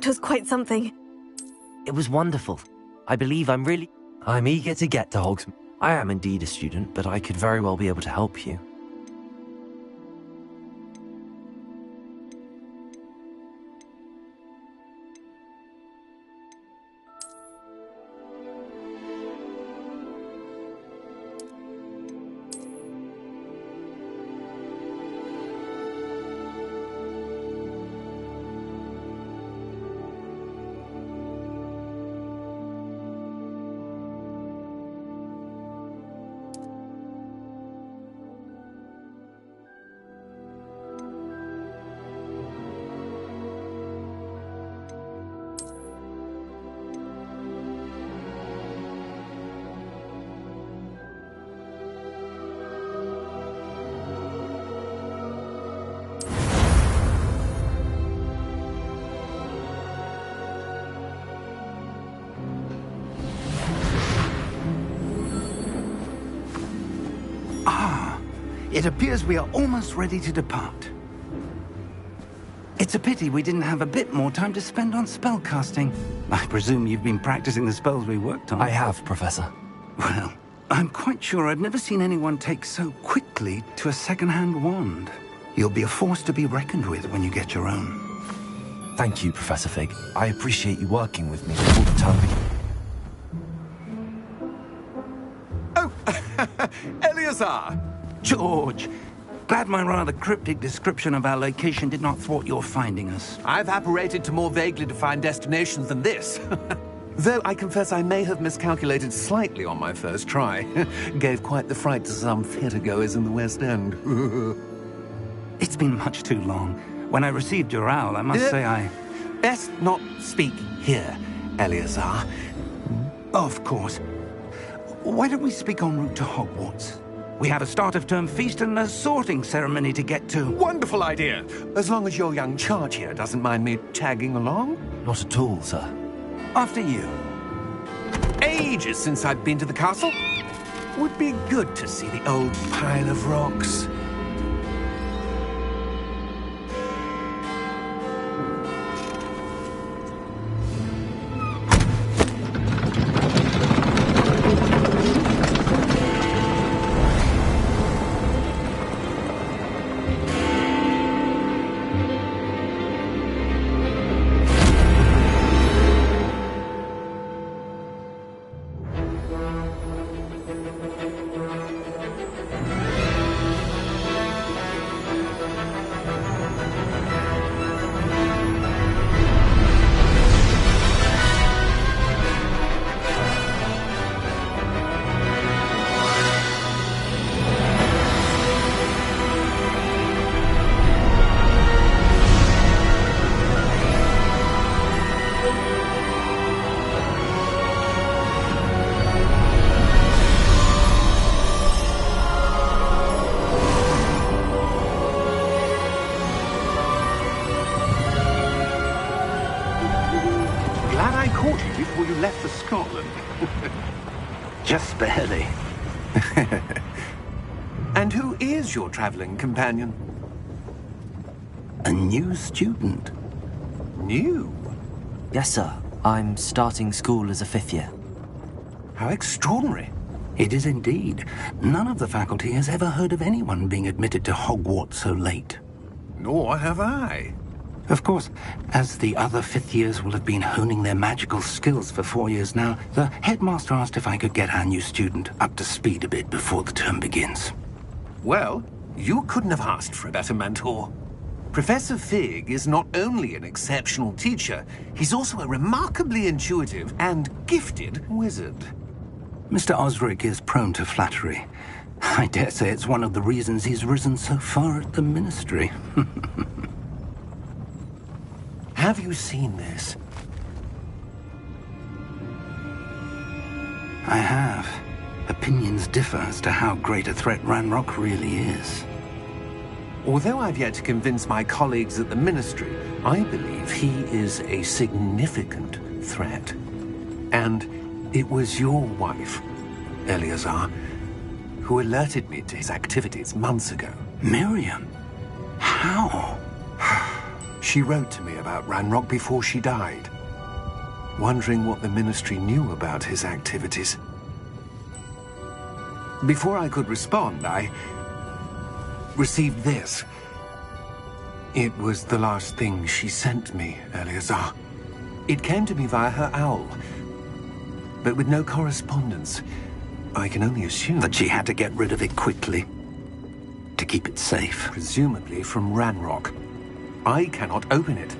That was quite something. It was wonderful. I believe I'm eager to get to Hogsmeade. I am indeed a student, but I could very well be able to help you. It appears we are almost ready to depart. It's a pity we didn't have a bit more time to spend on spellcasting. I presume you've been practicing the spells we worked on. I have, Professor. Well, I'm quite sure I've never seen anyone take so quickly to a second-hand wand. You'll be a force to be reckoned with when you get your own. Thank you, Professor Fig. I appreciate you working with me all the time. Oh, Eleazar! George, glad my rather cryptic description of our location did not thwart your finding us. I've apparated to more vaguely defined destinations than this. Though I confess I may have miscalculated slightly on my first try. Gave quite the fright to some theatregoers in the West End. It's been much too long. When I received your owl, I must say I... Best not speak here, Eleazar. Of course. Why don't we speak en route to Hogwarts? We have a start-of-term feast and a sorting ceremony to get to. Wonderful idea! As long as your young charge here doesn't mind me tagging along. Not at all, sir. After you. Ages since I've been to the castle. Would be good to see the old pile of rocks. Before you left for Scotland. Just barely. And who is your traveling companion? A new student. New? Yes, sir. I'm starting school as a 5th year. How extraordinary. It is indeed. None of the faculty has ever heard of anyone being admitted to Hogwarts so late. Nor have I. Of course, as the other 5th years will have been honing their magical skills for 4 years now, the headmaster asked if I could get our new student up to speed a bit before the term begins. Well, you couldn't have asked for a better mentor. Professor Fig is not only an exceptional teacher, he's also a remarkably intuitive and gifted wizard. Mr. Osric is prone to flattery. I dare say it's one of the reasons he's risen so far at the ministry. Have you seen this? I have. Opinions differ as to how great a threat Ranrock really is. Although I've yet to convince my colleagues at the Ministry, I believe he is a significant threat. And it was your wife, Eleazar, who alerted me to his activities months ago. Miriam? How? She wrote to me about Ranrock before she died, wondering what the Ministry knew about his activities. Before I could respond, I received this. It was the last thing she sent me, Eleazar. It came to me via her owl, but with no correspondence. I can only assume That she had to get rid of it quickly, to keep it safe. presumably from Ranrock. I cannot open it.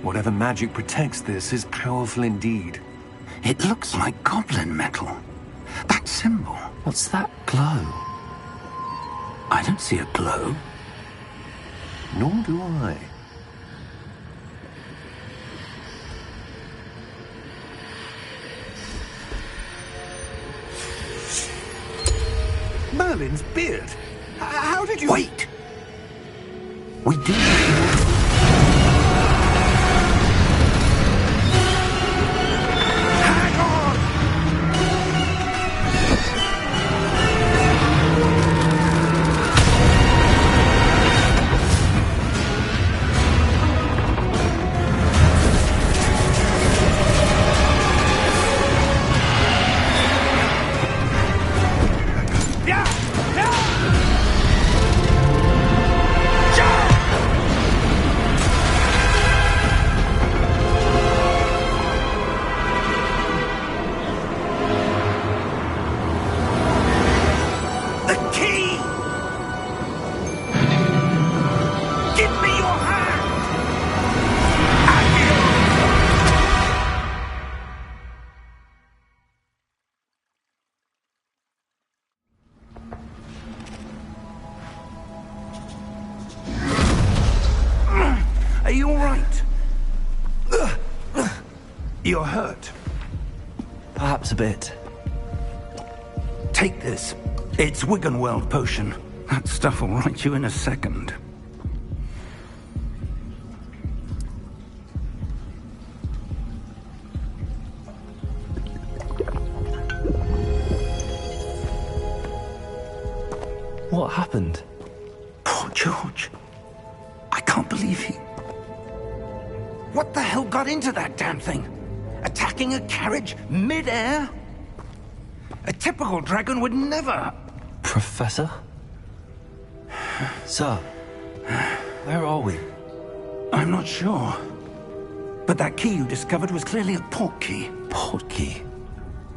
Whatever magic protects this is powerful indeed. It looks like goblin metal. That symbol. What's that glow? I don't see a glow. Nor do I. Merlin's beard. How did you... Wait! We do... Hang on! Are you all right? You're hurt. Perhaps a bit. Take this. It's Wiggenweld potion. That stuff will right you in a second. What happened? Poor George. I can't believe he... What the hell got into that damn thing? Attacking a carriage mid-air? A typical dragon would never... Professor? Sir, where are we? I'm not sure. But that key you discovered was clearly a port key. Port key?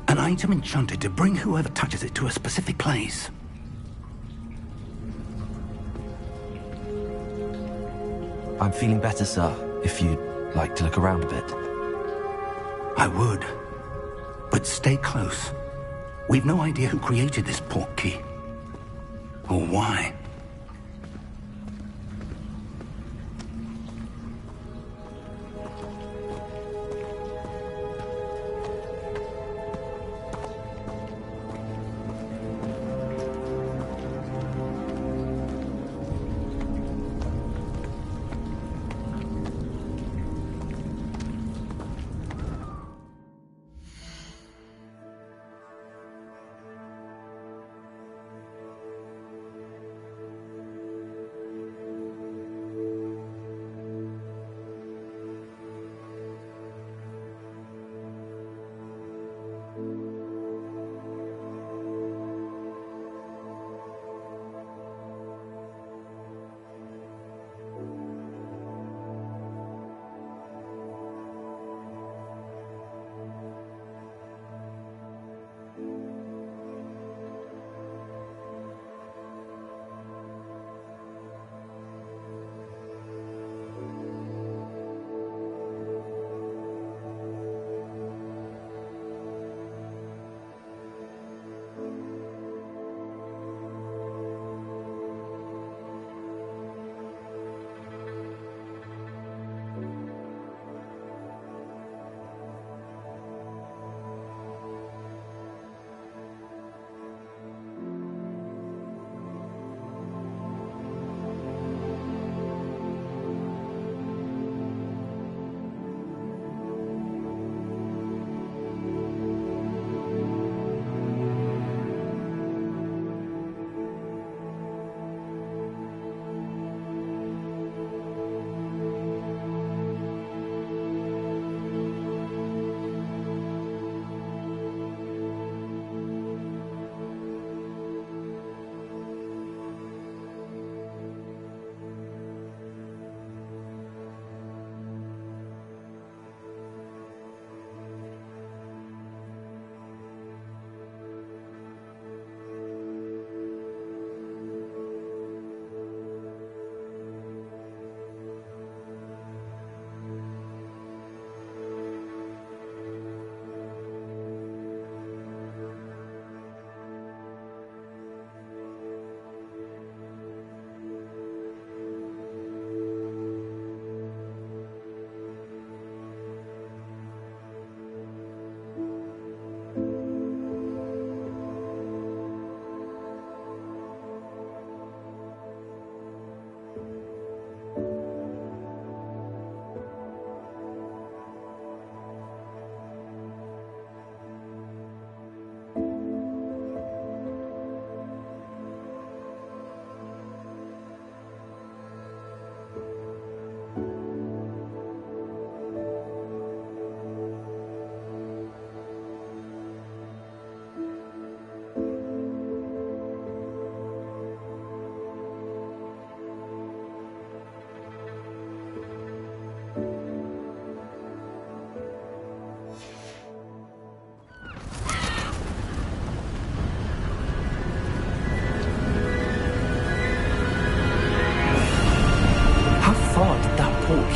An item enchanted to bring whoever touches it to a specific place. I'm feeling better, sir, if you'd like to look around a bit. I would. But stay close. We've no idea who created this port key. Or why.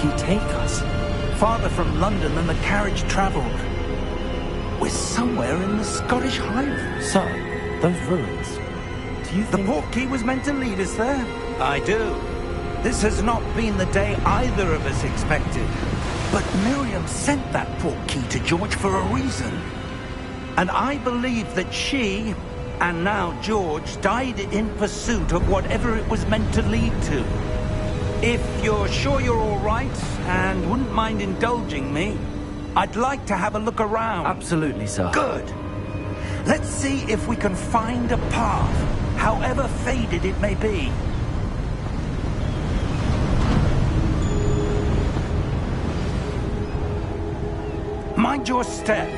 he take us? Farther from London than the carriage travelled. We're somewhere in the Scottish Highlands. Sir, those ruins. Do you The think... portkey was meant to lead us there? I do. This has not been the day either of us expected. But Miriam sent that portkey to George for a reason. And I believe that she, and now George, died in pursuit of whatever it was meant to lead to. If you're sure you're all right, and wouldn't mind indulging me, I'd like to have a look around. Absolutely, sir. Good. Let's see if we can find a path, however faded it may be. Mind your step.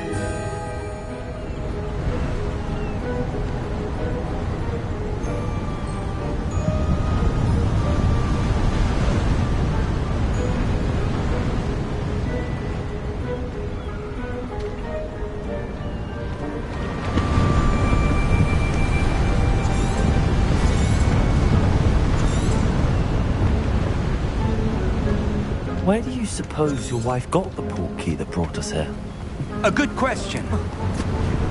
Where do you suppose your wife got the portkey that brought us here? A good question.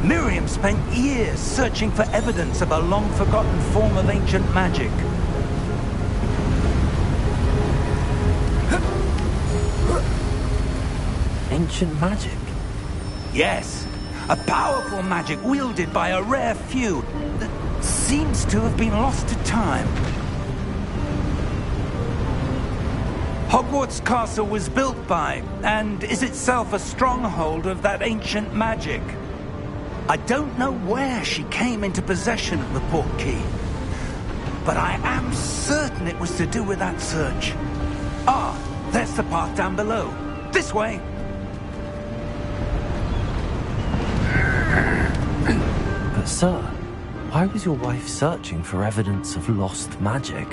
Miriam spent years searching for evidence of a long-forgotten form of ancient magic. Ancient magic? Yes, a powerful magic wielded by a rare few that seems to have been lost to time. Hogwarts Castle was built by, and is itself a stronghold of that ancient magic. I don't know where she came into possession of the portkey, but I am certain it was to do with that search. Ah, there's the path down below. This way. But sir, why was your wife searching for evidence of lost magic?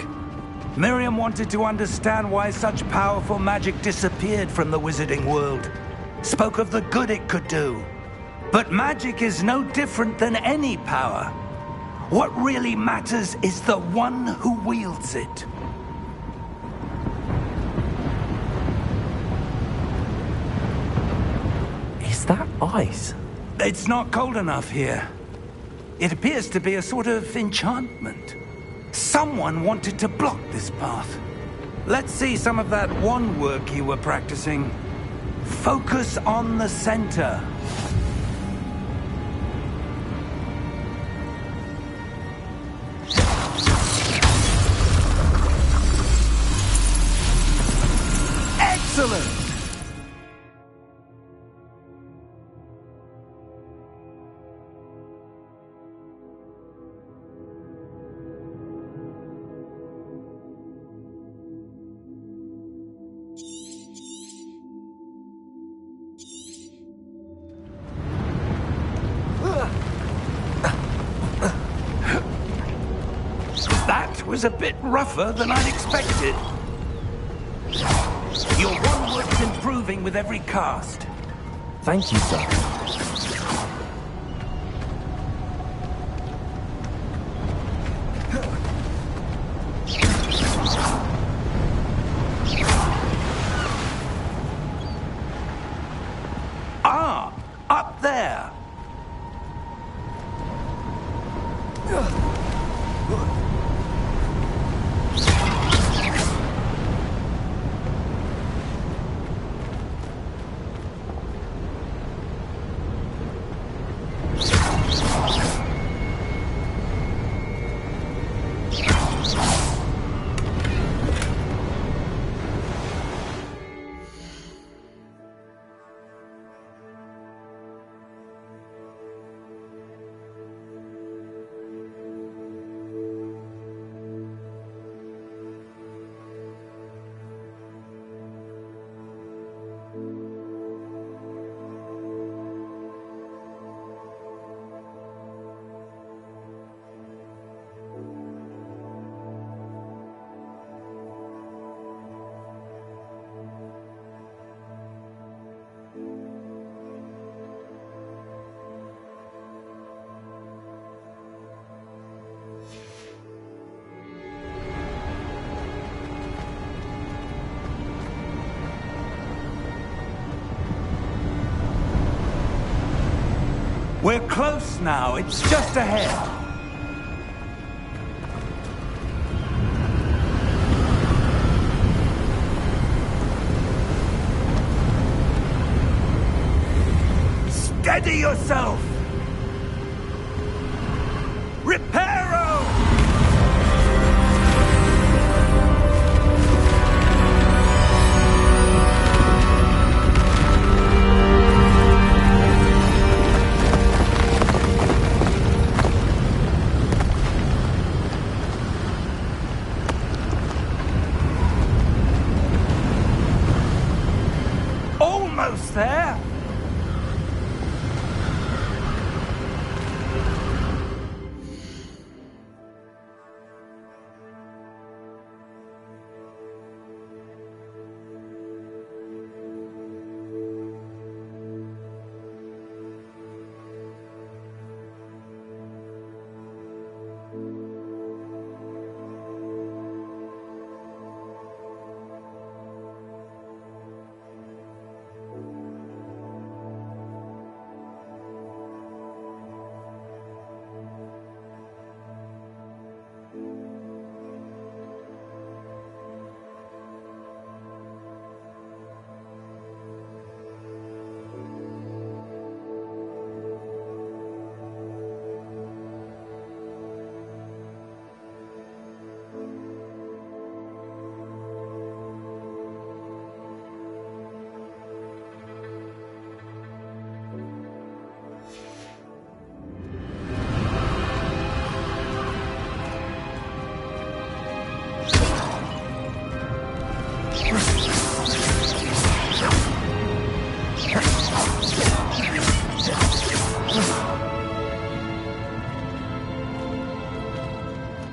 Miriam wanted to understand why such powerful magic disappeared from the wizarding world. Spoke of the good it could do. But magic is no different than any power. What really matters is the one who wields it. Is that ice? It's not cold enough here. It appears to be a sort of enchantment. Someone wanted to block this path. Let's see some of that wand work you were practicing. Focus on the center. Excellent! That was a bit rougher than I'd expected. Your wand work's improving with every cast. Thank you, sir. Ah, up there. We're close now. It's just ahead. Steady yourself! Reparo! Almost there!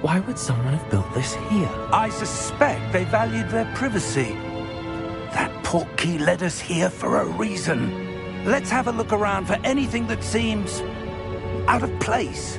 Why would someone have built this here? I suspect they valued their privacy. That portkey led us here for a reason. Let's have a look around for anything that seems out of place.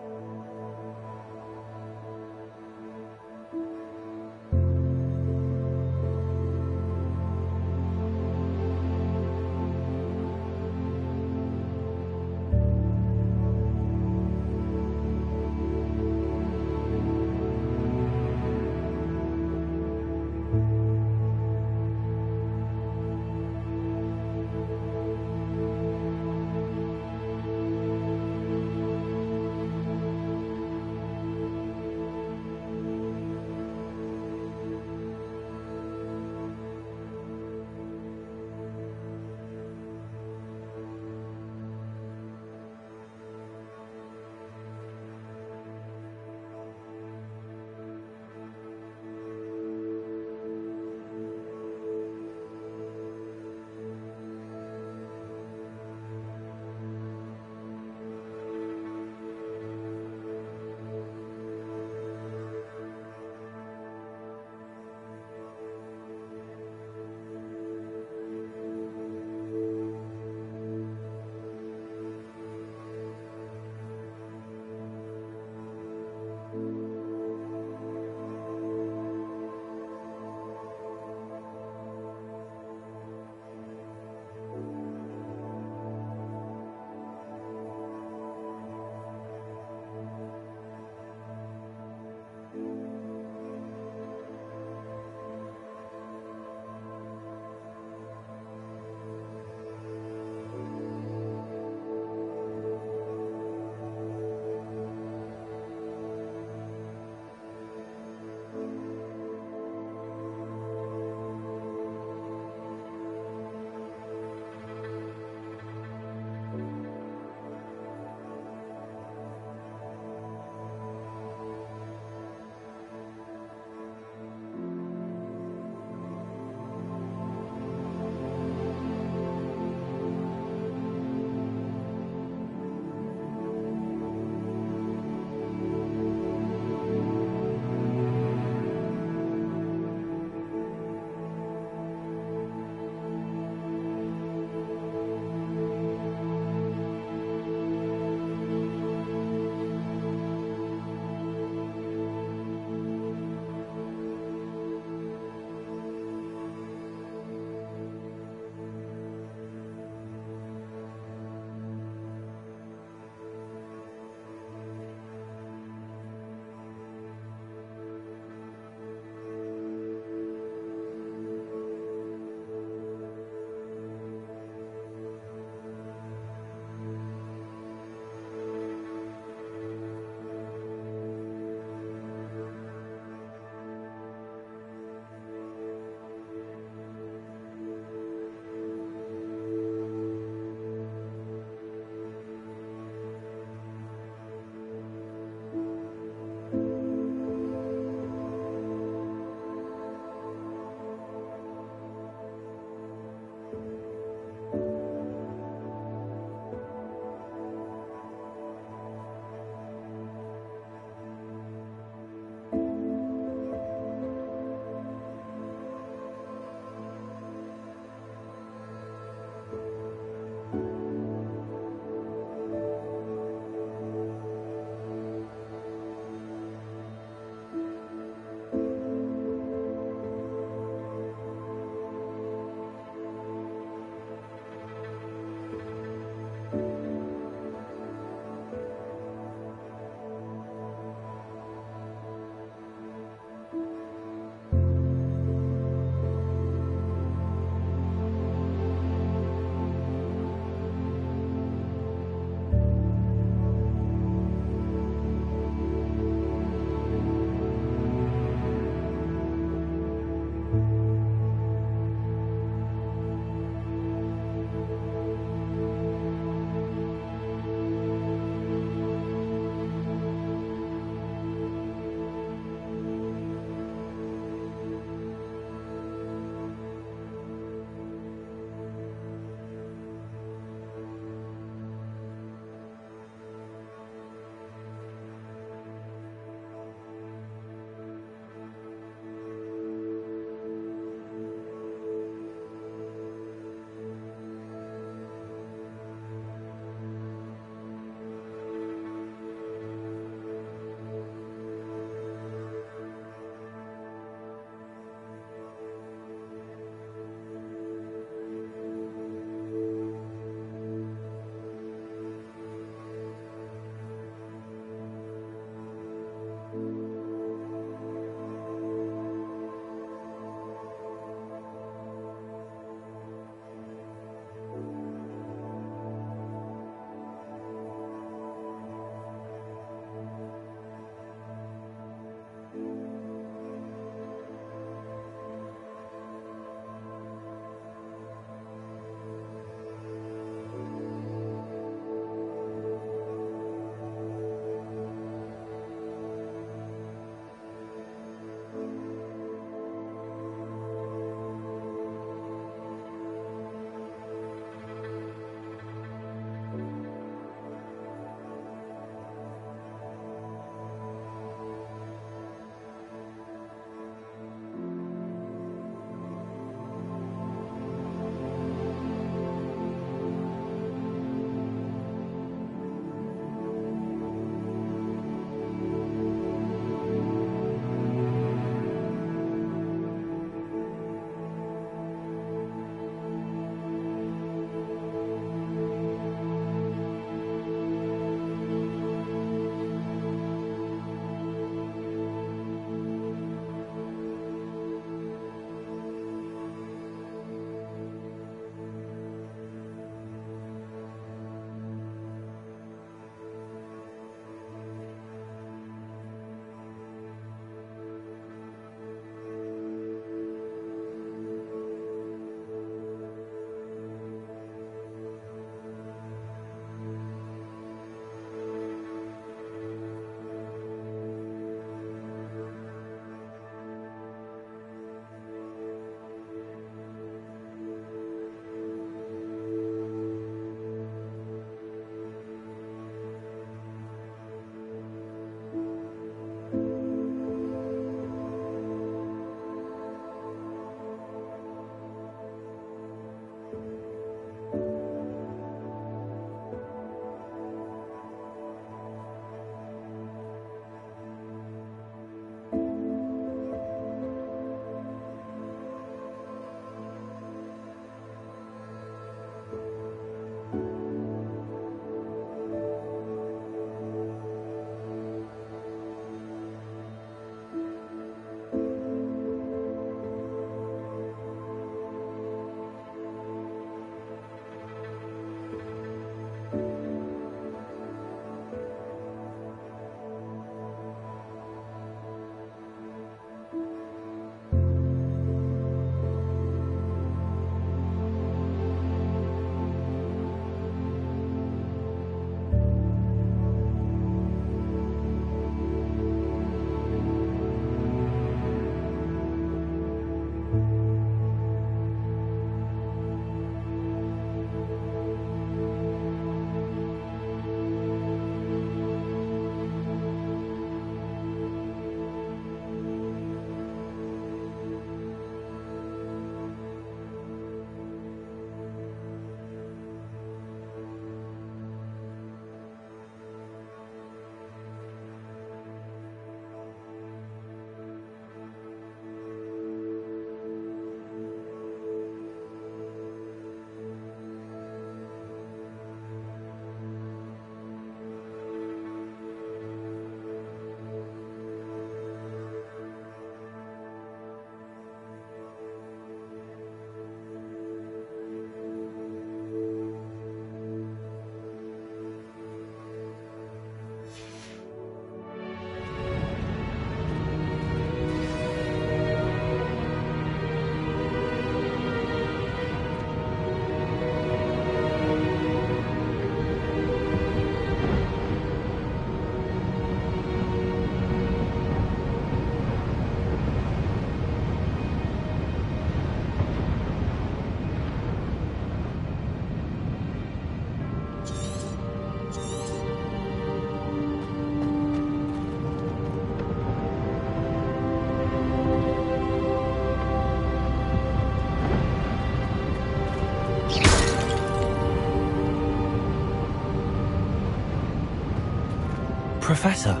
Professor,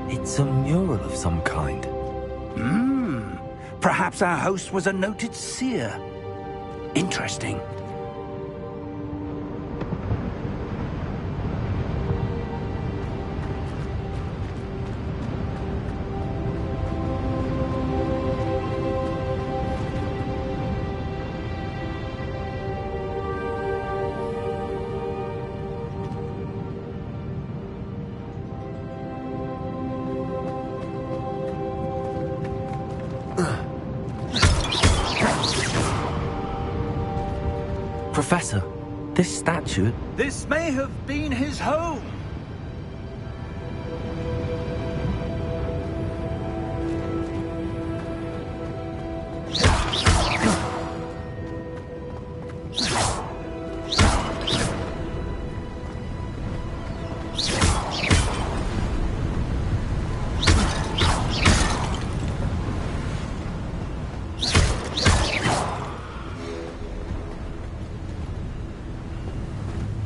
it's a mural of some kind. Perhaps our host was a noted seer. Interesting. Professor, this statue... This may have been his home.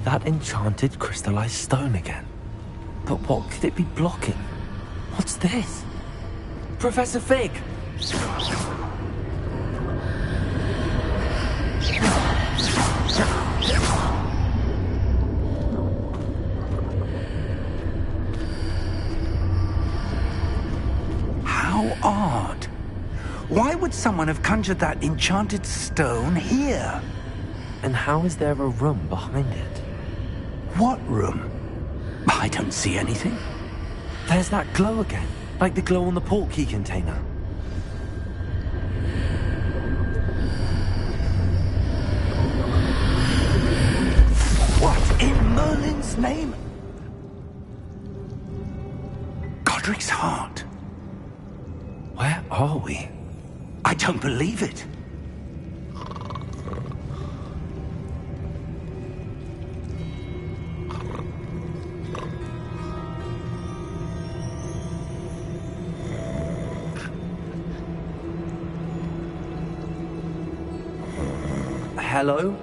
That enchanted crystallized stone again. But what could it be blocking? What's this? Professor Fig! How odd. Why would someone have conjured that enchanted stone here? And how is there a room behind it? What room? I don't see anything. There's that glow again, like the glow on the portkey container. What in Merlin's name? Godric's heart. Where are we? I don't believe it. Hello?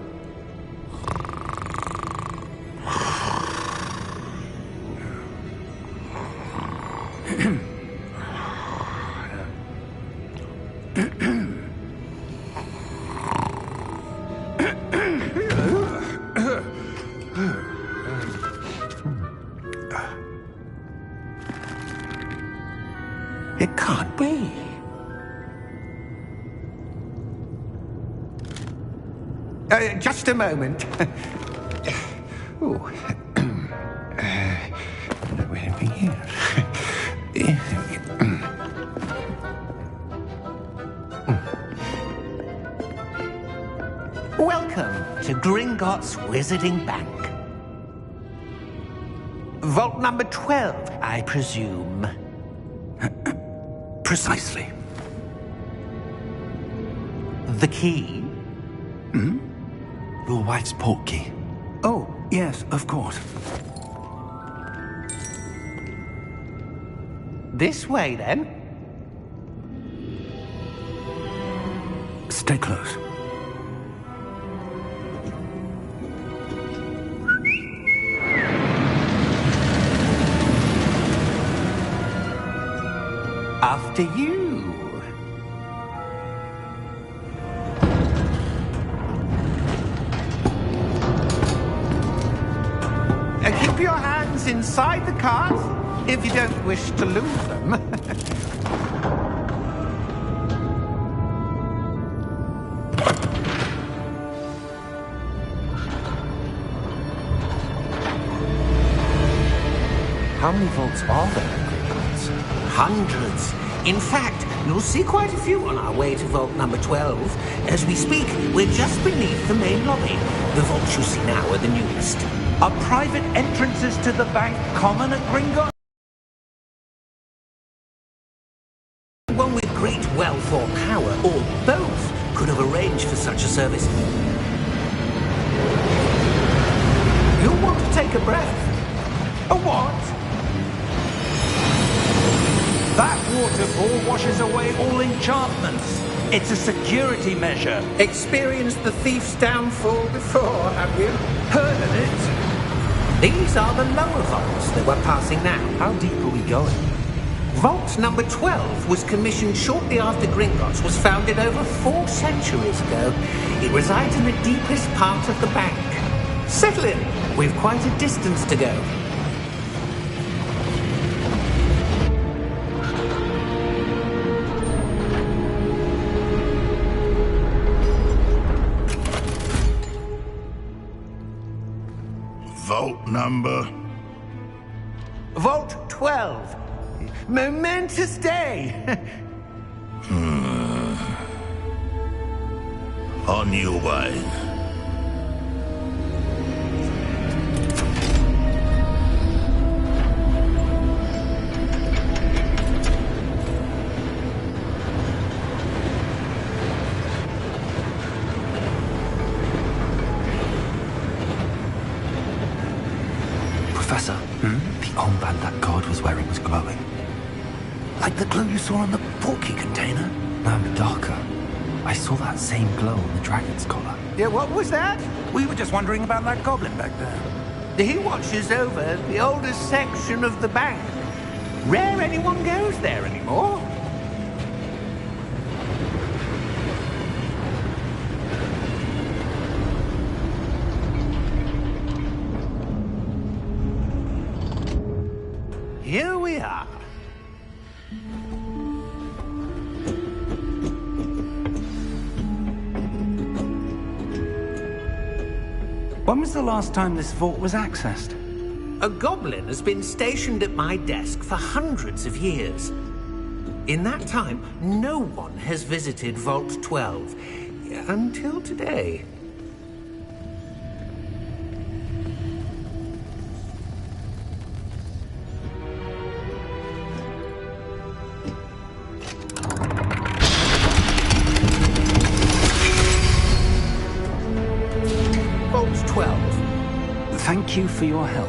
It can't be. Just a moment. Oh. Where are we here? Welcome to Gringotts Wizarding Bank. Vault number 12, I presume. Precisely. The key? Your wife's portkey. Oh, yes, of course. This way, then. Stay close. After you. Keep your hands inside the cart if you don't wish to lose them. How many vaults are there in Gringotts? Hundreds. In fact, you'll see quite a few on our way to vault number 12. As we speak, we're just beneath the main lobby. The vaults you see now are the newest. Are private entrances to the bank common at Gringotts? One with great wealth or power, or both, could have arranged for such a service. You'll want to take a breath. A what? That waterfall washes away all enchantments. It's a security measure. Experienced the thief's downfall before, have you? Heard of it? These are the lower vaults that we're passing now. How deep are we going? Vault number 12 was commissioned shortly after Gringotts was founded over 4 centuries ago. It resides in the deepest part of the bank. Settle in. We've quite a distance to go. Vault number? Vault 12. Momentous day. On your way. Professor, the armband that guard was wearing was glowing. Like the glow you saw on the porky container? No, darker. I saw that same glow on the dragon's collar. Yeah, what was that? We were just wondering about that goblin back there. He watches over the oldest section of the bank. Rare anyone goes there anymore. Here we are. When was the last time this vault was accessed? A goblin has been stationed at my desk for hundreds of years. In that time, no one has visited Vault 12. Until today. Vault 12. Thank you for your help.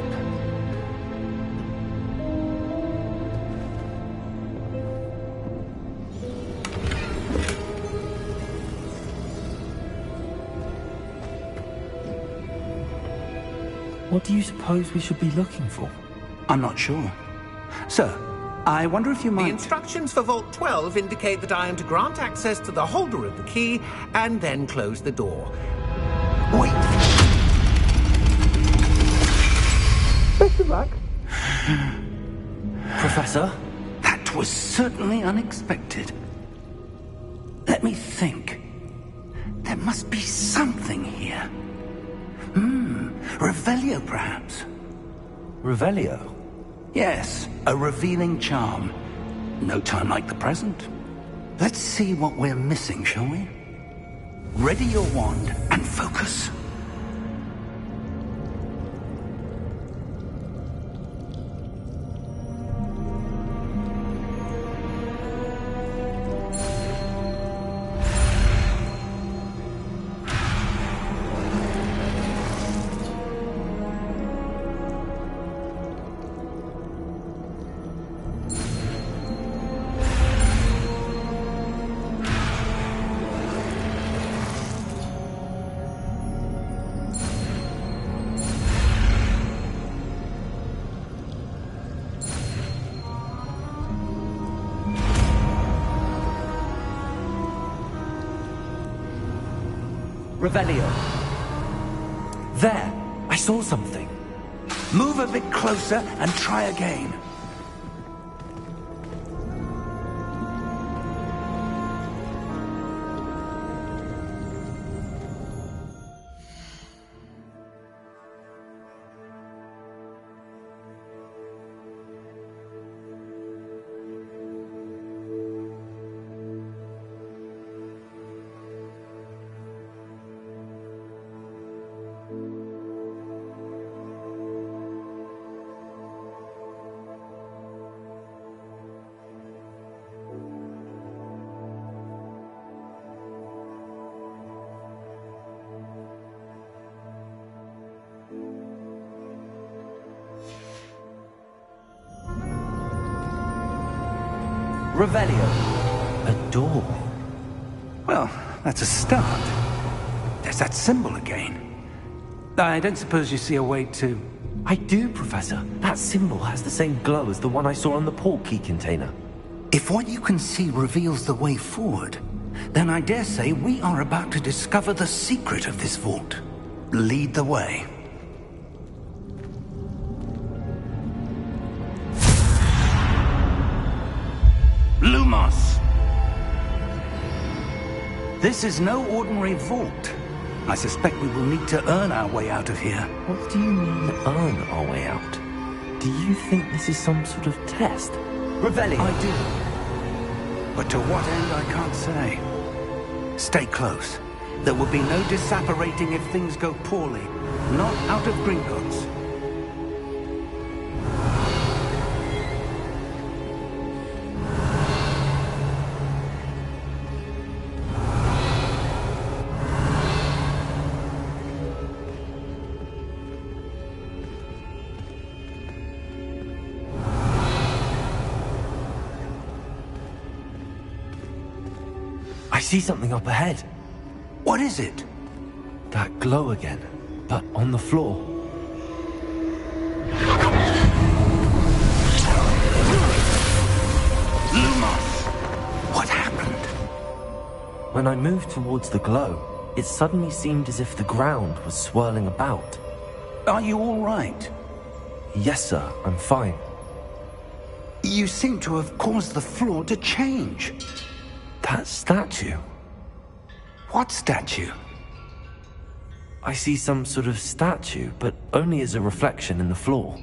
What do you suppose we should be looking for? I'm not sure. Sir, I wonder if you The might... instructions for Vault 12 indicate that I am to grant access to the holder of the key and then close the door. Wait! Best of luck. Professor? That was certainly unexpected. Let me think. There must be something here. Revelio, perhaps? Revelio? Yes, a revealing charm. No time like the present. Let's see what we're missing, shall we? Ready your wand and focus. Revelio. There! I saw something. Move a bit closer and try again. Revelio. A door. Well, that's a start. There's that symbol again. I don't suppose you see a way to... I do, Professor. That symbol has the same glow as the one I saw on the port key container. If what you can see reveals the way forward, then I dare say we are about to discover the secret of this vault. Lead the way. Lumos! This is no ordinary vault. I suspect we will need to earn our way out of here. What do you mean, earn our way out? Do you think this is some sort of test? Revelio! I do. But to what end, I can't say. Stay close. There will be no disapparating if things go poorly. Not out of Gringotts. I see something up ahead. What is it? That glow again, but on the floor. Lumos! What happened? When I moved towards the glow, it suddenly seemed as if the ground was swirling about. Are you all right? Yes, sir, I'm fine. You seem to have caused the floor to change. That statue. What statue? I see some sort of statue, but only as a reflection in the floor.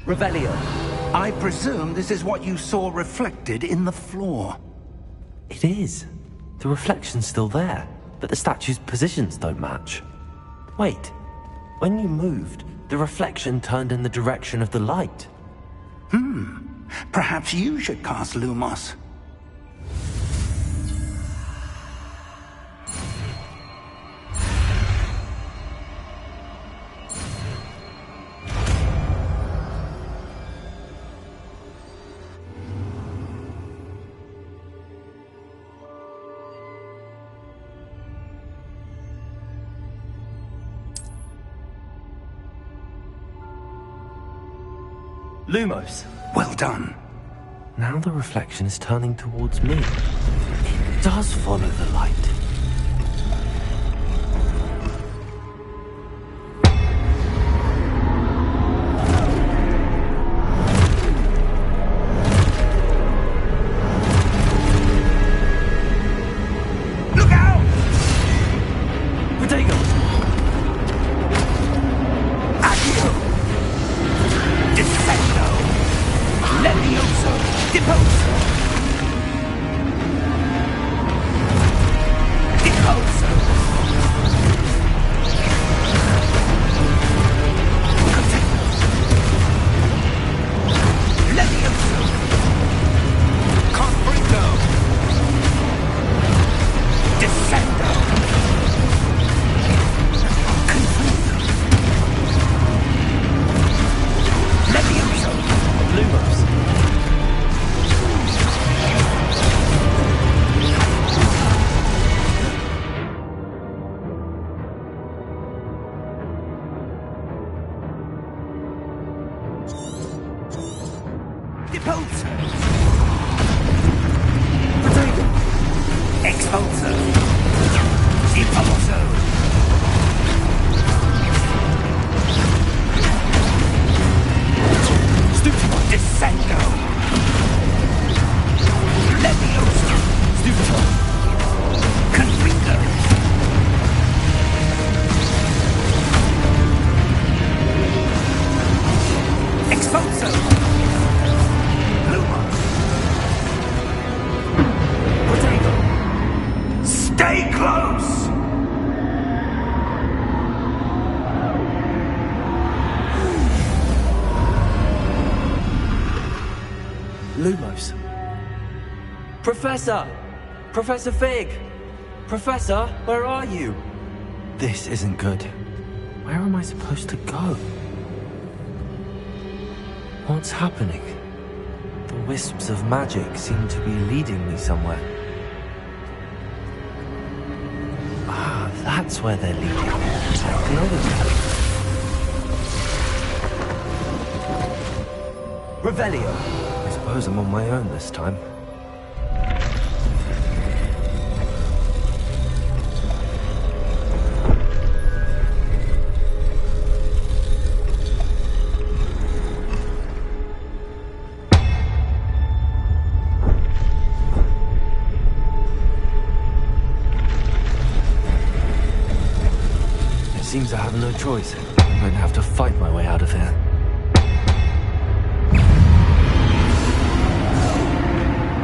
Revelio, I presume this is what you saw reflected in the floor. It is. The reflection's still there, but the statue's positions don't match. Wait, when you moved, the reflection turned in the direction of the light. Perhaps you should cast Lumos. Lumos! Well done. Now the reflection is turning towards me. It does follow the light. Look out! Potato! Accio! Descendo! Levioso! Deposo! Deposo! Levioso! Confringo! Descendo! Confringo! Levioso! Lumos! Deposo! Potato! Expulso! Deposo! Stupido! Descendo! Levioso! Stupido! Confringo! Expulso! Lumos! Potato! Stay close! Lumos. Professor! Professor Fig! Professor, where are you? This isn't good. Where am I supposed to go? What's happening? The wisps of magic seem to be leading me somewhere. Ah, that's where they're leading. Technology. Revelio. I suppose I'm on my own this time. It seems I have no choice. I'm going to have to fight my way out of here.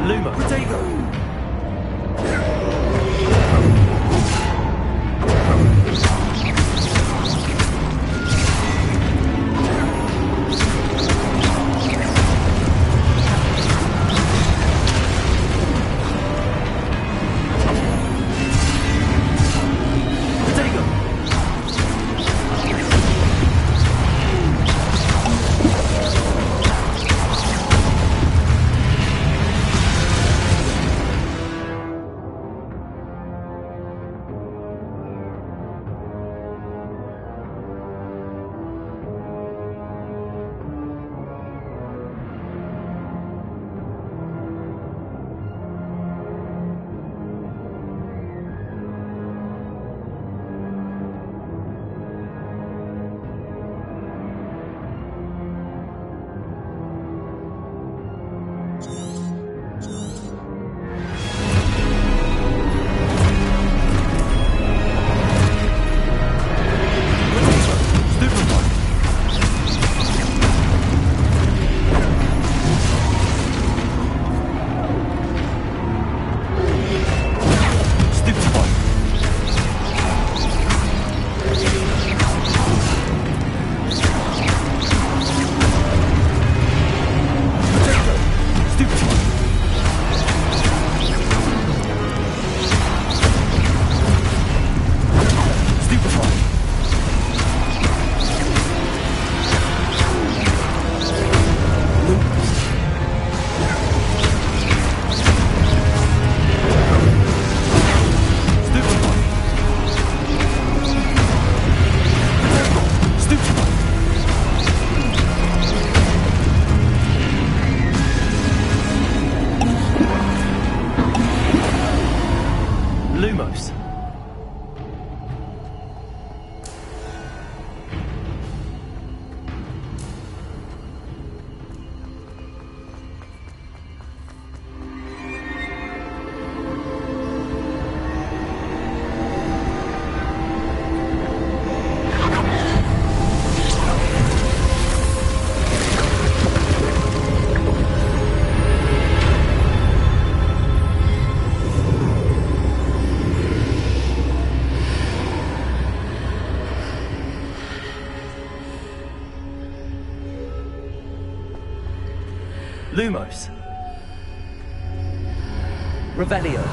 Luma, Protego! Lumos. Revelio.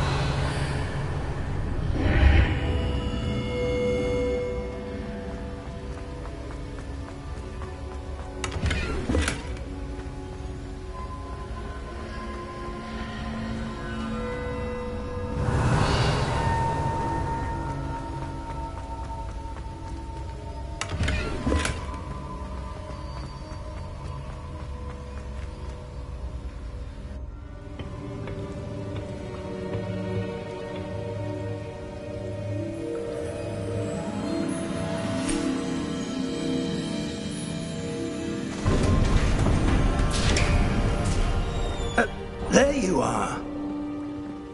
There you are.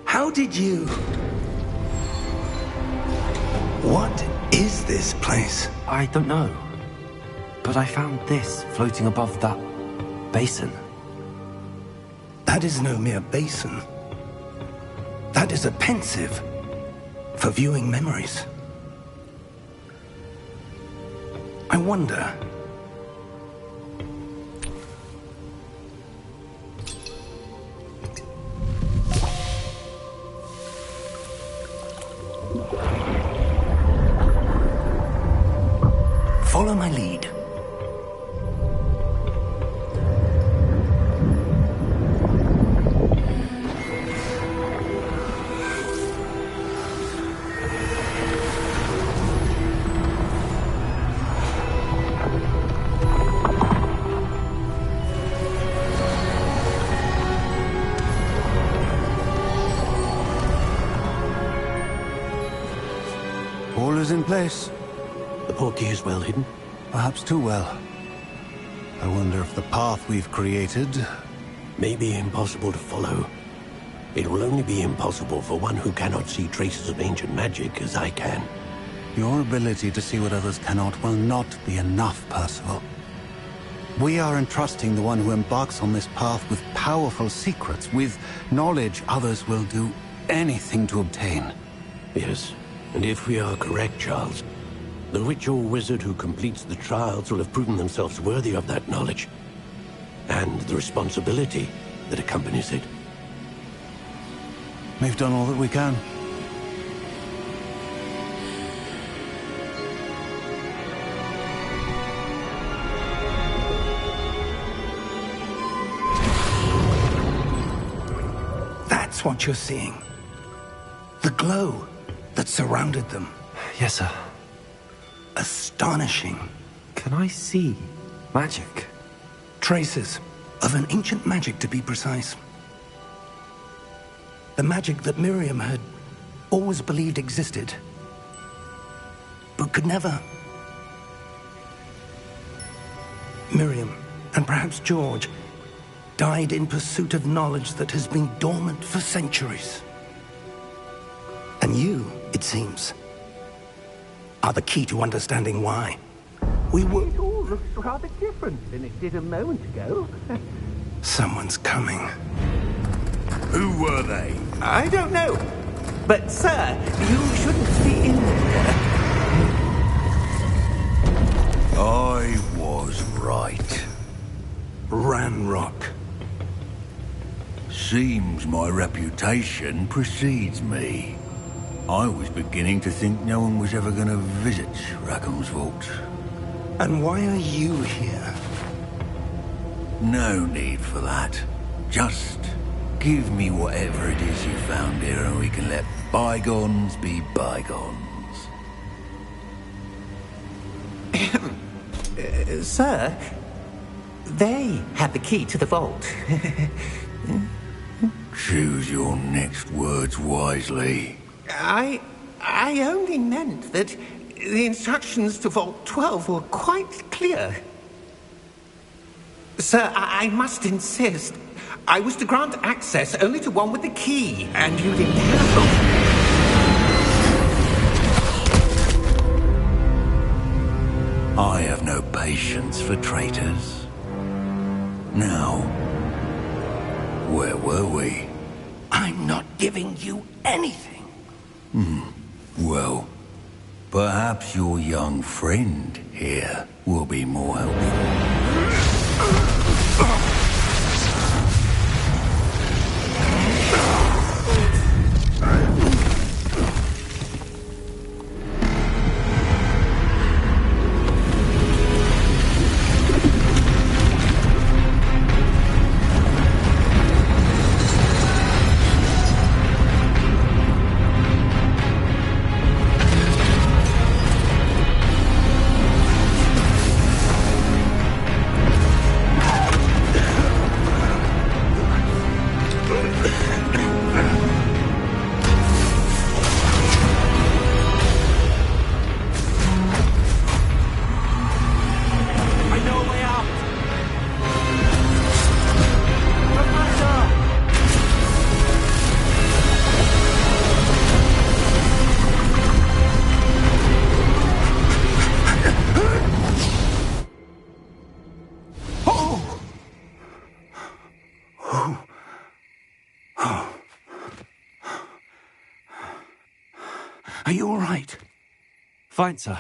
How did you... What is this place? I don't know. But I found this floating above that basin. That is no mere basin. That is a pensive for viewing memories. I wonder... Follow my lead. is in place. The portkey is well hidden? Perhaps too well. I wonder if the path we've created... may be impossible to follow. It will only be impossible for one who cannot see traces of ancient magic as I can. Your ability to see what others cannot will not be enough, Percival. We are entrusting the one who embarks on this path with powerful secrets, with knowledge others will do anything to obtain. Yes, and if we are correct, Charles, the witch or wizard who completes the trials will have proven themselves worthy of that knowledge, and the responsibility that accompanies it. We've done all that we can. That's what you're seeing. The glow that surrounded them. Yes, sir. Astonishing. Can I see magic? Traces of an ancient magic, to be precise. The magic that Miriam had always believed existed, but could never. Miriam, and perhaps George, died in pursuit of knowledge that has been dormant for centuries. And you, it seems, are the key to understanding why. It all looks rather different than it did a moment ago. Someone's coming. Who were they? I don't know. But, sir, you shouldn't be in there. I was right. Ranrock. Seems my reputation precedes me. I was beginning to think no one was ever going to visit Rackham's vault. And why are you here? No need for that. Just give me whatever it is you found here and we can let bygones be bygones. Sir, they had the key to the vault. Choose your next words wisely. I only meant that the instructions to Vault 12 were quite clear. Sir, I must insist. I was to grant access only to one with the key, and you didn't have I have no patience for traitors. Now, where were we? I'm not giving you anything. Well, perhaps your young friend here will be more helpful. Are you all right? Fine, sir.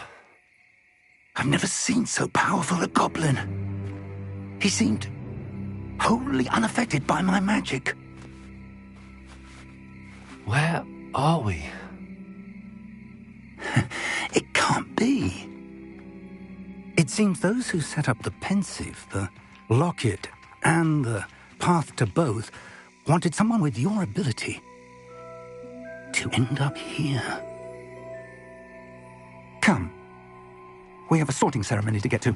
I've never seen so powerful a goblin. He seemed wholly unaffected by my magic. Where are we? It can't be. It seems those who set up the pensive, the locket, and the path to both wanted someone with your ability to end up here. Come. We have a sorting ceremony to get to.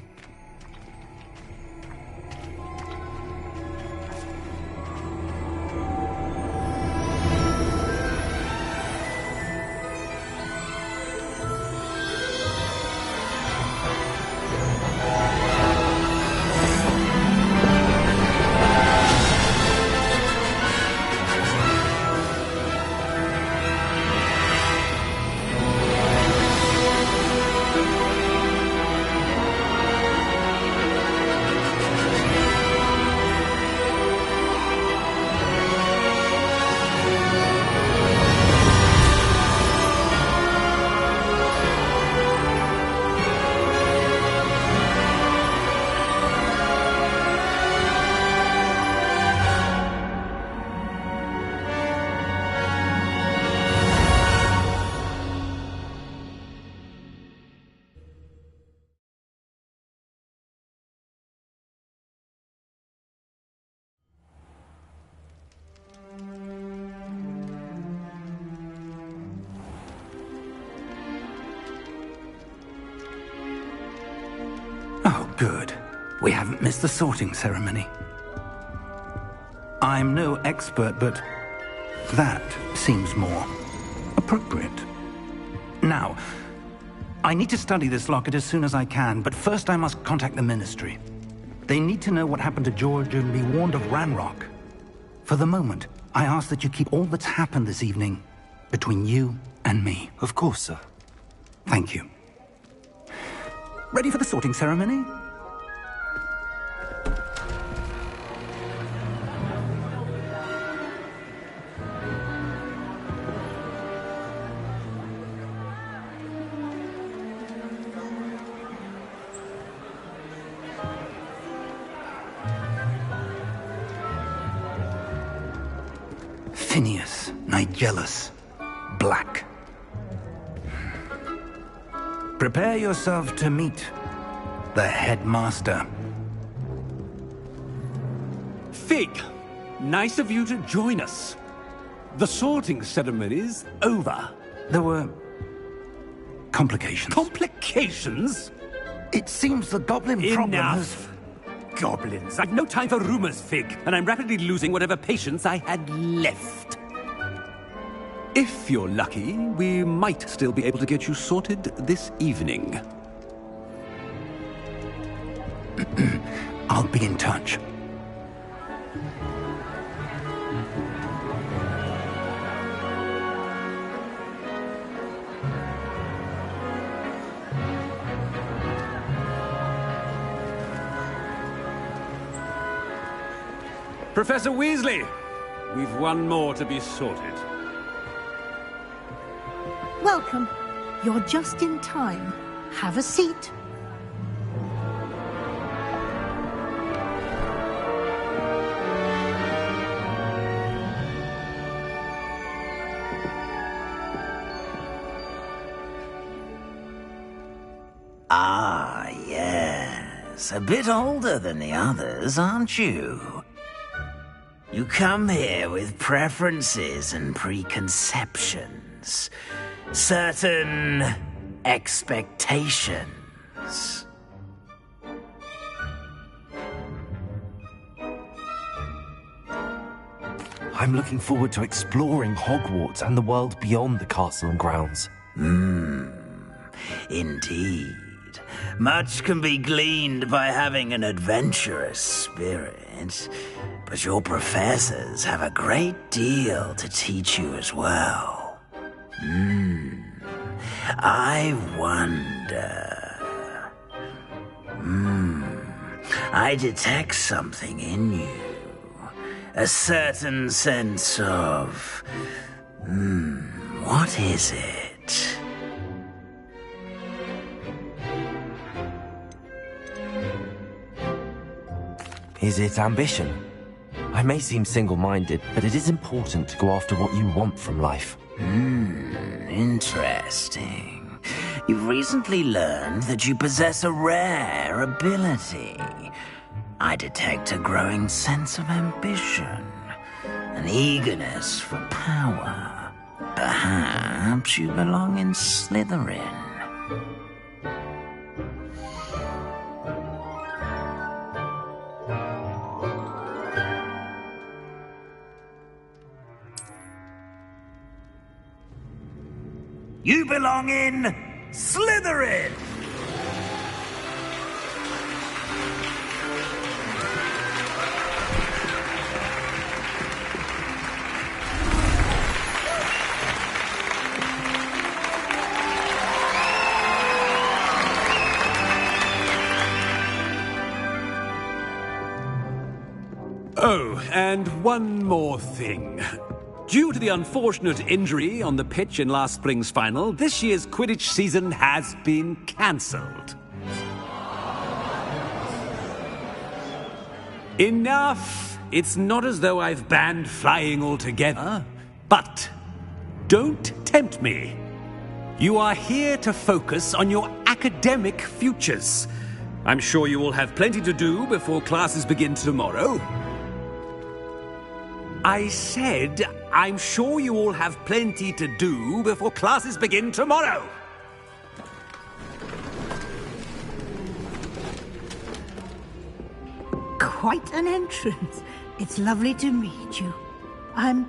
Good. We haven't missed the sorting ceremony. I'm no expert, but that seems more appropriate. Now, I need to study this locket as soon as I can, but first I must contact the Ministry. They need to know what happened to George and be warned of Ranrock. For the moment, I ask that you keep all that's happened this evening between you and me. Of course, sir. Thank you. Ready for the sorting ceremony? Phineas, Nigellus, Black. Prepare yourself to meet the headmaster. Fig, nice of you to join us. The sorting ceremony's over. There were complications. Complications? It seems the goblin problem has... Enough! Goblins. I've no time for rumors, Fig, and I'm rapidly losing whatever patience I had left. If you're lucky, we might still be able to get you sorted this evening. I'll be in touch. Professor Weasley, we've one more to be sorted. Welcome. You're just in time. Have a seat. Ah, yes. A bit older than the others, aren't you? You come here with preferences and preconceptions. Certain expectations. I'm looking forward to exploring Hogwarts and the world beyond the castle and grounds. Indeed. Much can be gleaned by having an adventurous spirit, but your professors have a great deal to teach you as well. I wonder... I detect something in you. A certain sense of... what is it? Is it ambition? I may seem single-minded, but it is important to go after what you want from life. Interesting. You've recently learned that you possess a rare ability. I detect a growing sense of ambition, an eagerness for power. Perhaps you belong in Slytherin. You belong in Slytherin! Oh, and one more thing. Due to the unfortunate injury on the pitch in last spring's final, this year's Quidditch season has been cancelled. Enough! It's not as though I've banned flying altogether, but don't tempt me. You are here to focus on your academic futures. I'm sure you will have plenty to do before classes begin tomorrow. I said, I'm sure you all have plenty to do before classes begin tomorrow. Quite an entrance. It's lovely to meet you.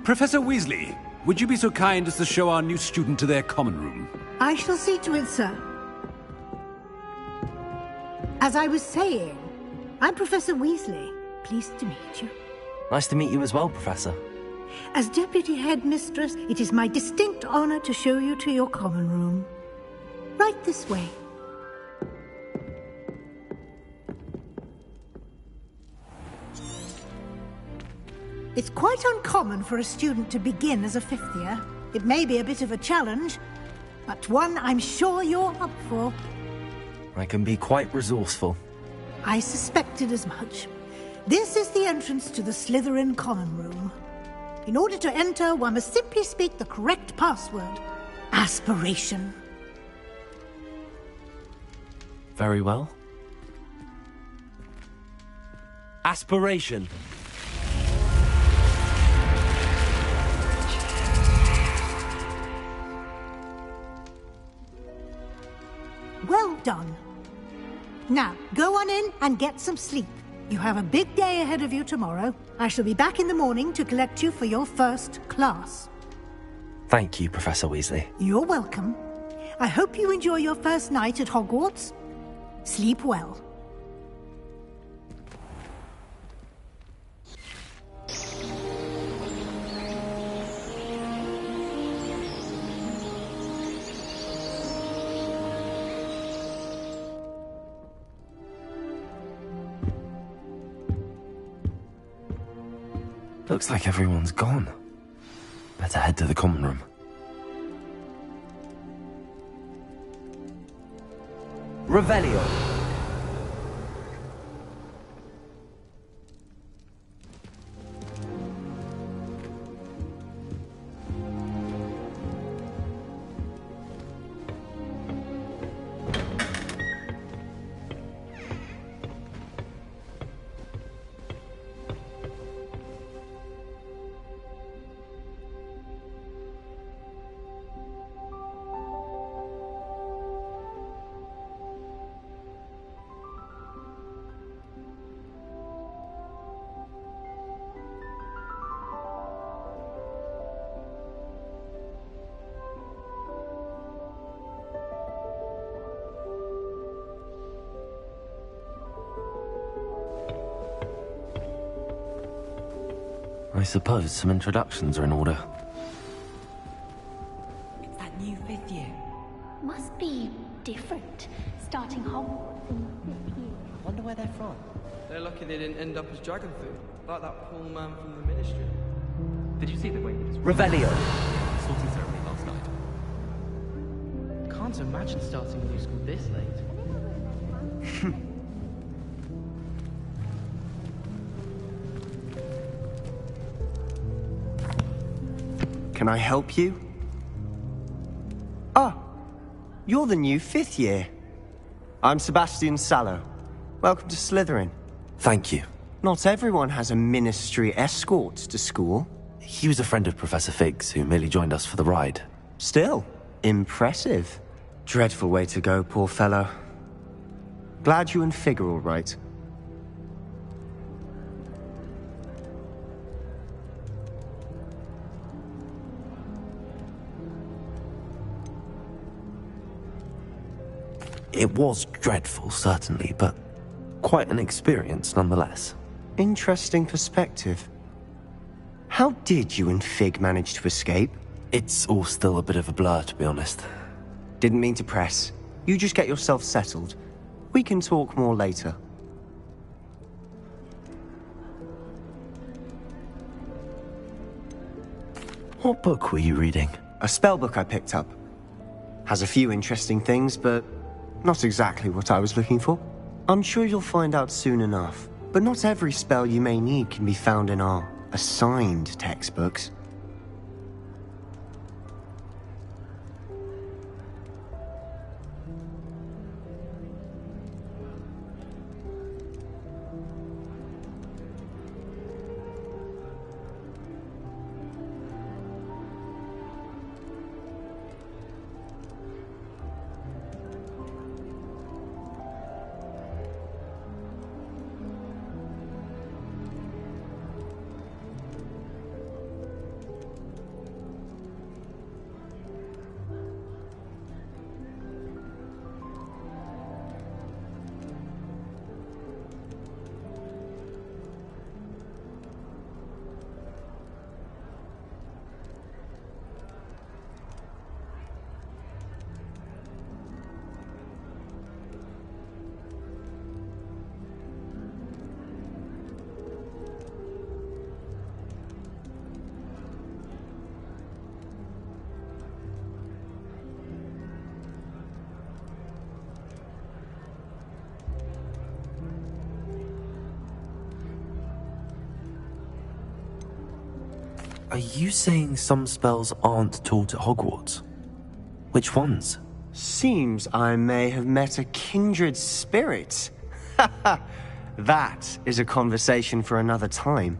Professor Weasley, would you be so kind as to show our new student to their common room? I shall see to it, sir. As I was saying, I'm Professor Weasley. Pleased to meet you. Nice to meet you as well, Professor. As Deputy Headmistress, it is my distinct honor to show you to your common room. Right this way. It's quite uncommon for a student to begin as a fifth year. It may be a bit of a challenge, but one I'm sure you're up for. I can be quite resourceful. I suspected as much. This is the entrance to the Slytherin common room. In order to enter, one must simply speak the correct password. Aspiration. Very well. Aspiration. Well done. Now, go on in and get some sleep. You have a big day ahead of you tomorrow. I shall be back in the morning to collect you for your first class. Thank you, Professor Weasley. You're welcome. I hope you enjoy your first night at Hogwarts. Sleep well. Looks like everyone's gone. Better head to the common room. Revelio. I suppose some introductions are in order. It's that new fifth year. Must be different, starting Hogwarts in fifth year. Wonder where they're from. They're lucky they didn't end up as dragon food, like that poor man from the Ministry. Did you see the way he was Revelio. sorting ceremony last night? Can't imagine starting a new school this late. Can I help you? Ah, you're the new fifth year. I'm Sebastian Sallow. Welcome to Slytherin. Thank you. Not everyone has a ministry escort to school. He was a friend of Professor Fig's who merely joined us for the ride. Still, impressive. Dreadful way to go, poor fellow. Glad you and Fig are all right. It was dreadful, certainly, but quite an experience nonetheless. Interesting perspective. How did you and Fig manage to escape? It's all still a bit of a blur, to be honest. Didn't mean to press. You just get yourself settled. We can talk more later. What book were you reading? A spellbook I picked up. Has a few interesting things, but not exactly what I was looking for. I'm sure you'll find out soon enough. But not every spell you may need can be found in our assigned textbooks. Are you saying some spells aren't taught at Hogwarts? Which ones? Seems I may have met a kindred spirit. That is a conversation for another time.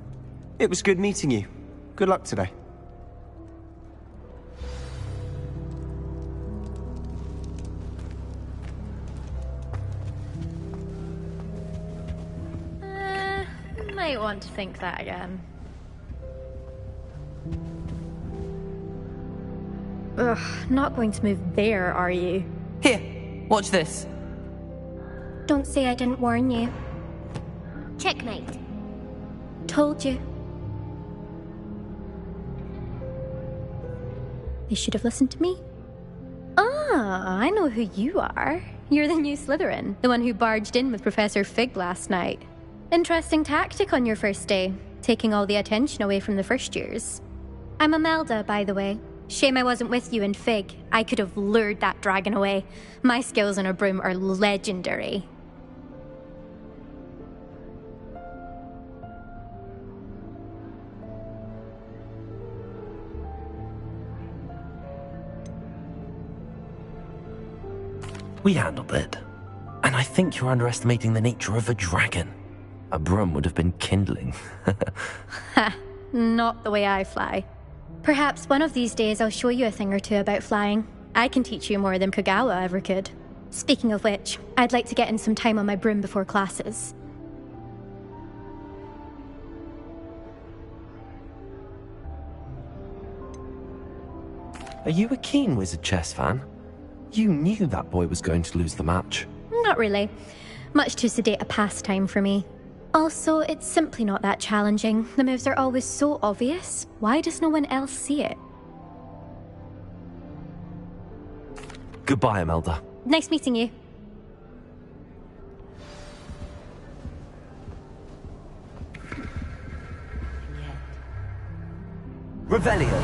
It was good meeting you. Good luck today. Might want to think that again. Ugh, not going to move there, are you? Here, watch this. Don't say I didn't warn you. Checkmate. Told you. They should have listened to me. Ah, I know who you are. You're the new Slytherin, the one who barged in with Professor Fig last night. Interesting tactic on your first day, taking all the attention away from the first years. I'm Imelda, by the way. Shame I wasn't with you in Fig. I could have lured that dragon away. My skills on a broom are legendary. We handled it. And I think you're underestimating the nature of a dragon. A broom would have been kindling. Ha, not the way I fly. Perhaps one of these days I'll show you a thing or two about flying. I can teach you more than Kogawa ever could. Speaking of which, I'd like to get in some time on my broom before classes. Are you a keen Wizard chess fan? You knew that boy was going to lose the match. Not really. Much too sedate a pastime for me. Also, it's simply not that challenging. The moves are always so obvious. Why does no one else see it? Goodbye, Imelda. Nice meeting you. Revelio.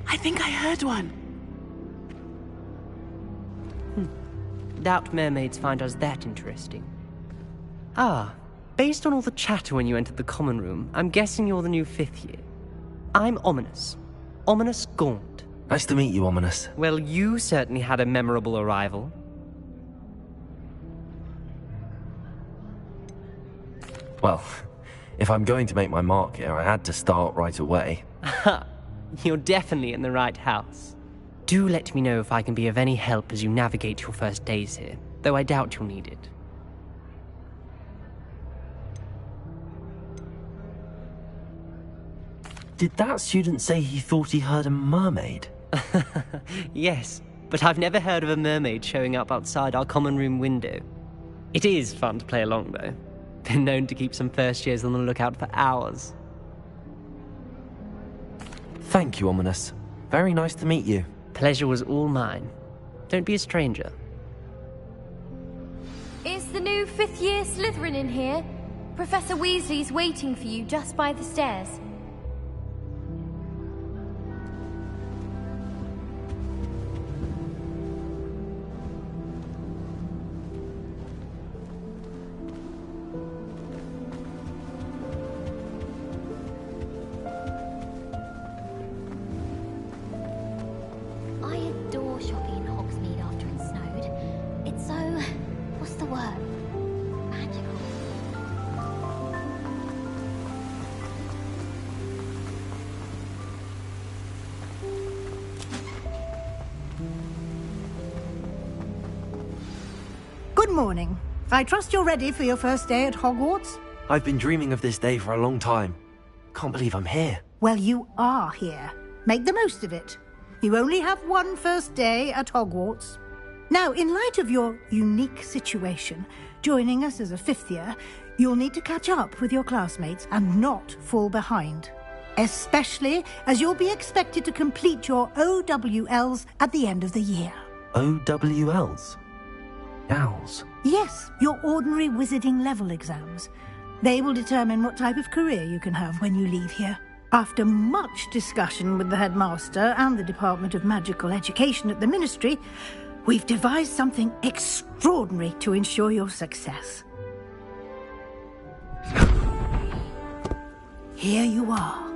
I think I heard one. Doubt mermaids find us that interesting. Ah, based on all the chatter when you entered the common room, I'm guessing you're the new 5th year. I'm Ominous. Ominous Gaunt. Nice to meet you, Ominous. Well, you certainly had a memorable arrival. Well, if I'm going to make my mark here, I had to start right away. Ha! You're definitely in the right house. Do let me know if I can be of any help as you navigate your first days here, though I doubt you'll need it. Did that student say he thought he heard a mermaid? Yes, but I've never heard of a mermaid showing up outside our common room window. It is fun to play along, though. Been known to keep some first years on the lookout for hours. Thank you, Ominous. Very nice to meet you. Pleasure was all mine. Don't be a stranger. Is the new 5th year Slytherin in here? Professor Weasley's waiting for you just by the stairs. Good morning. I trust you're ready for your first day at Hogwarts? I've been dreaming of this day for a long time. Can't believe I'm here. Well, you are here. Make the most of it. You only have one first day at Hogwarts. Now, in light of your unique situation, joining us as a 5th year, you'll need to catch up with your classmates and not fall behind. Especially as you'll be expected to complete your OWLs at the end of the year. OWLs? Owls? Yes, your ordinary wizarding level exams. They will determine what type of career you can have when you leave here. After much discussion with the headmaster and the Department of Magical Education at the Ministry, We've devised something extraordinary to ensure your success. Here you are.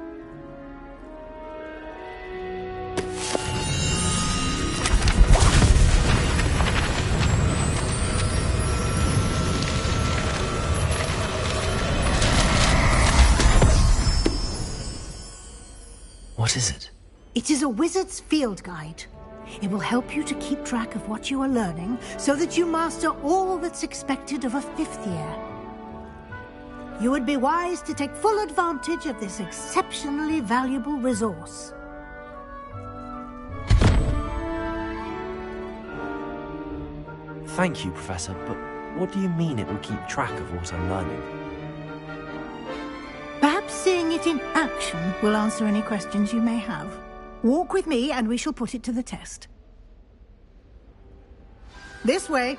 What is it? It is a wizard's field guide. It will help you to keep track of what you are learning so that you master all that's expected of a 5th year. You would be wise to take full advantage of this exceptionally valuable resource. Thank you, Professor, but what do you mean it will keep track of what I'm learning? Perhaps seeing it in action will answer any questions you may have. Walk with me and we shall put it to the test. This way.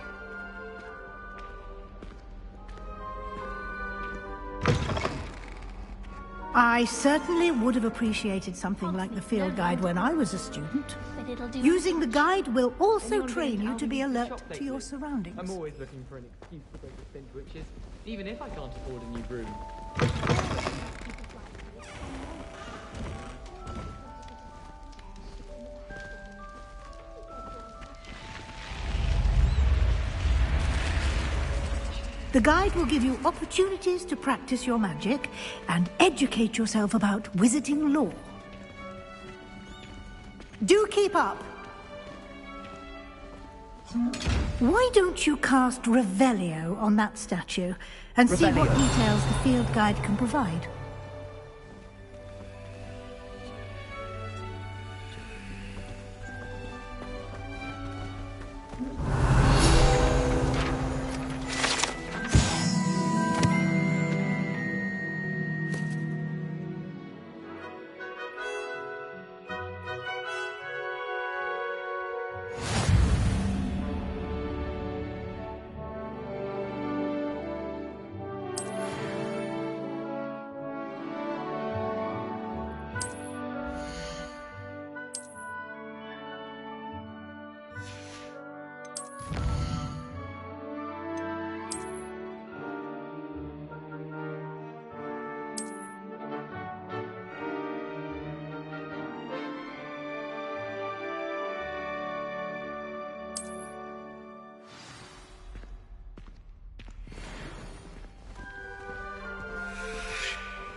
I certainly would have appreciated something like the field guide when I was a student. Using the guide will also train you to be alert to your surroundings. I'm always looking for an excuse to go to Finch Witches, even if I can't afford a new broom. The guide will give you opportunities to practice your magic and educate yourself about wizarding lore. Do keep up! Why don't you cast Revelio on that statue and see what details the field guide can provide?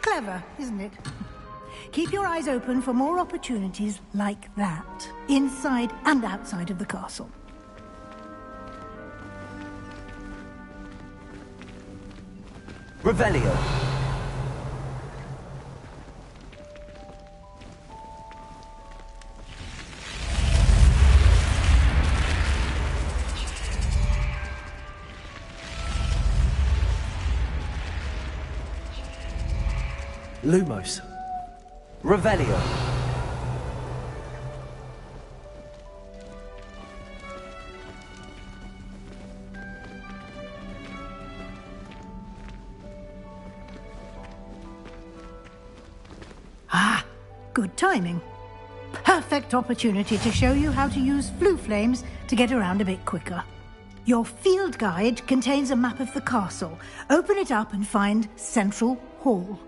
Clever, isn't it? Keep your eyes open for more opportunities like that, inside and outside of the castle. Revelio. Lumos. Revelio. Ah, good timing. Perfect opportunity to show you how to use flue flames to get around a bit quicker. Your field guide contains a map of the castle. Open it up and find Central Hall.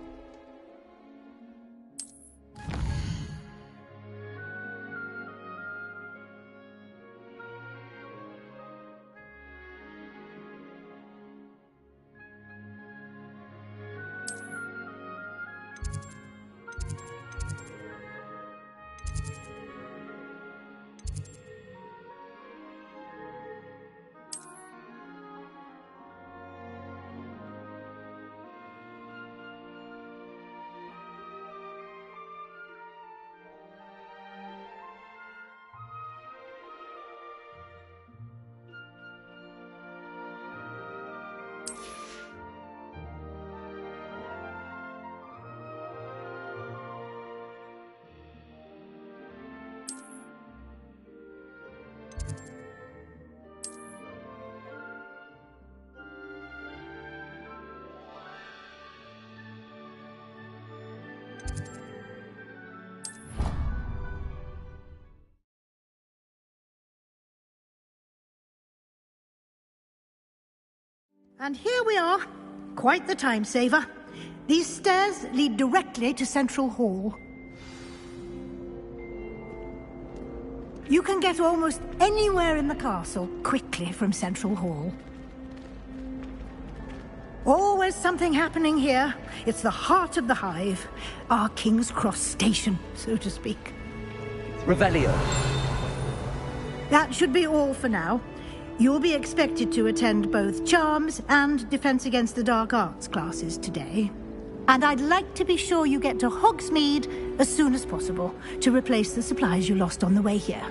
And here we are. Quite the time saver. These stairs lead directly to Central Hall. You can get almost anywhere in the castle quickly from Central Hall. Always something happening here. It's the heart of the hive. Our King's Cross station, so to speak. Revelio. That should be all for now. You'll be expected to attend both Charms and Defense Against the Dark Arts classes today. And I'd like to be sure you get to Hogsmeade as soon as possible to replace the supplies you lost on the way here.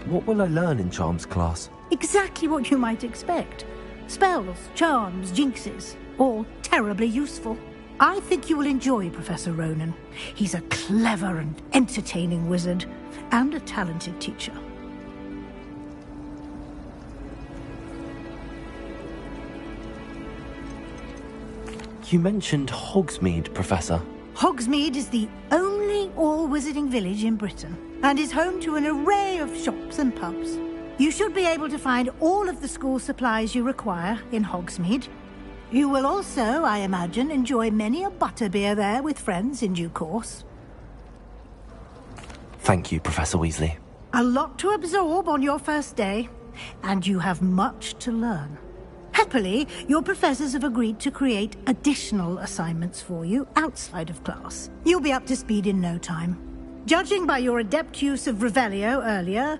What will I learn in Charms class? Exactly what you might expect. Spells, charms, jinxes, all terribly useful. I think you will enjoy Professor Ronan. He's a clever and entertaining wizard, and a talented teacher. You mentioned Hogsmeade, Professor. Hogsmeade is the only all-wizarding village in Britain, and is home to an array of shops and pubs. You should be able to find all of the school supplies you require in Hogsmeade. You will also, I imagine, enjoy many a butterbeer there with friends in due course. Thank you, Professor Weasley. A lot to absorb on your first day, and you have much to learn. Happily, your professors have agreed to create additional assignments for you outside of class. You'll be up to speed in no time. Judging by your adept use of Revelio earlier,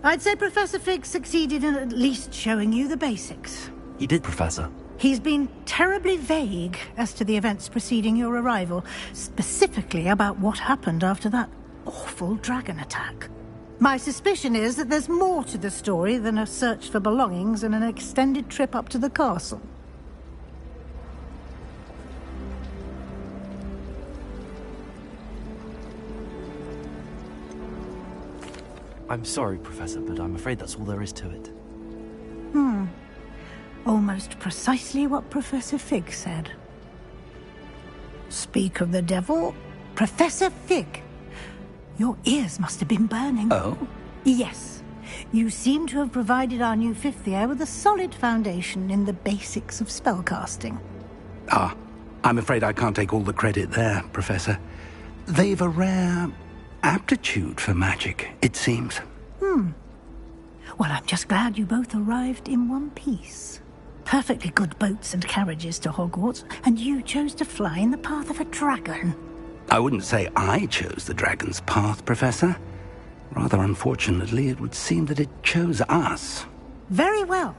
I'd say Professor Fig succeeded in at least showing you the basics. He did, Professor. He's been terribly vague as to the events preceding your arrival, specifically about what happened after that awful dragon attack. My suspicion is that there's more to the story than a search for belongings and an extended trip up to the castle. I'm sorry, Professor, but I'm afraid that's all there is to it. Almost precisely what Professor Fig said. Speak of the devil, Professor Fig. Your ears must have been burning. Oh? Yes. You seem to have provided our new fifth year with a solid foundation in the basics of spellcasting. Ah, I'm afraid I can't take all the credit there, Professor. They've a rare aptitude for magic, it seems. Well, I'm just glad you both arrived in one piece. Perfectly good boats and carriages to Hogwarts, and you chose to fly in the path of a dragon. I wouldn't say I chose the dragon's path, Professor. Rather unfortunately, it would seem that it chose us. Very well.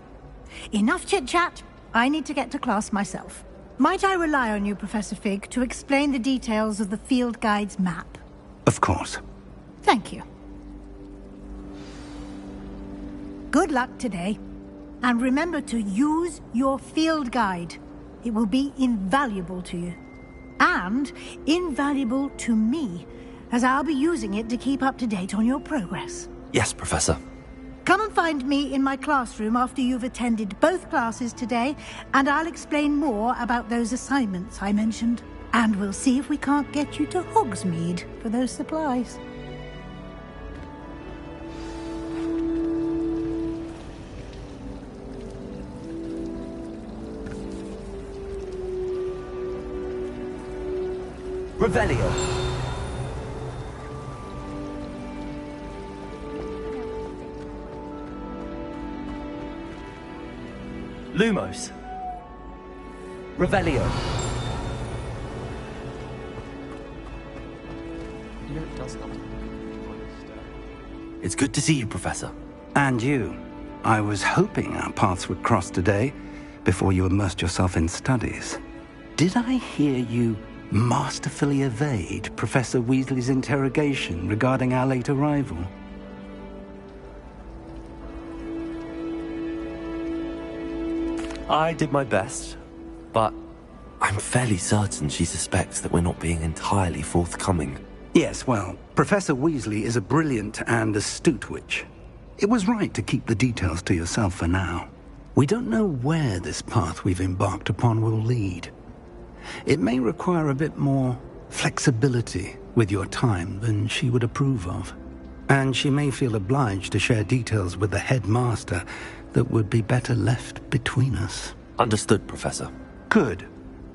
Enough chit-chat. I need to get to class myself. Might I rely on you, Professor Fig, to explain the details of the field guide's map? Of course. Thank you. Good luck today. And remember to use your field guide. It will be invaluable to you. And invaluable to me, as I'll be using it to keep up to date on your progress. Yes, Professor. Come and find me in my classroom after you've attended both classes today, and I'll explain more about those assignments I mentioned. And we'll see if we can't get you to Hogsmeade for those supplies. Revelio. Lumos. Revelio. It's good to see you, Professor. And you. I was hoping our paths would cross today, before you immersed yourself in studies. Did I hear you masterfully evade Professor Weasley's interrogation regarding our late arrival? I did my best, but I'm fairly certain she suspects that we're not being entirely forthcoming. Yes, well, Professor Weasley is a brilliant and astute witch. It was right to keep the details to yourself for now. We don't know where this path we've embarked upon will lead. It may require a bit more flexibility with your time than she would approve of. and she may feel obliged to share details with the headmaster that would be better left between us. Understood, Professor. Good.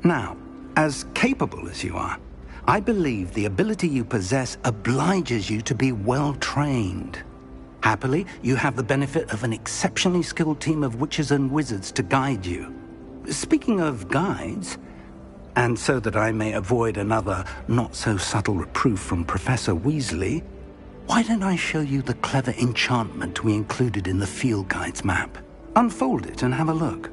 Now, as capable as you are, I believe the ability you possess obliges you to be well-trained. Happily, you have the benefit of an exceptionally skilled team of witches and wizards to guide you. Speaking of guides, and so that I may avoid another not-so-subtle reproof from Professor Weasley, why don't I show you the clever enchantment we included in the field guide's map? Unfold it and have a look.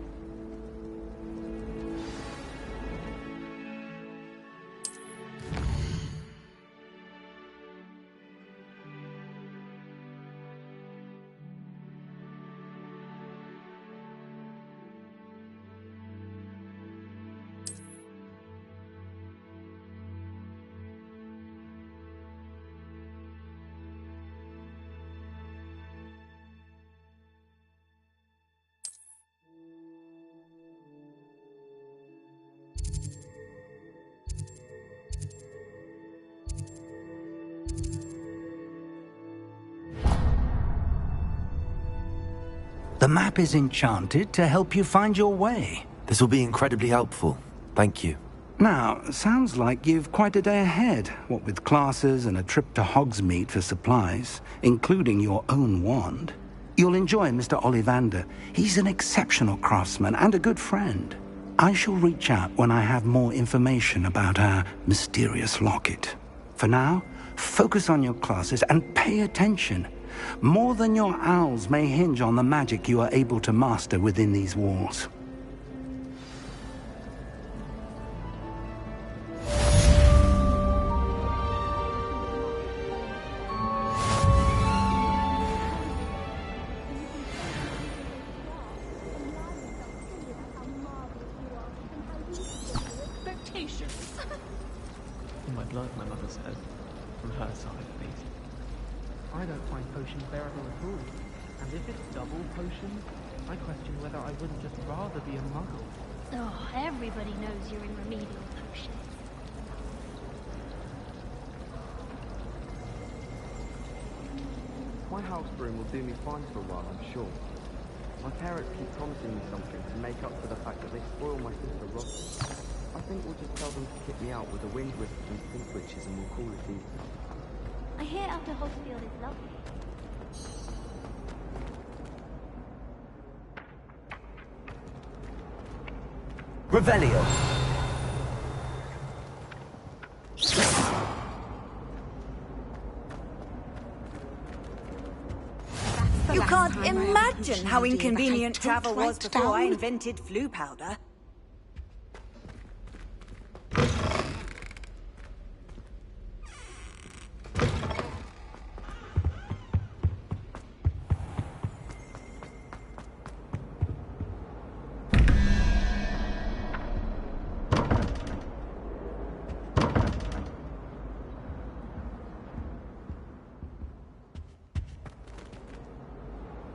The map is enchanted to help you find your way. This will be incredibly helpful. Thank you. Now, sounds like you've quite a day ahead, what with classes and a trip to Hogsmeade for supplies, including your own wand. You'll enjoy Mr. Ollivander. He's an exceptional craftsman and a good friend. I shall reach out when I have more information about our mysterious locket. For now, focus on your classes and pay attention. More than your owls may hinge on the magic you are able to master within these walls. Expectations. In my blood, my mother said, from her side at least. I don't find potions bearable at all, and if it's double potions, I question whether I wouldn't just rather be a muggle. Oh, everybody knows you're in remedial potions. My house broom will do me fine for a while, I'm sure. My parents keep promising me something to make up for the fact that they spoil my sister Ross. I think we'll just tell them to kick me out with the wind whispers and pink witches and we'll call it even. I hear Outer Hogsfield is lovely. Revelio. You can't imagine how inconvenient travel was before I invented flu powder.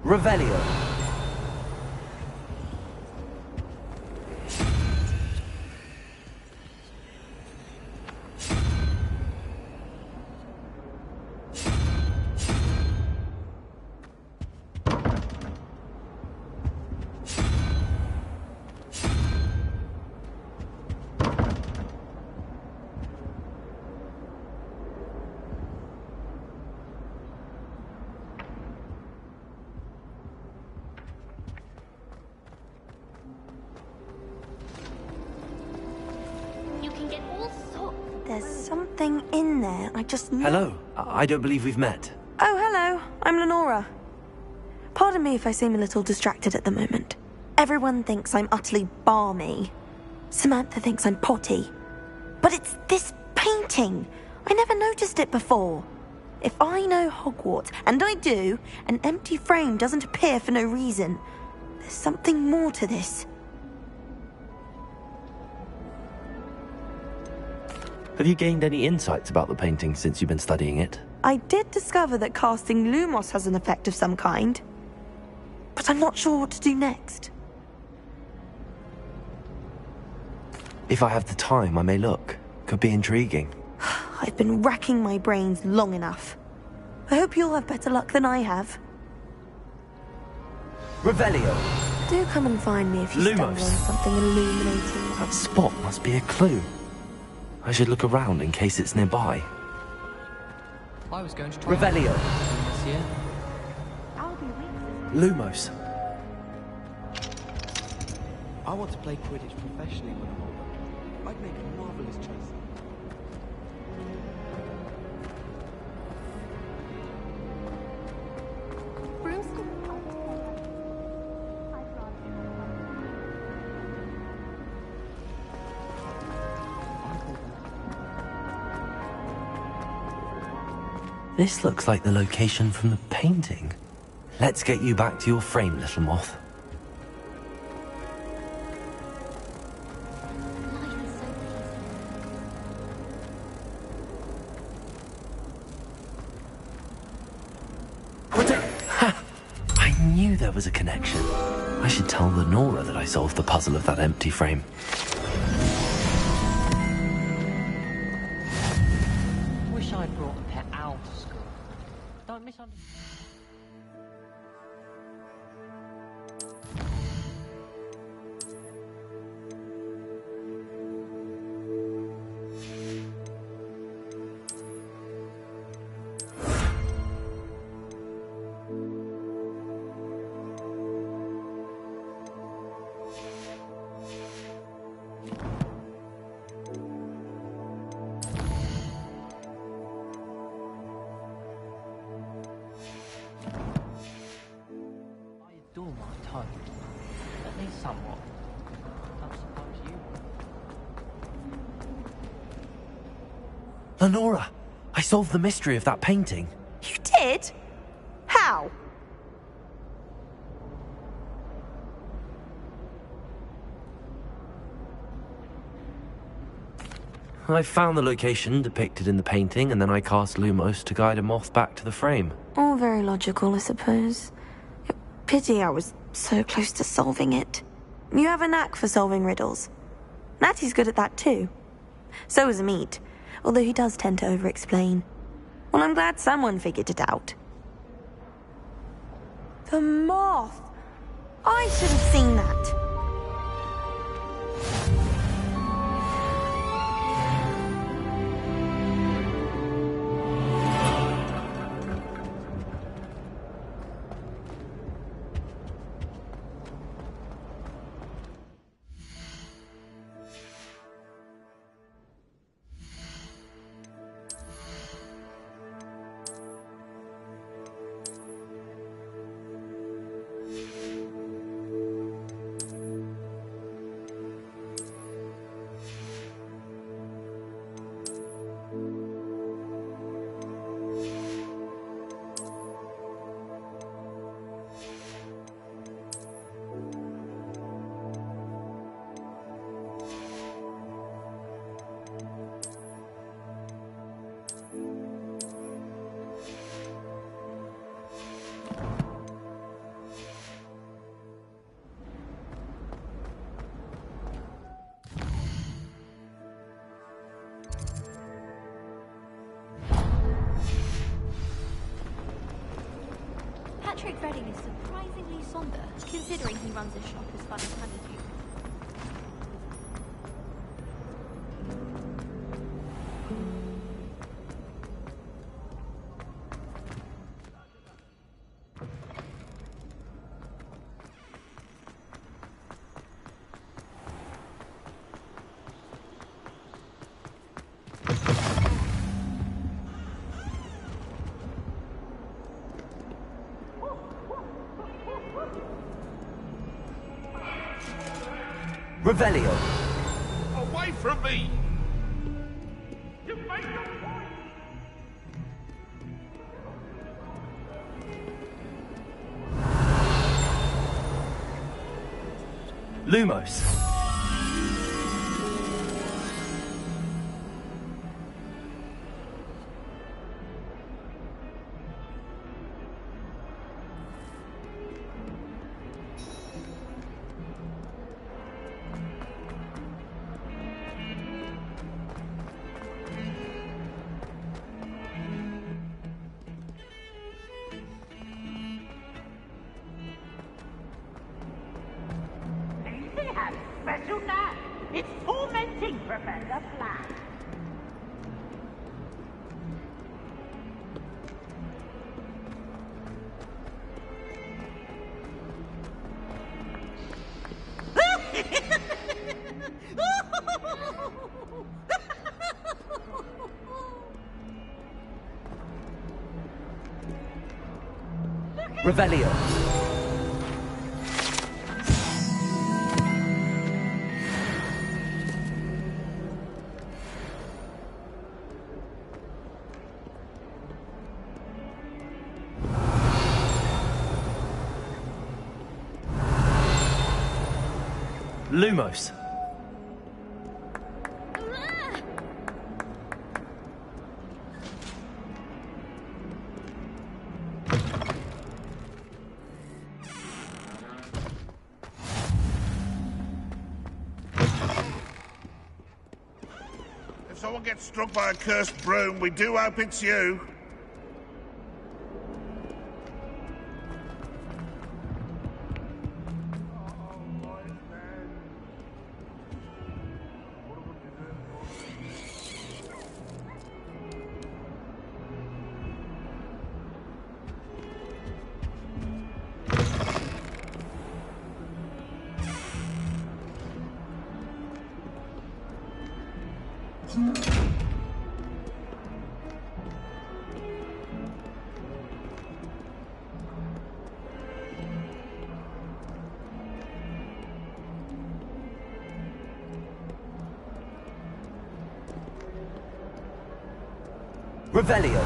Revelio. There's something in there, I just know. Hello. I don't believe we've met. Oh, hello. I'm Lenora. Pardon me if I seem a little distracted at the moment. Everyone thinks I'm utterly balmy. Samantha thinks I'm potty. But it's this painting. I never noticed it before. If I know Hogwarts, and I do, an empty frame doesn't appear for no reason. There's something more to this. Have you gained any insights about the painting since you've been studying it? I did discover that casting Lumos has an effect of some kind. But I'm not sure what to do next. If I have the time, I may look. Could be intriguing. I've been racking my brains long enough. I hope you'll have better luck than I have. Revelio. Do come and find me if you stumble on something illuminating. That spot must be a clue. I should look around in case it's nearby. I was going to try Revelio. this year. Lumos. I want to play Quidditch professionally when I'm older. I'd make a marvelous choice. This looks like the location from the painting. Let's get you back to your frame, little moth. I knew there was a connection. I should tell Lenora that I solved the puzzle of that empty frame. Wish I'd brought a pet owl to school. Don't misunderstand. At least somewhat. Don't suppose you would. Lenora, I solved the mystery of that painting. You did? How? I found the location depicted in the painting, and then I cast Lumos to guide a moth back to the frame. All very logical, I suppose. Pity I was so close to solving it. You have a knack for solving riddles. Natty's good at that too. So is Amit, although he does tend to over-explain. Well, I'm glad someone figured it out. The moth! I should have seen that. Patrick Redding is surprisingly somber, considering he runs a shop as fun as Honeydew. Revelio. Away from me! Lumos. Professor Flack. Revelio. Lumos. If someone gets struck by a cursed broom, we do hope it's you. Revelio.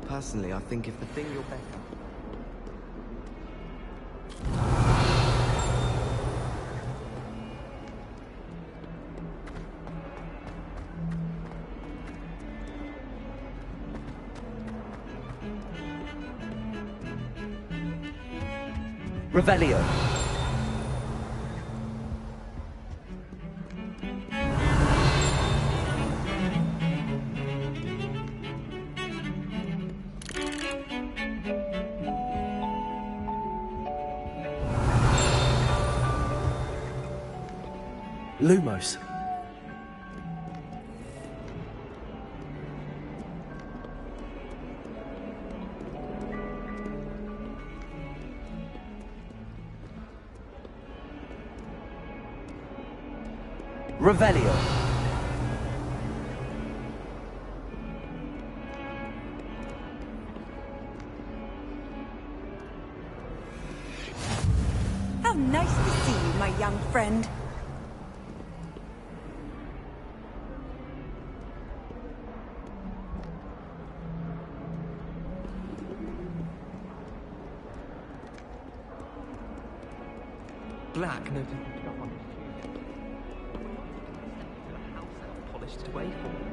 Personally, I think if the thing you're better. Revelio. Lumos. Revelio. How nice to see you, my young friend. Black noted up on his tunic. A house elf polished it away for him.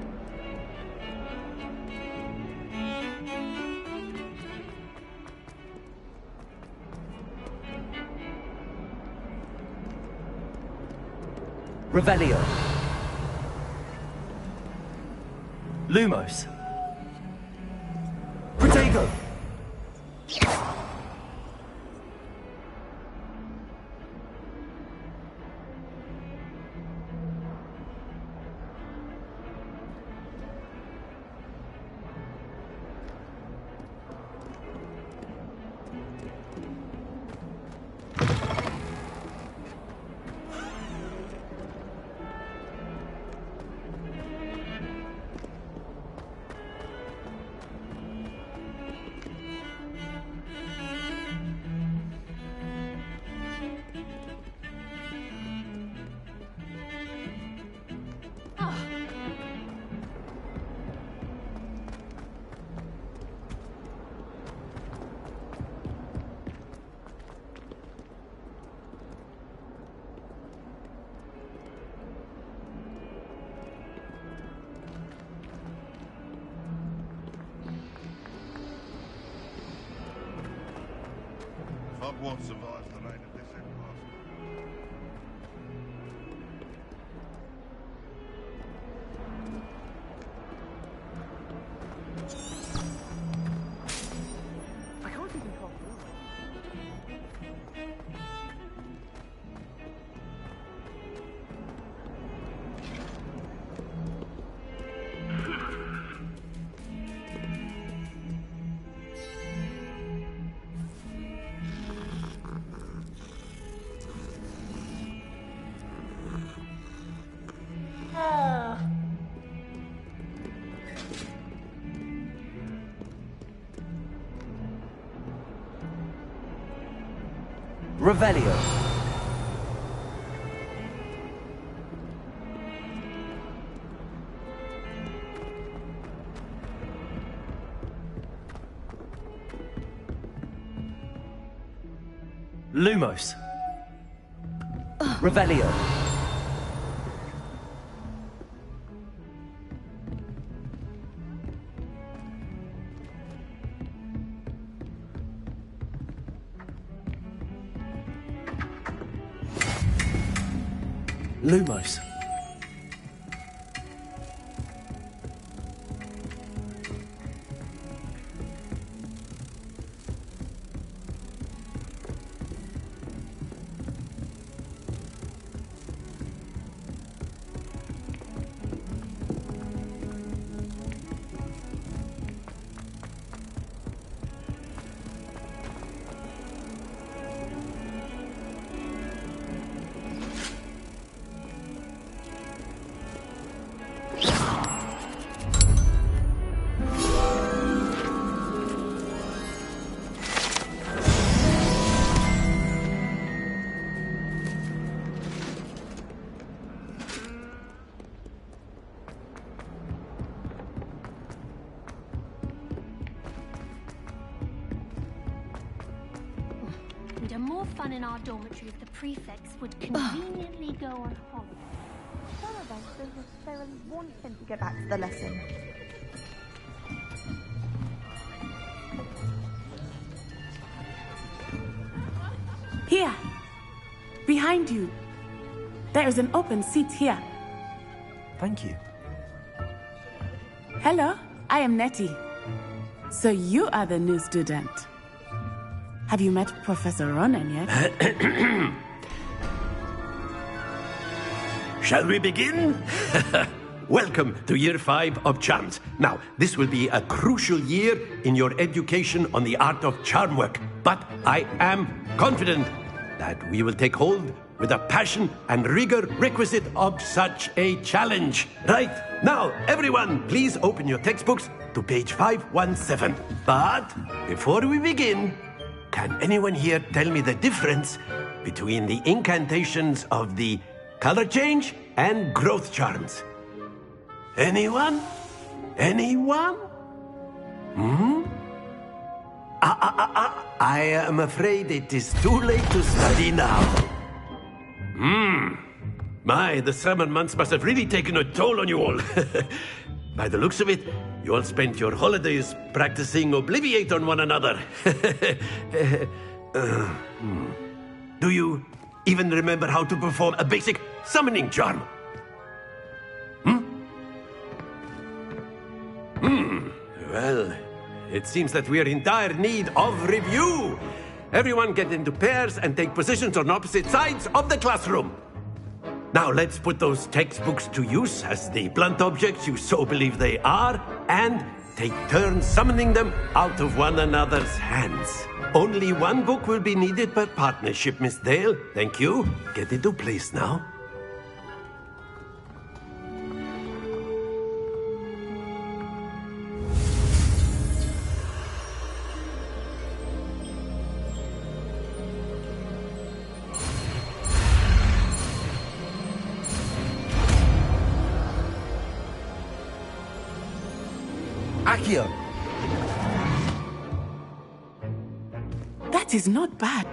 Revelio. Lumos. Protego. Hogwarts survives the reign of this empire. Revelio. Lumos. Revelio. Lumos. We'd have more fun in our dormitory if the prefects would conveniently go on holiday. Some of us don't necessarily want him to get back to the lesson. Here! Behind you! There is an open seat here. Thank you. Hello, I am Nettie. So you are the new student. Have you met Professor Ronan yet? Shall we begin? Welcome to Year 5 of Charms. Now, this will be a crucial year in your education on the art of charm work. But I am confident that we will take hold with the passion and rigor requisite of such a challenge. Right, now, everyone, please open your textbooks to page 517. But before we begin, can anyone here tell me the difference between the incantations of the color change and growth charms? Anyone? Anyone? I am afraid it is too late to study now. My, the summer months must have really taken a toll on you all. By the looks of it, you all spent your holidays practicing Obliviate on one another. Do you even remember how to perform a basic summoning charm? Well, it seems that we are in dire need of review. Everyone get into pairs and take positions on opposite sides of the classroom. Now let's put those textbooks to use as the blunt objects you so believe they are, and take turns summoning them out of one another's hands. Only one book will be needed per partnership, Miss Dale. Thank you. Get into place now. Accio! That is not bad.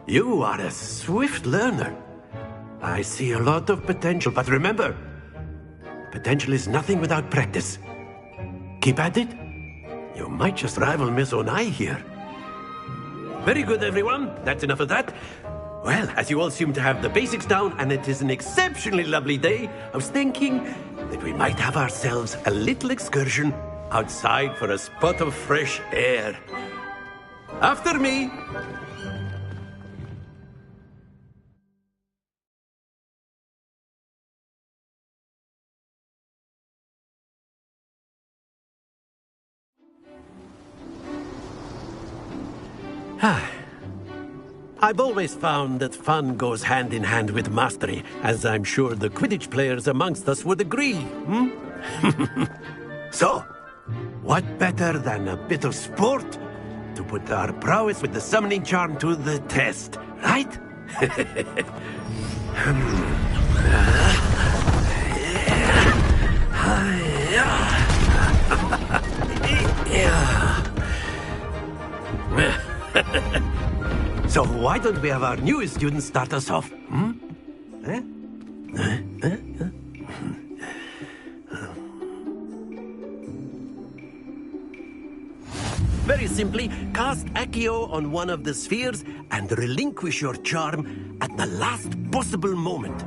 You are a swift learner. I see a lot of potential, but remember, potential is nothing without practice. Keep at it. You might just rival Miss Onai here. Very good, everyone. That's enough of that. Well, as you all seem to have the basics down, and it is an exceptionally lovely day, I was thinking that we might have ourselves a little excursion outside for a spot of fresh air. After me. I've always found that fun goes hand in hand with mastery, as I'm sure the Quidditch players amongst us would agree, So, what better than a bit of sport to put our prowess with the summoning charm to the test, right? So why don't we have our newest student start us off? Very simply, cast Accio on one of the spheres and relinquish your charm at the last possible moment.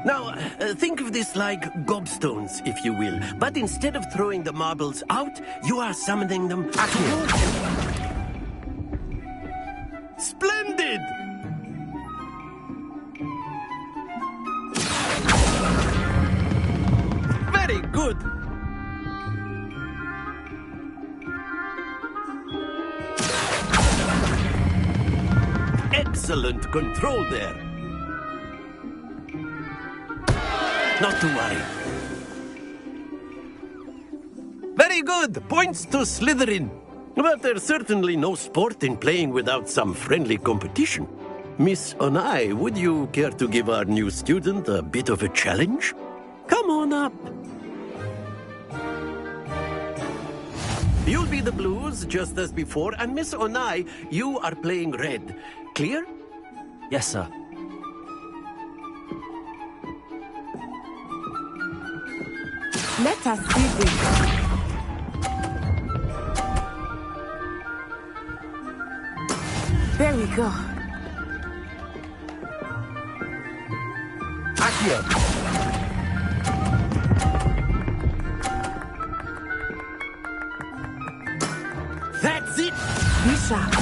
Now, think of this like gobstones, if you will. But instead of throwing the marbles out, you are summoning them towards you. Splendid! Very good! Excellent control there. Not to worry. Very good! Points to Slytherin. But there's certainly no sport in playing without some friendly competition. Miss Onai, would you care to give our new student a bit of a challenge? Come on up. You'll be the blues, just as before, and Miss Onai, you are playing red. Clear? Yes, sir. Let us see this. There we go. Accio. That's it! Be sharp.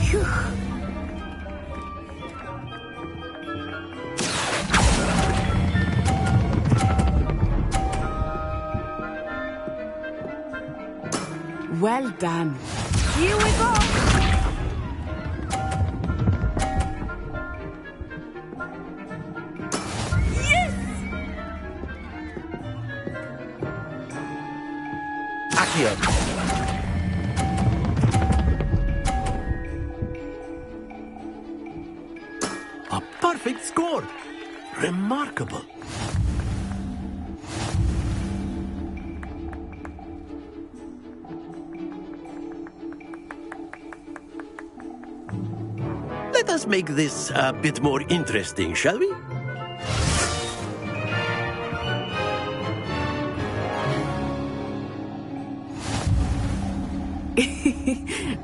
Phew. Well done. Here we go. Yes! Accio. A perfect score. Remarkable. Let us make this a bit more interesting, shall we?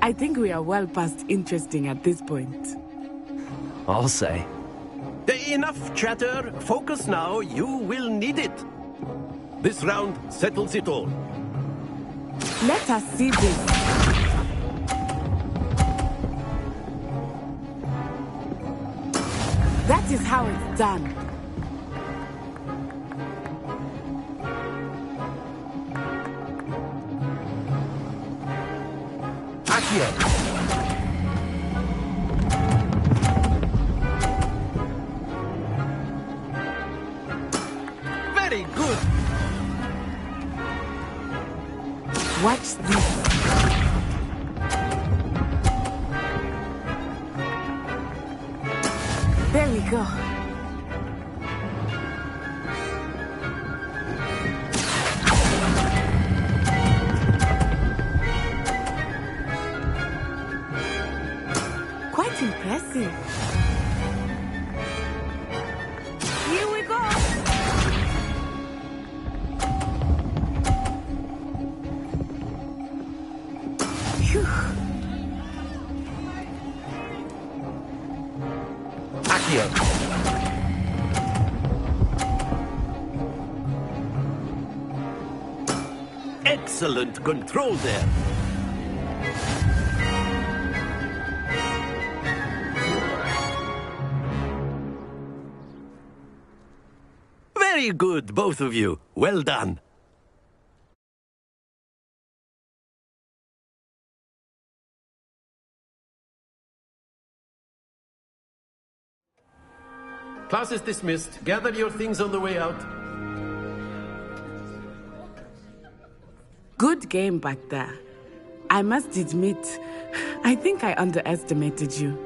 I think we are well past interesting at this point. I'll say. Enough chatter. Focus now. You will need it. This round settles it all. Let us see this. That is how it's done. Accio. Very good. Watch this. There we go. Quite impressive. Here we go. Phew. Accio. Excellent control there. Very good, both of you. Well done. Class is dismissed. Gather your things on the way out. Good game back there. I must admit, I think I underestimated you.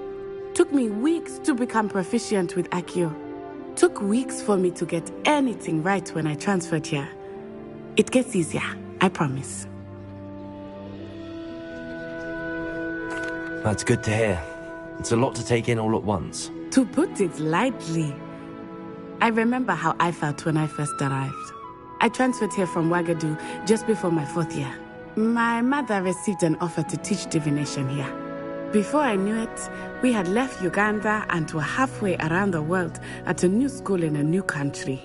Took me weeks to become proficient with Accio. Took weeks for me to get anything right when I transferred here. It gets easier, I promise. That's good to hear. It's a lot to take in all at once. To put it lightly, I remember how I felt when I first arrived. I transferred here from Wagadu just before my 4th year. My mother received an offer to teach divination here. Before I knew it, we had left Uganda and were halfway around the world at a new school in a new country.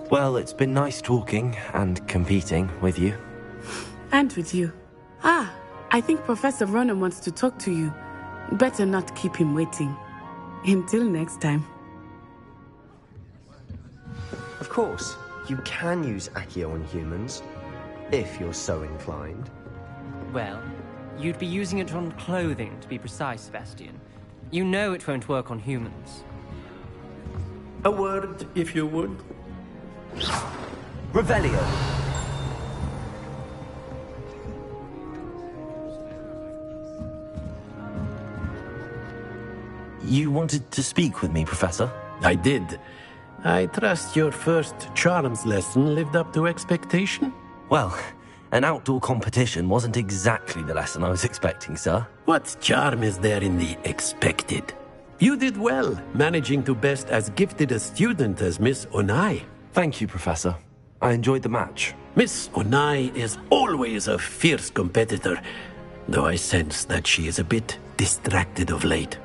Well, it's been nice talking and competing with you. And with you. I think Professor Ronan wants to talk to you. Better not keep him waiting. Until next time. Of course, you can use Accio on humans, if you're so inclined. Well, you'd be using it on clothing, to be precise, Sebastian. You know it won't work on humans. A word, if you would. Revelio. You wanted to speak with me, Professor? I did. I trust your first charms lesson lived up to expectation? Well, an outdoor competition wasn't exactly the lesson I was expecting, sir. What charm is there in the expected? You did well, managing to best as gifted a student as Miss Onai. Thank you, Professor. I enjoyed the match. Miss Onai is always a fierce competitor, though I sense that she is a bit distracted of late.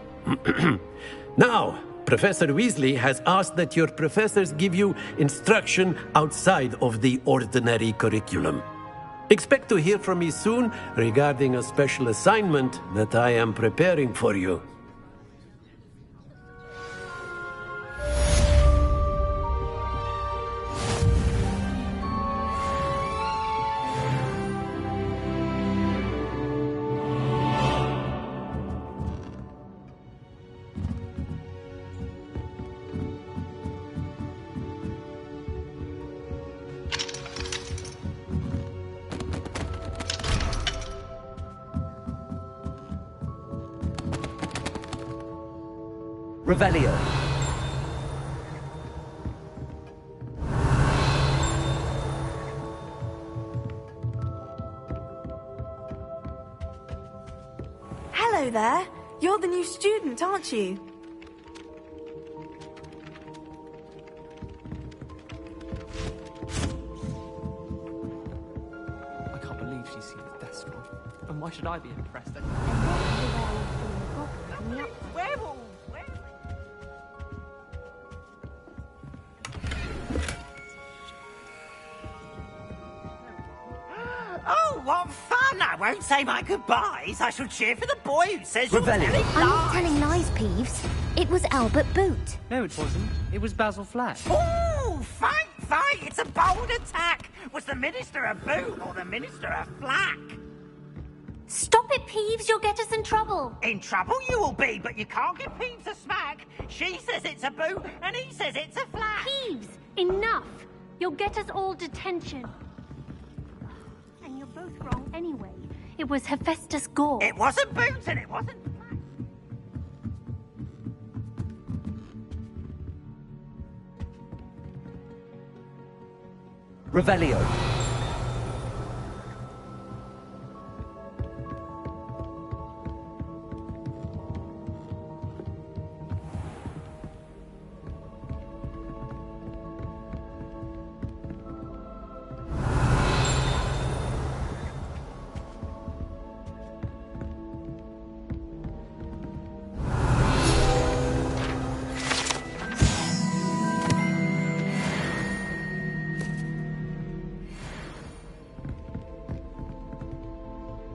Now, Professor Weasley has asked that your professors give you instruction outside of the ordinary curriculum. Expect to hear from me soon regarding a special assignment that I am preparing for you. Revelio. Hello there. You're the new student, aren't you? I can't believe she's seen the death scroll. And why should I be impressed? Werewolves! Oh, what fun! I won't say my goodbyes. I shall cheer for the boy who says you're Revelio. telling I'm not lies. telling lies, Peeves. It was Albert Boot. No, it wasn't. It was Basil Flack. Oh, fight, fight! It's a bold attack. Was the Minister a boot or the Minister a flack? Stop it, Peeves. You'll get us in trouble. In trouble you will be, but you can't give Peeves a smack. She says it's a boot, and he says it's a flack. Peeves, enough. You'll get us all detention. And you're both wrong anyway. It was Hephaestus Gore. It wasn't boot, and it wasn't flack. Revelio.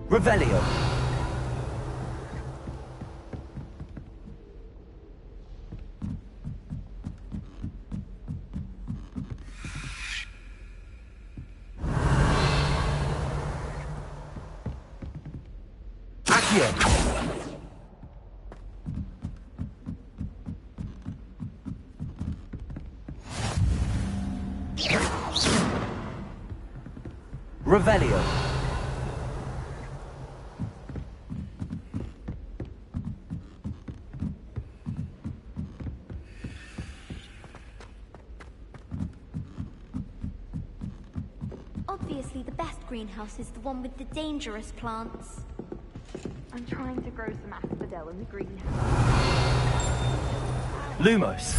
Revelio. Accio. Revelio. Obviously, the best greenhouse is the one with the dangerous plants. I'm trying to grow some asphodel in the greenhouse. Lumos.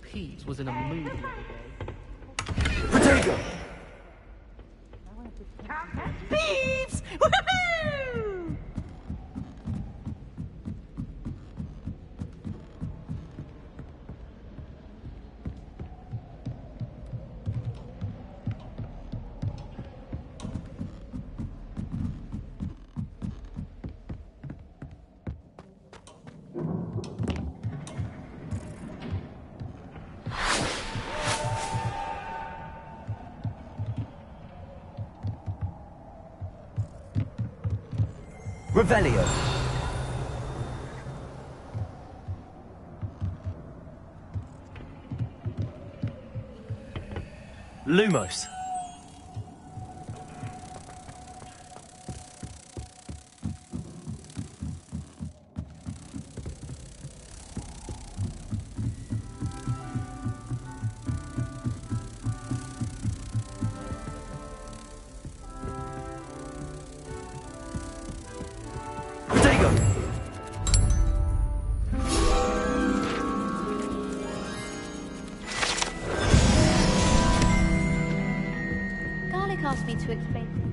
Peeves was in a mood the other day. Protego. Peeves! Woohoo! Revelio. Lumos. Garlic asked me to explain things.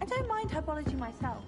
I don't mind herbology myself.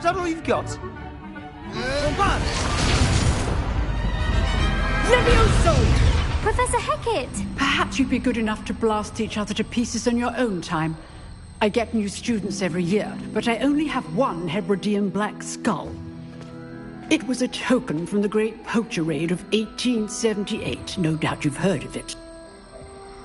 Is that all you've got? Levioso! Professor Hecat! Perhaps you'd be good enough to blast each other to pieces on your own time. I get new students every year, but I only have one Hebridean black skull. It was a token from the Great Poacher Raid of 1878. No doubt you've heard of it.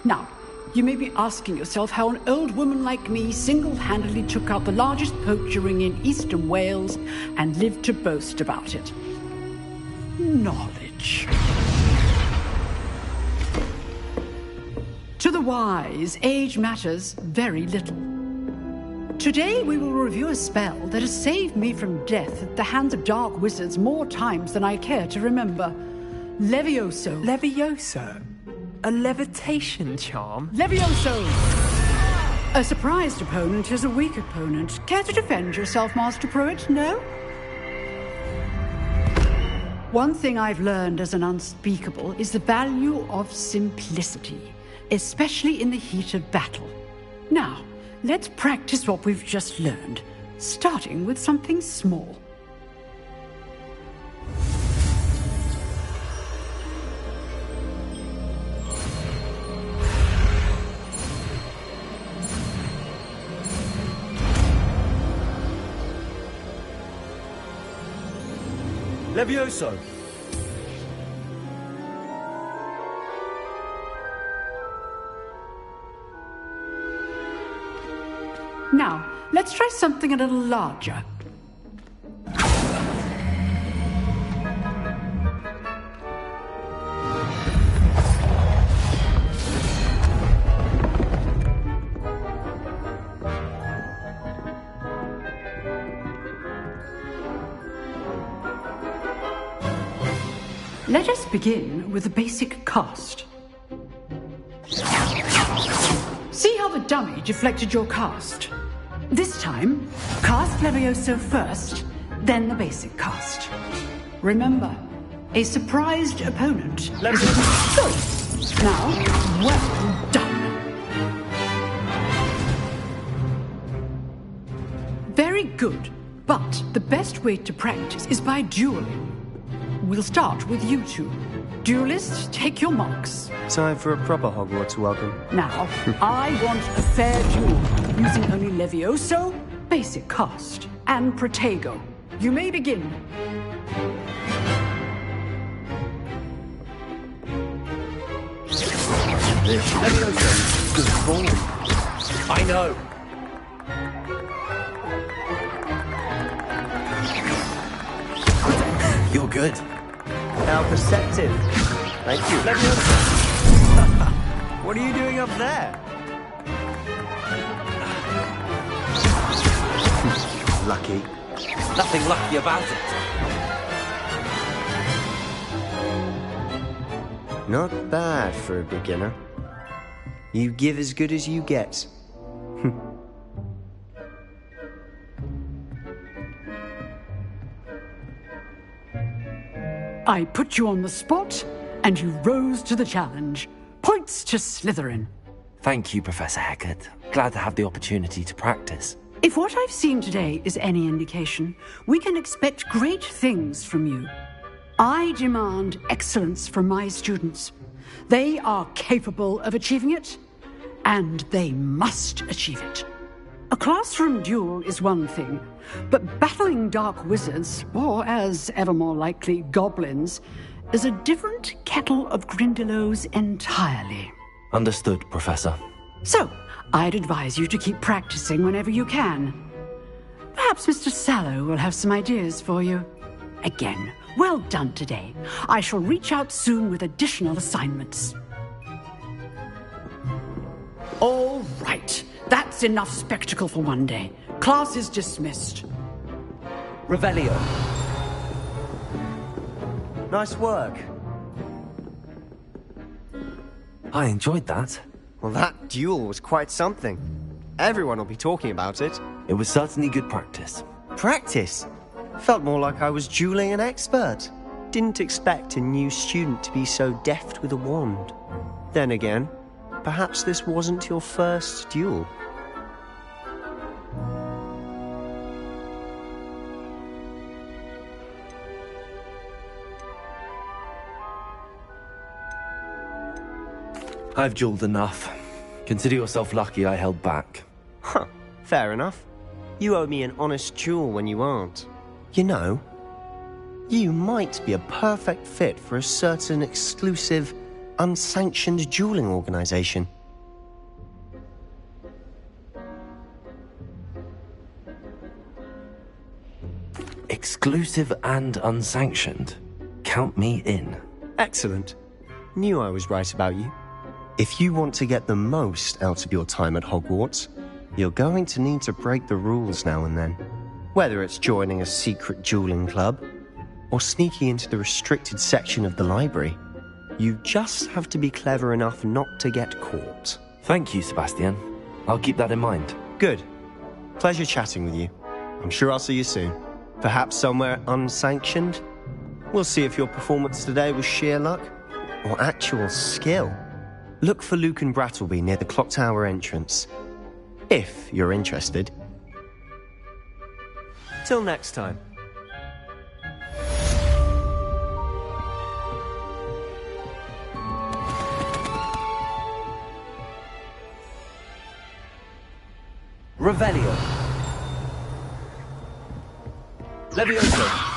Now, you may be asking yourself how an old woman like me single-handedly took out the largest poacher ring in eastern Wales and lived to boast about it. Knowledge. To the wise, age matters very little. Today we will review a spell that has saved me from death at the hands of dark wizards more times than I care to remember. Levioso. Levioso? A levitation charm? Levioso! A surprised opponent is a weak opponent. Care to defend yourself, Master Pruitt? No? One thing I've learned as an unspeakable is the value of simplicity, especially in the heat of battle. Now, let's practice what we've just learned, starting with something small. Levioso! Now, let's try something a little larger. Let us begin with the basic cast. See how the dummy deflected your cast? This time, cast Levioso first, then the basic cast. Remember, a surprised opponent is a good choice. Now, well done. Very good, but the best way to practice is by dueling. We'll start with you two. Duelists, take your marks. Time for a proper Hogwarts welcome. Now, I want a fair duel, using only Levioso, basic cast, and Protego. You may begin. Levioso, good form. I know. You're good. How perceptive. Thank you. What are you doing up there? Lucky. Nothing lucky about it. Not bad for a beginner. You give as good as you get. I put you on the spot, and you rose to the challenge. Points to Slytherin. Thank you, Professor Hecat. Glad to have the opportunity to practice. If what I've seen today is any indication, we can expect great things from you. I demand excellence from my students. They are capable of achieving it, and they must achieve it. A classroom duel is one thing, but battling dark wizards, or as ever more likely, goblins, is a different kettle of Grindylows entirely. Understood, Professor. So, I'd advise you to keep practicing whenever you can. Perhaps Mr. Sallow will have some ideas for you. Again, well done today. I shall reach out soon with additional assignments. All right. That's enough spectacle for one day. Class is dismissed. Revelio. Nice work. I enjoyed that. Well, that duel was quite something. Everyone will be talking about it. It was certainly good practice. Practice? Felt more like I was dueling an expert. Didn't expect a new student to be so deft with a wand. Then again, perhaps this wasn't your first duel. I've dueled enough. Consider yourself lucky I held back. Huh, fair enough. You owe me an honest duel when you aren't. You know, you might be a perfect fit for a certain exclusive, unsanctioned dueling organization. Exclusive and unsanctioned. Count me in. Excellent. Knew I was right about you. If you want to get the most out of your time at Hogwarts, you're going to need to break the rules now and then. Whether it's joining a secret dueling club, or sneaking into the restricted section of the library, you just have to be clever enough not to get caught. Thank you, Sebastian. I'll keep that in mind. Good. Pleasure chatting with you. I'm sure I'll see you soon. Perhaps somewhere unsanctioned? We'll see if your performance today was sheer luck, or actual skill. Look for Luke and Brattleby near the clock tower entrance, if you're interested. Till next time. Revelio. Levioso.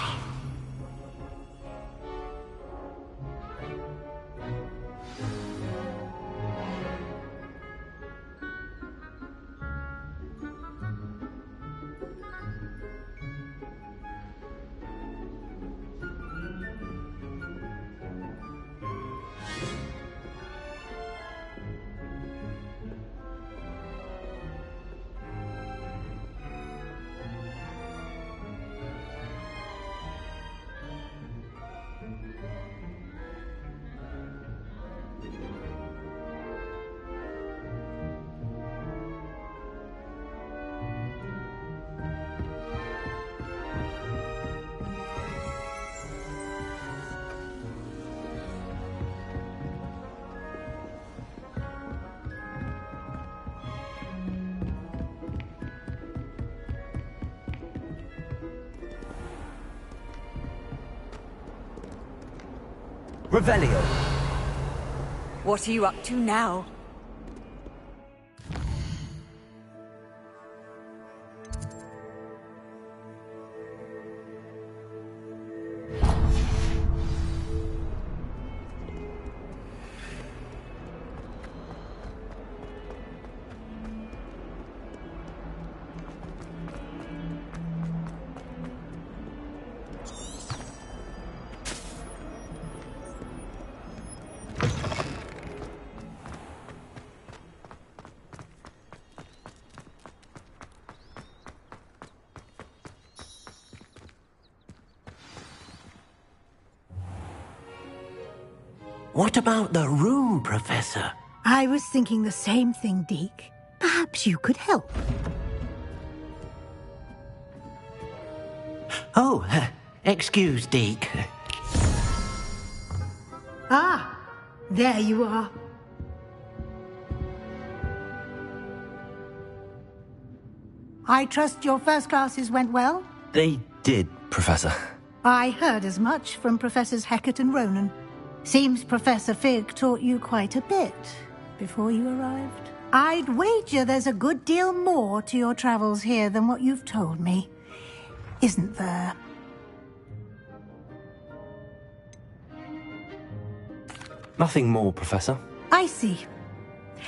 Revelio. What are you up to now? What about the room, Professor? I was thinking the same thing, Deke. Perhaps you could help. Oh, excuse, Deke. Ah, there you are. I trust your first classes went well? They did, Professor. I heard as much from Professors Hecat and Ronan. Seems Professor Fig taught you quite a bit before you arrived. I'd wager there's a good deal more to your travels here than what you've told me. Isn't there? Nothing more, Professor. I see.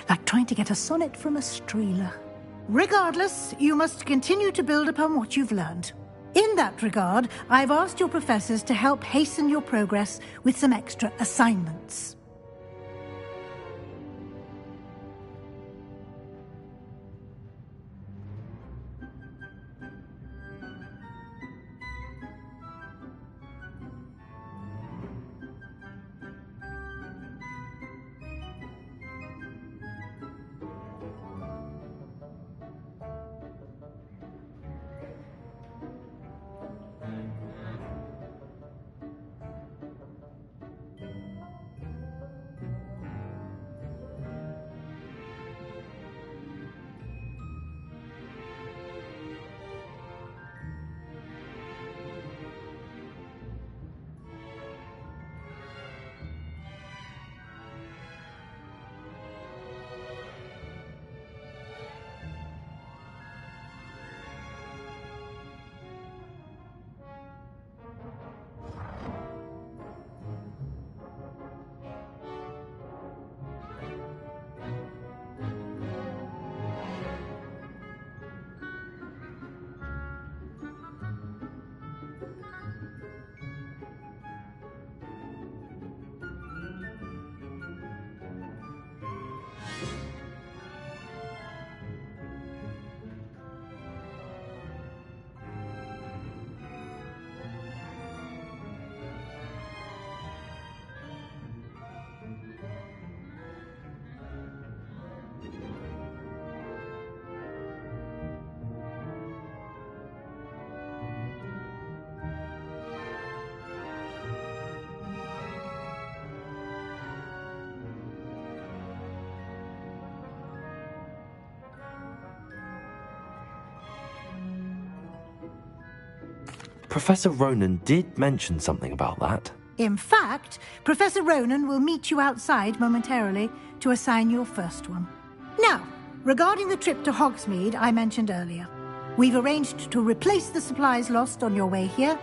like trying to get a sonnet from a streeler. Regardless, you must continue to build upon what you've learned. In that regard, I've asked your professors to help hasten your progress with some extra assignments. Professor Ronan did mention something about that. In fact, Professor Ronan will meet you outside momentarily to assign your first one. Now, regarding the trip to Hogsmeade I mentioned earlier, we've arranged to replace the supplies lost on your way here,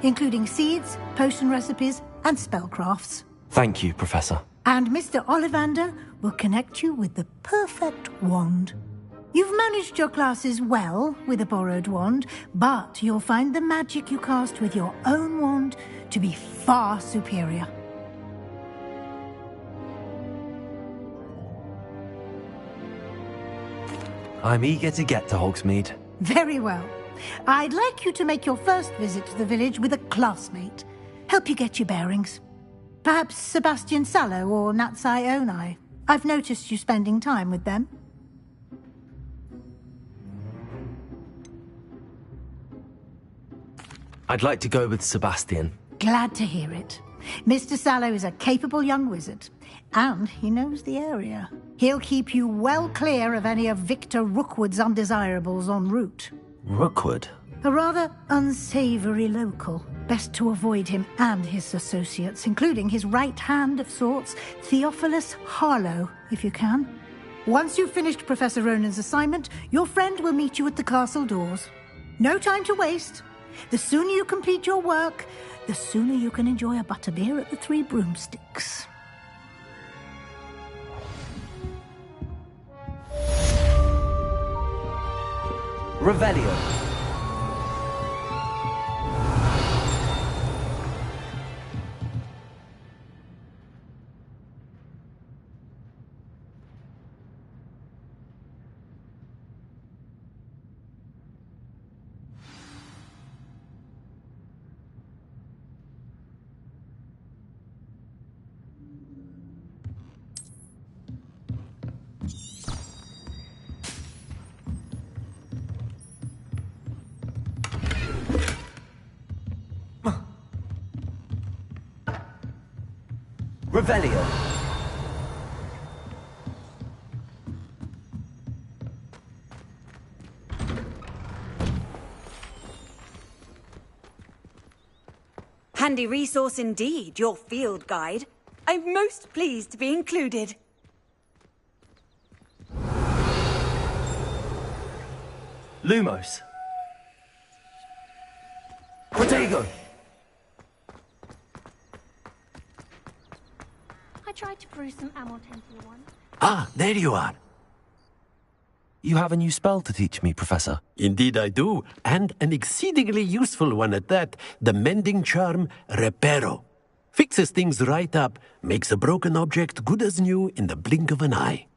including seeds, potion recipes, and spellcrafts. Thank you, Professor. And Mr. Ollivander will connect you with the perfect wand. You've managed your classes well with a borrowed wand, but you'll find the magic you cast with your own wand to be far superior. I'm eager to get to Hogsmeade. Very well. I'd like you to make your first visit to the village with a classmate. Help you get your bearings. Perhaps Sebastian Sallow or Natsai Onai. I've noticed you spending time with them. I'd like to go with Sebastian. Glad to hear it. Mr. Sallow is a capable young wizard, and he knows the area. He'll keep you well clear of any of Victor Rookwood's undesirables en route. Rookwood? A rather unsavory local. Best to avoid him and his associates, including his right hand of sorts, Theophilus Harlow, if you can. Once you've finished Professor Ronan's assignment, your friend will meet you at the castle doors. No time to waste. The sooner you complete your work, the sooner you can enjoy a butterbeer at the Three Broomsticks. Revelio. Revelio. Handy resource indeed, your field guide. I'm most pleased to be included. Lumos. Protego. I tried to brew some ammo temple once, Ah, there you are. You have a new spell to teach me, Professor. Indeed I do, and an exceedingly useful one at that. The mending charm, Reparo. Fixes things right up, makes a broken object good as new in the blink of an eye.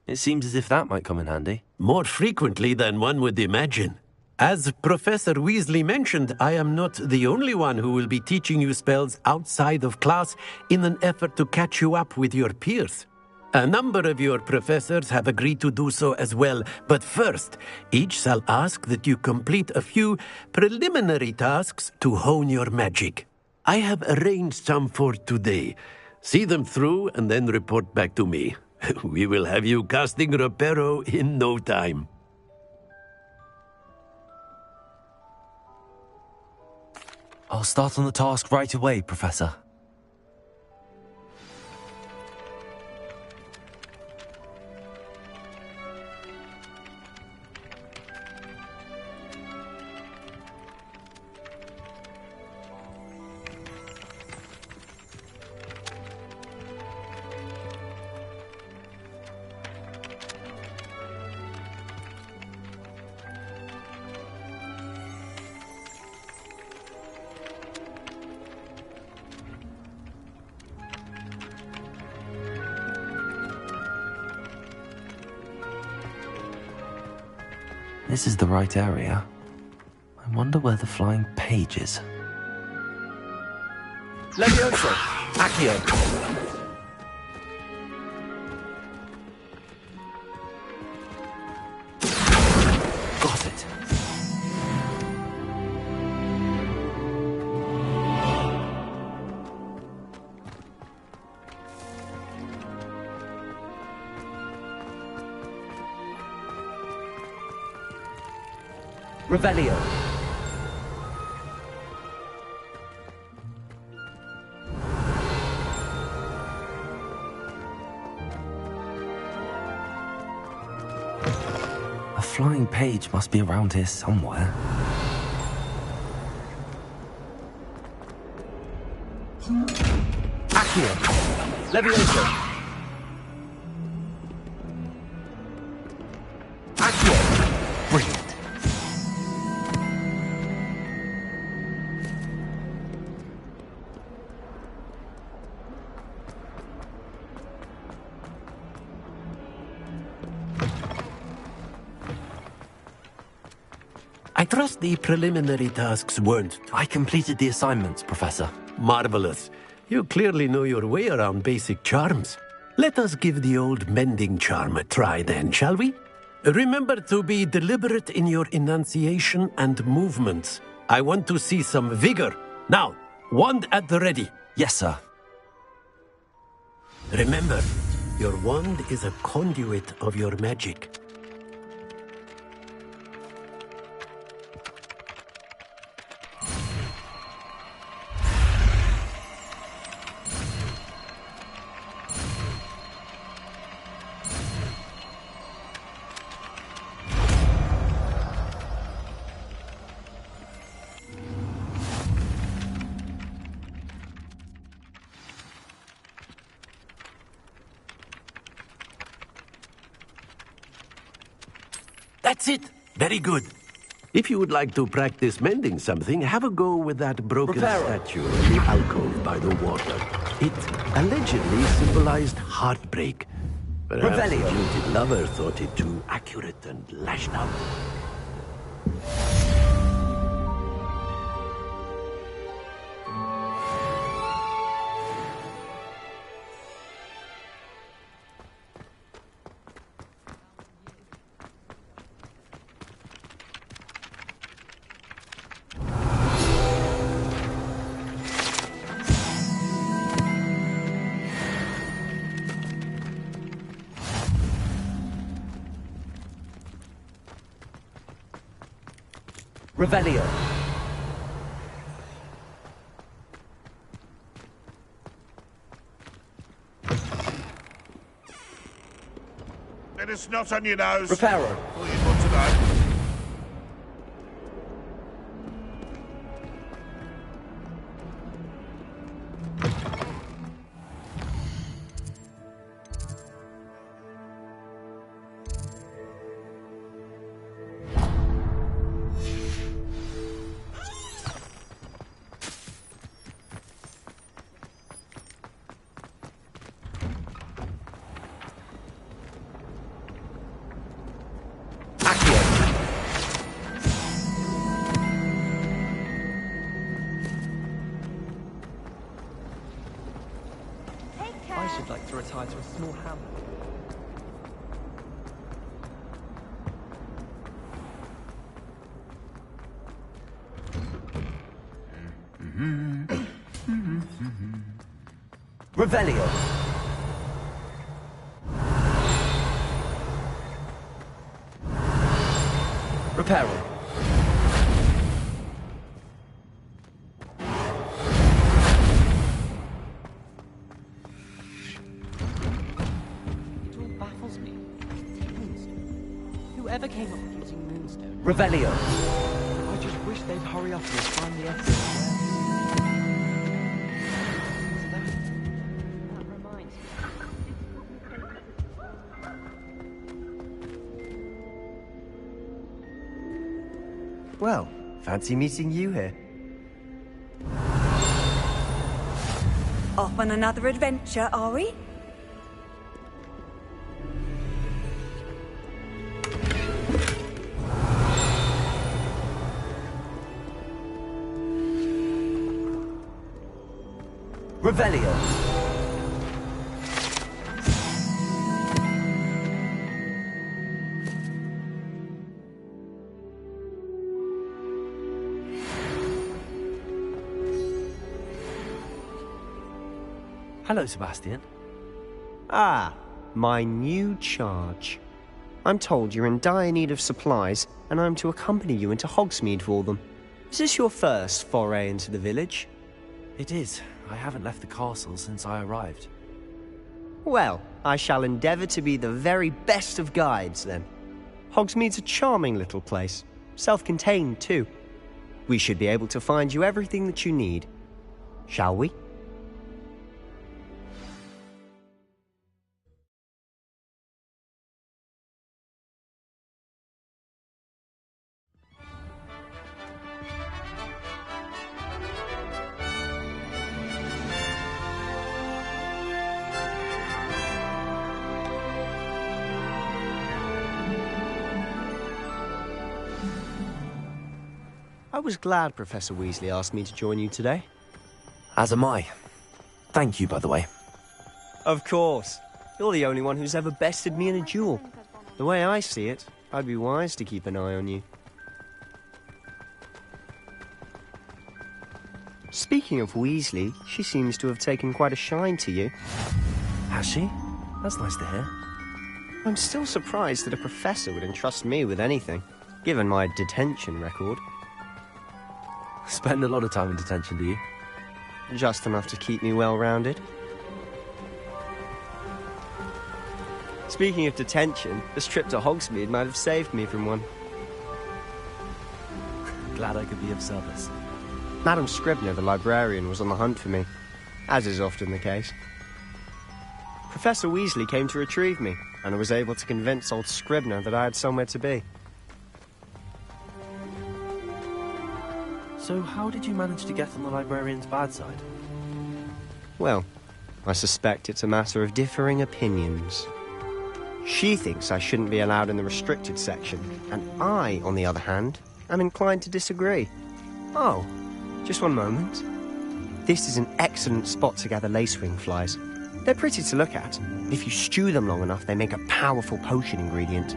It seems as if that might come in handy. More frequently than one would imagine. As Professor Weasley mentioned, I am not the only one who will be teaching you spells outside of class in an effort to catch you up with your peers. A number of your professors have agreed to do so as well, but first, each shall ask that you complete a few preliminary tasks to hone your magic. I have arranged some for today. See them through and then report back to me. We will have you casting Reparo in no time. I'll start on the task right away, Professor. This is the right area. I wonder where the flying page is. Levioso! Accio! Got it. Revelio. A flying page must be around here somewhere. Accio. Levioso. Accio. Brilliant. I trust the preliminary tasks weren't. I completed the assignments, Professor. Marvelous. You clearly know your way around basic charms. Let us give the old mending charm a try then, shall we? Remember to be deliberate in your enunciation and movements. I want to see some vigor. Now, wand at the ready. Yes, sir. Remember, your wand is a conduit of your magic. That's it. Very good. If you would like to practice mending something, have a go with that broken statue in the alcove by the water. It allegedly symbolized heartbreak. Perhaps the jilted lover thought it too accurate and lashed out. Revelio. Let us not on your nose. Reparo. All you want to know. should like to retire to a small hamlet. Revelio. Reparo. It all baffles me. Moonstone. Whoever came up with using Moonstone. Revelio. I just wish they'd hurry up and find the essence. That reminds me. Well, fancy meeting you here. Off on another adventure, are we? Revelio. Hello, Sebastian. Ah, my new charge. I'm told you're in dire need of supplies, and I'm to accompany you into Hogsmeade for them. Is this your first foray into the village? It is. I haven't left the castle since I arrived. Well, I shall endeavour to be the very best of guides, then. Hogsmeade's a charming little place. Self-contained, too. We should be able to find you everything that you need. Shall we? I was glad Professor Weasley asked me to join you today. As am I. Thank you, by the way. Of course. You're the only one who's ever bested me in a duel. The way I see it, I'd be wise to keep an eye on you. Speaking of Weasley, she seems to have taken quite a shine to you. Has she? That's nice to hear. I'm still surprised that a professor would entrust me with anything, given my detention record. Spend a lot of time in detention, do you? Just enough to keep me well-rounded. Speaking of detention, this trip to Hogsmeade might have saved me from one. Glad I could be of service. Madam Scribner, the librarian, was on the hunt for me, as is often the case. Professor Weasley came to retrieve me, and I was able to convince old Scribner that I had somewhere to be. So how did you manage to get on the librarian's bad side? Well, I suspect it's a matter of differing opinions. She thinks I shouldn't be allowed in the restricted section, and I, on the other hand, am inclined to disagree. Oh, just one moment. This is an excellent spot to gather lacewing flies. They're pretty to look at. If you stew them long enough, they make a powerful potion ingredient.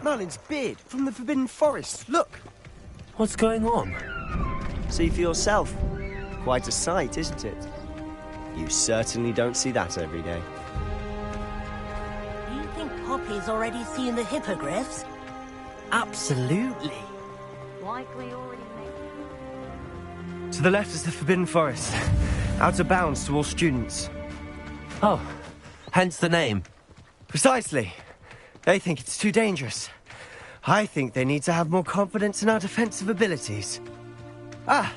Merlin's beard from the Forbidden Forest. Look. What's going on? See for yourself. Quite a sight, isn't it? You certainly don't see that every day. You think Poppy's already seen the hippogriffs? Absolutely. Likely already made. To the left is the Forbidden Forest. Out of bounds to all students. Oh, hence the name. Precisely. They think it's too dangerous. I think they need to have more confidence in our defensive abilities. Ah,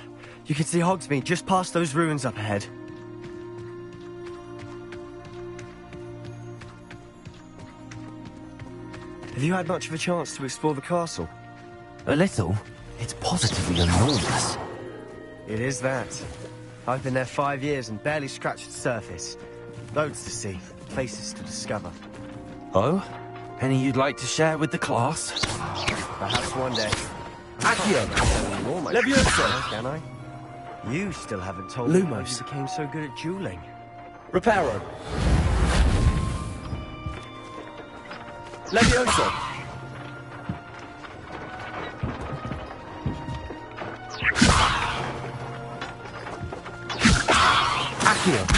you can see Hogsmeade just past those ruins up ahead. Have you had much of a chance to explore the castle? A little. It's positively enormous. It is that. I've been there 5 years and barely scratched the surface. Loads to see, places to discover. Oh? Any you'd like to share with the class? Perhaps one day. Accio! Levioso! Can I? You still haven't told me how you became so good at dueling. Reparo. Levioso. Accio!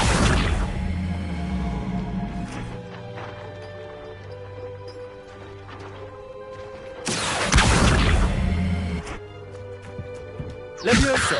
Levioso.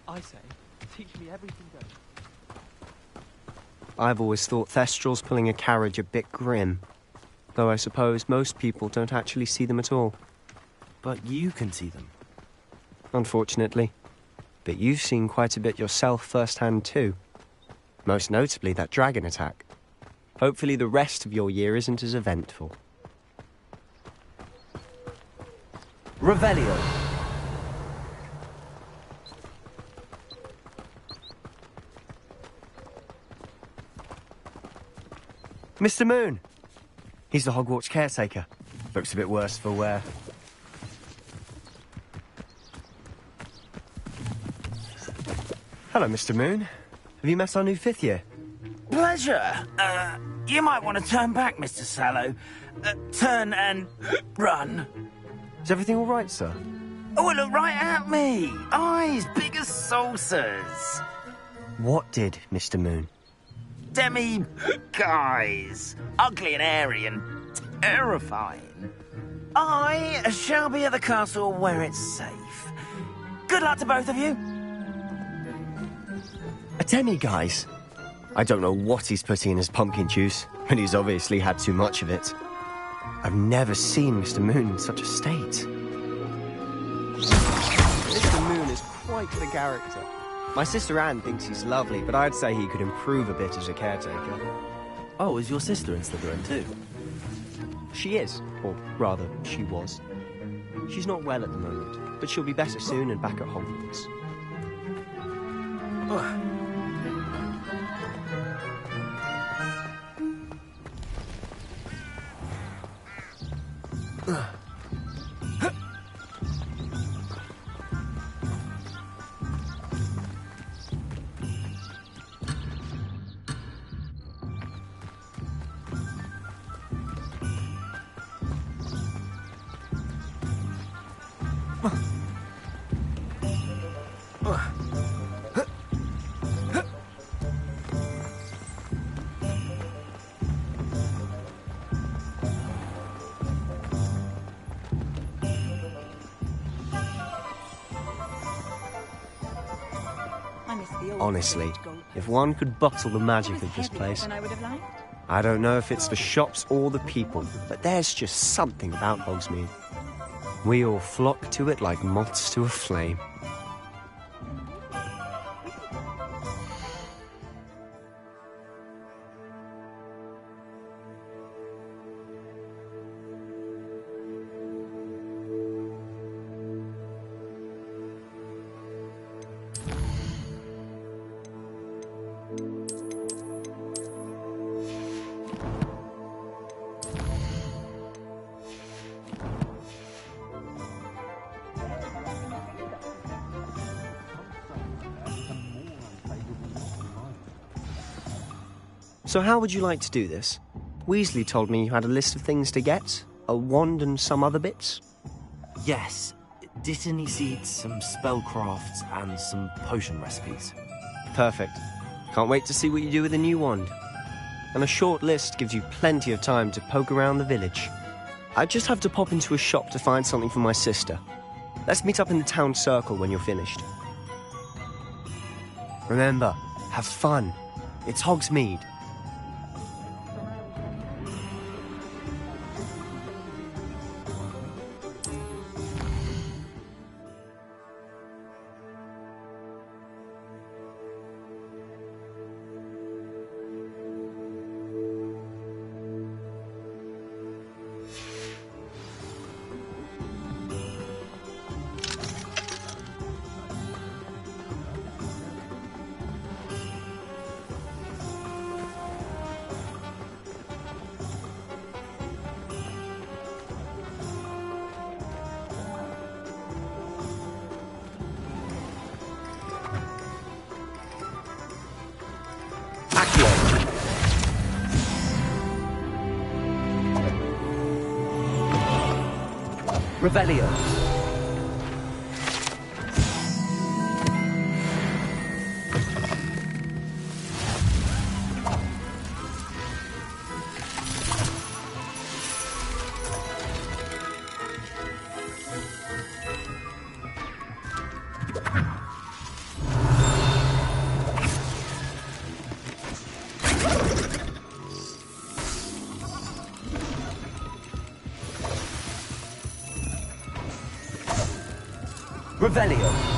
I say, teach me everything goes. I've always thought Thestrals pulling a carriage a bit grim. Though I suppose most people don't actually see them at all. But you can see them. Unfortunately. But you've seen quite a bit yourself firsthand too. Most notably that dragon attack. Hopefully the rest of your year isn't as eventful. Revelio. Mr. Moon! He's the Hogwarts caretaker. Looks a bit worse for wear. Hello, Mr. Moon. Have you met our new 5th year? Pleasure. You might want to turn back, Mr. Sallow. Turn and run. Is everything all right, sir? Oh, look right at me. Eyes big as saucers. What did, Mr. Moon? Guys. Ugly and airy and terrifying. I shall be at the castle where it's safe. Good luck to both of you. A demi-guise? I don't know what he's putting in his pumpkin juice, but he's obviously had too much of it. I've never seen Mr. Moon in such a state. Mr. Moon is quite the character. My sister Anne thinks he's lovely, but I'd say he could improve a bit as a caretaker. Oh, is your sister in Slytherin too? She is, or rather, she was. She's not well at the moment, but she'll be better soon and back at Hogwarts. Honestly, if one could bottle the magic of this place. I don't know if it's the shops or the people, but there's just something about Hogsmeade. We all flock to it like moths to a flame. So how would you like to do this? Weasley told me you had a list of things to get. A wand and some other bits. Yes. Dittany seeds, some spellcrafts, and some potion recipes. Perfect. Can't wait to see what you do with the new wand. And a short list gives you plenty of time to poke around the village. I just have to pop into a shop to find something for my sister. Let's meet up in the town circle when you're finished. Remember, have fun. It's Hogsmeade. Revelio. Revelio.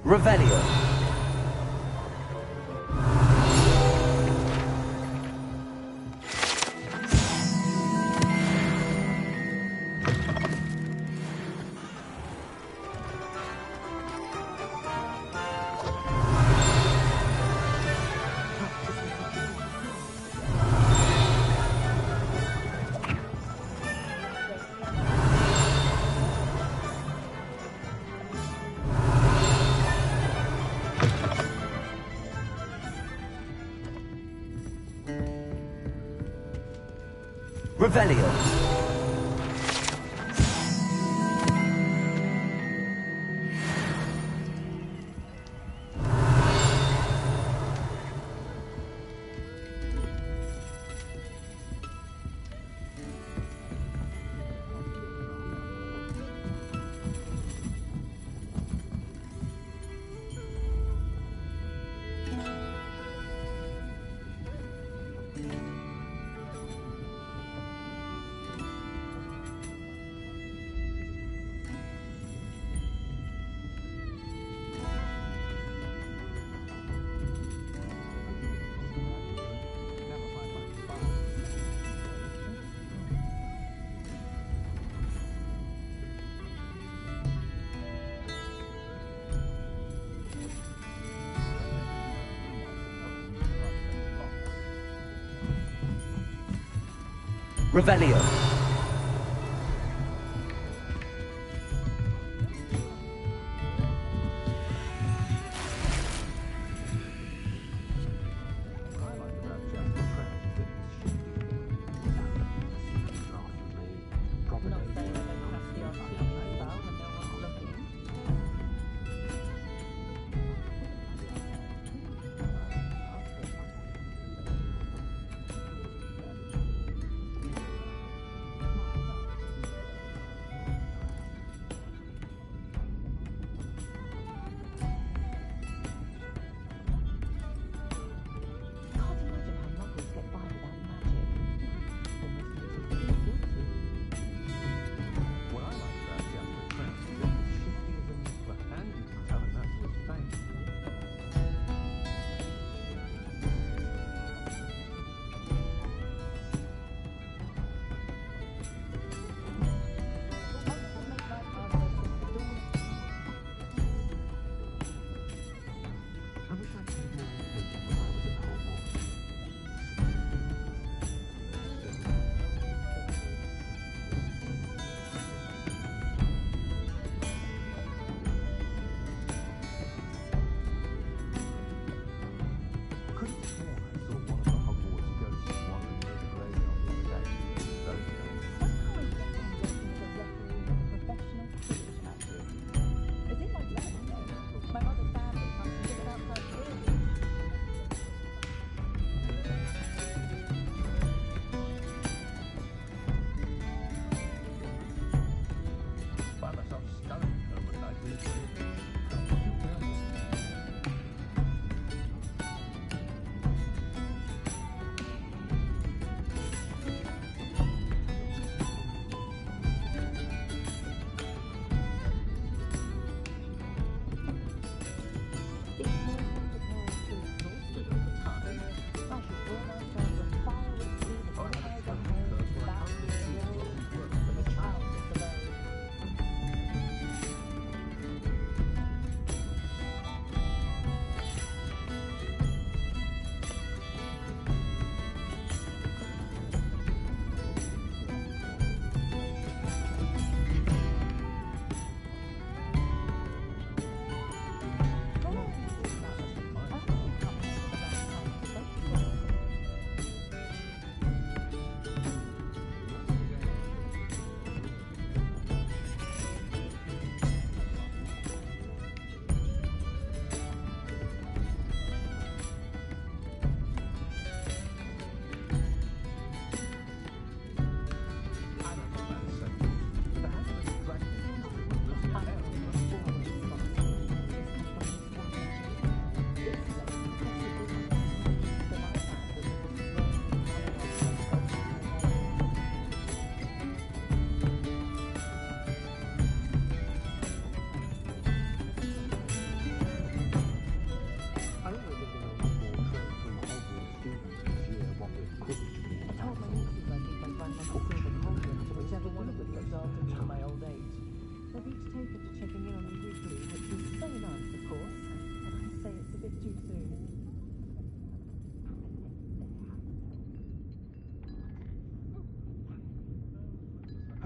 Revelio. Revelio. Revelio.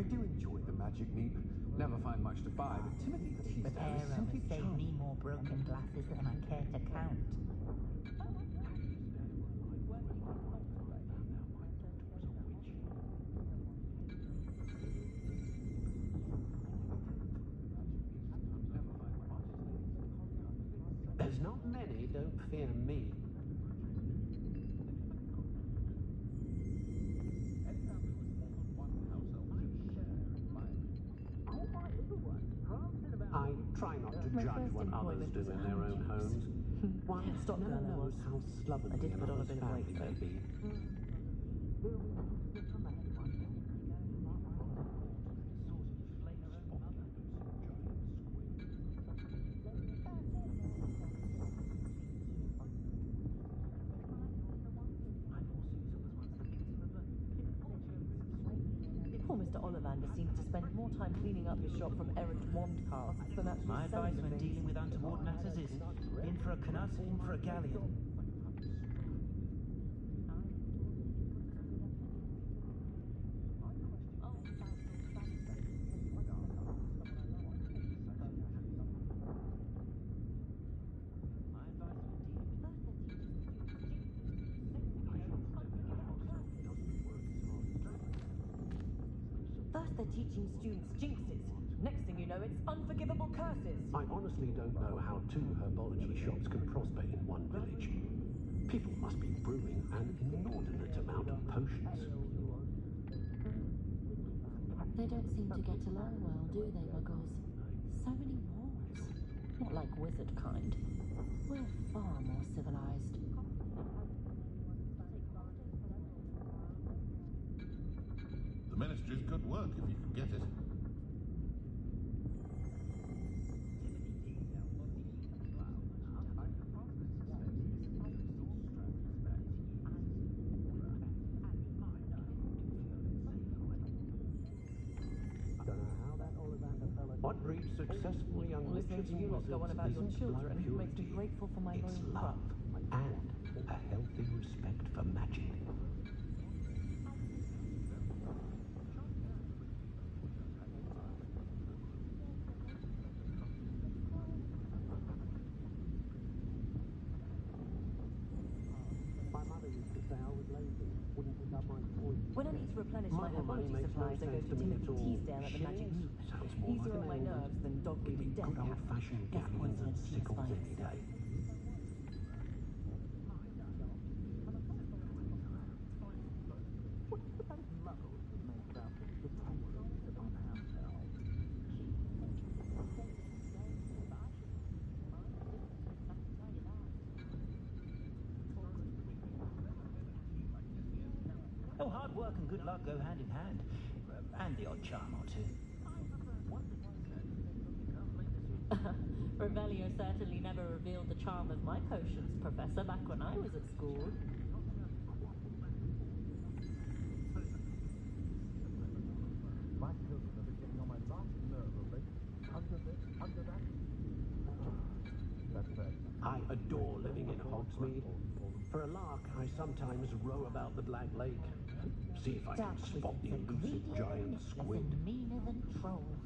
I do enjoy the magic meep. Never find much to buy, but Timothy Teasdale is simply saved me more broken glasses than I care to count. There's not many, don't fear me. I try not to judge what others do in their own homes. One never knows how slovenly another's family may be. Poor Mr. Ollivander seems to spend more time cleaning up his shop from errant wand casts than actually My advice selling when things. dealing with untoward matters is in for a canut, in for a galleon. First they're teaching students jinxes. Next thing you know, it's unforgivable curses. I honestly don't know how 2 herbology shops can prosper in one village. People must be brewing an inordinate amount of potions. They don't seem to get along well, do they, Muggles? So many wars. Not like wizard kind. We're far more civilized. The Ministry's good work if you can get it. What breeds successful young Listening to you lot go on about your children makes me grateful for my loyal love and a healthy respect for magic. My mother used to say I was lazy, wouldn't pick up my toys. When I need to replenish my herbology supplies, I go to Timothy Teasdale at the Magic Loop. Easier on my nerves than dog-eating death cap. Less poison to your spines. Oh, hard work and good luck go hand in hand. And the odd charm or two. Revelio certainly never revealed the charm of my potions, Professor, back when I was at school. My children have been getting on my last nerve of late. Under that. That's fair. I adore living in Hogsmeade. For a lark, I sometimes row about the Black Lake. See if I can spot the elusive giant squid. Meaner than trolls.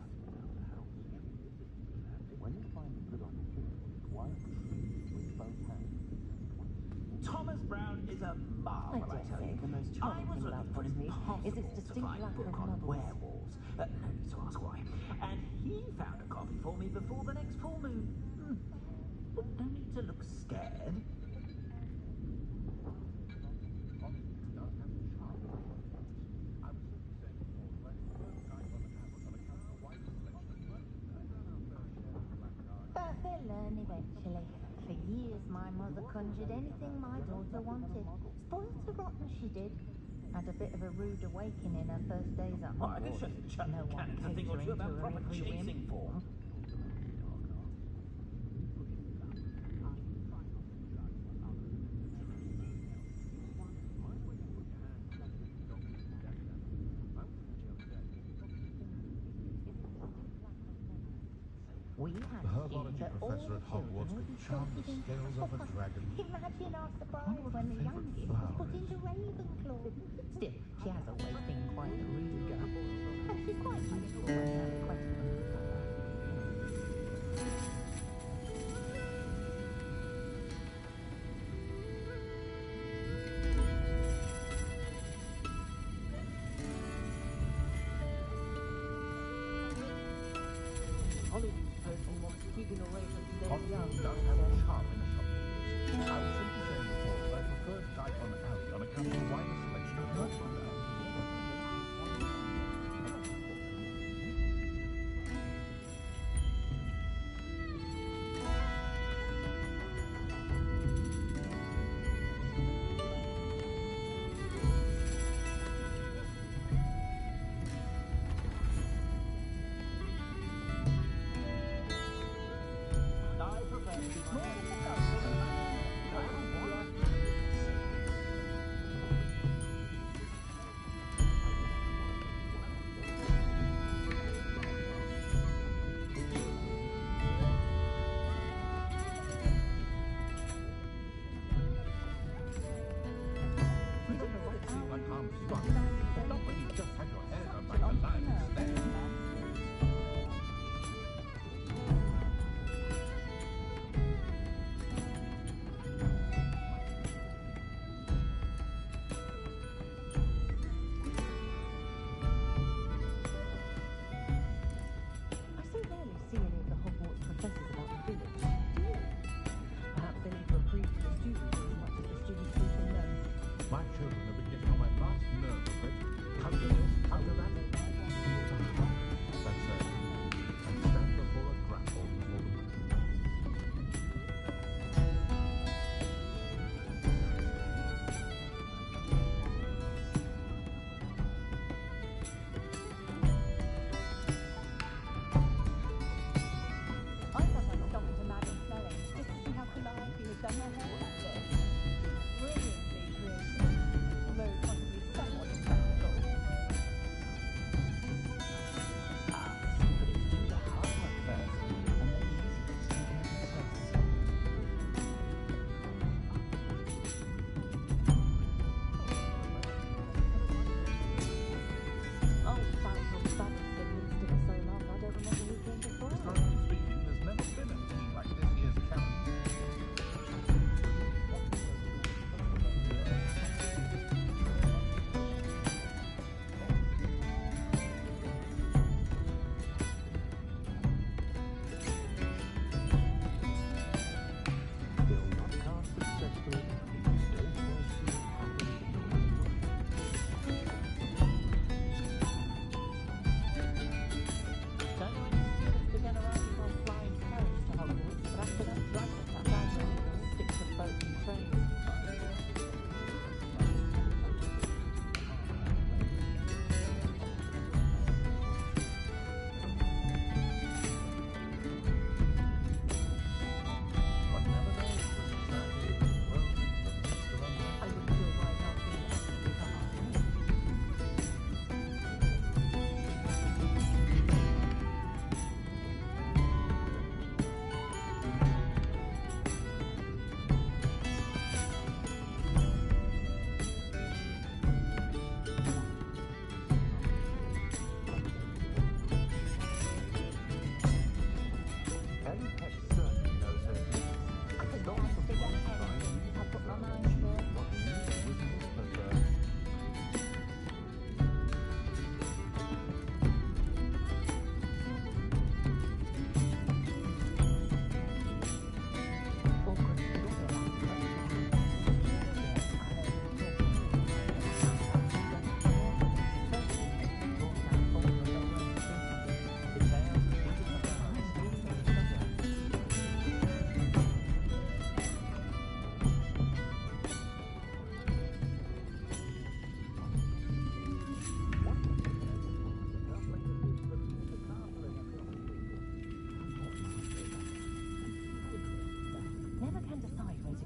When you find a good opportunity, why with both hands? Thomas Brown is a marvel, I tell you. The most I charming was thing about looking for Hogsmeade is its impossible to distinct find lack book of on novels. werewolves. No need to ask why. And he found a copy for me before the next full moon. No need to look scared. But they'll learn eventually. For years my mother conjured anything my daughter wanted. Spoiled her rotten she did. Had a bit of a rude awakening her first days at I can Hogwarts. show the chap No one mechanics a thing or catering two to about her proper every whim. chasing form. We had The a herbology scheme that all professor at Hogwarts children could would be charm the put in scales of a dragon. Imagine our surprise Wonder what when her the favourite youngest flower was put is. into Ravenclaw. Still, she has always been quite a rude girl. And she's quite useful when you have questions. Hollywood's person wants keeping away from today's Hogwarts young. does have a charm in a shop. I was simply saying before that I preferred Dicon Alley on account of the wider selection of merchandise. I prefer to be more than the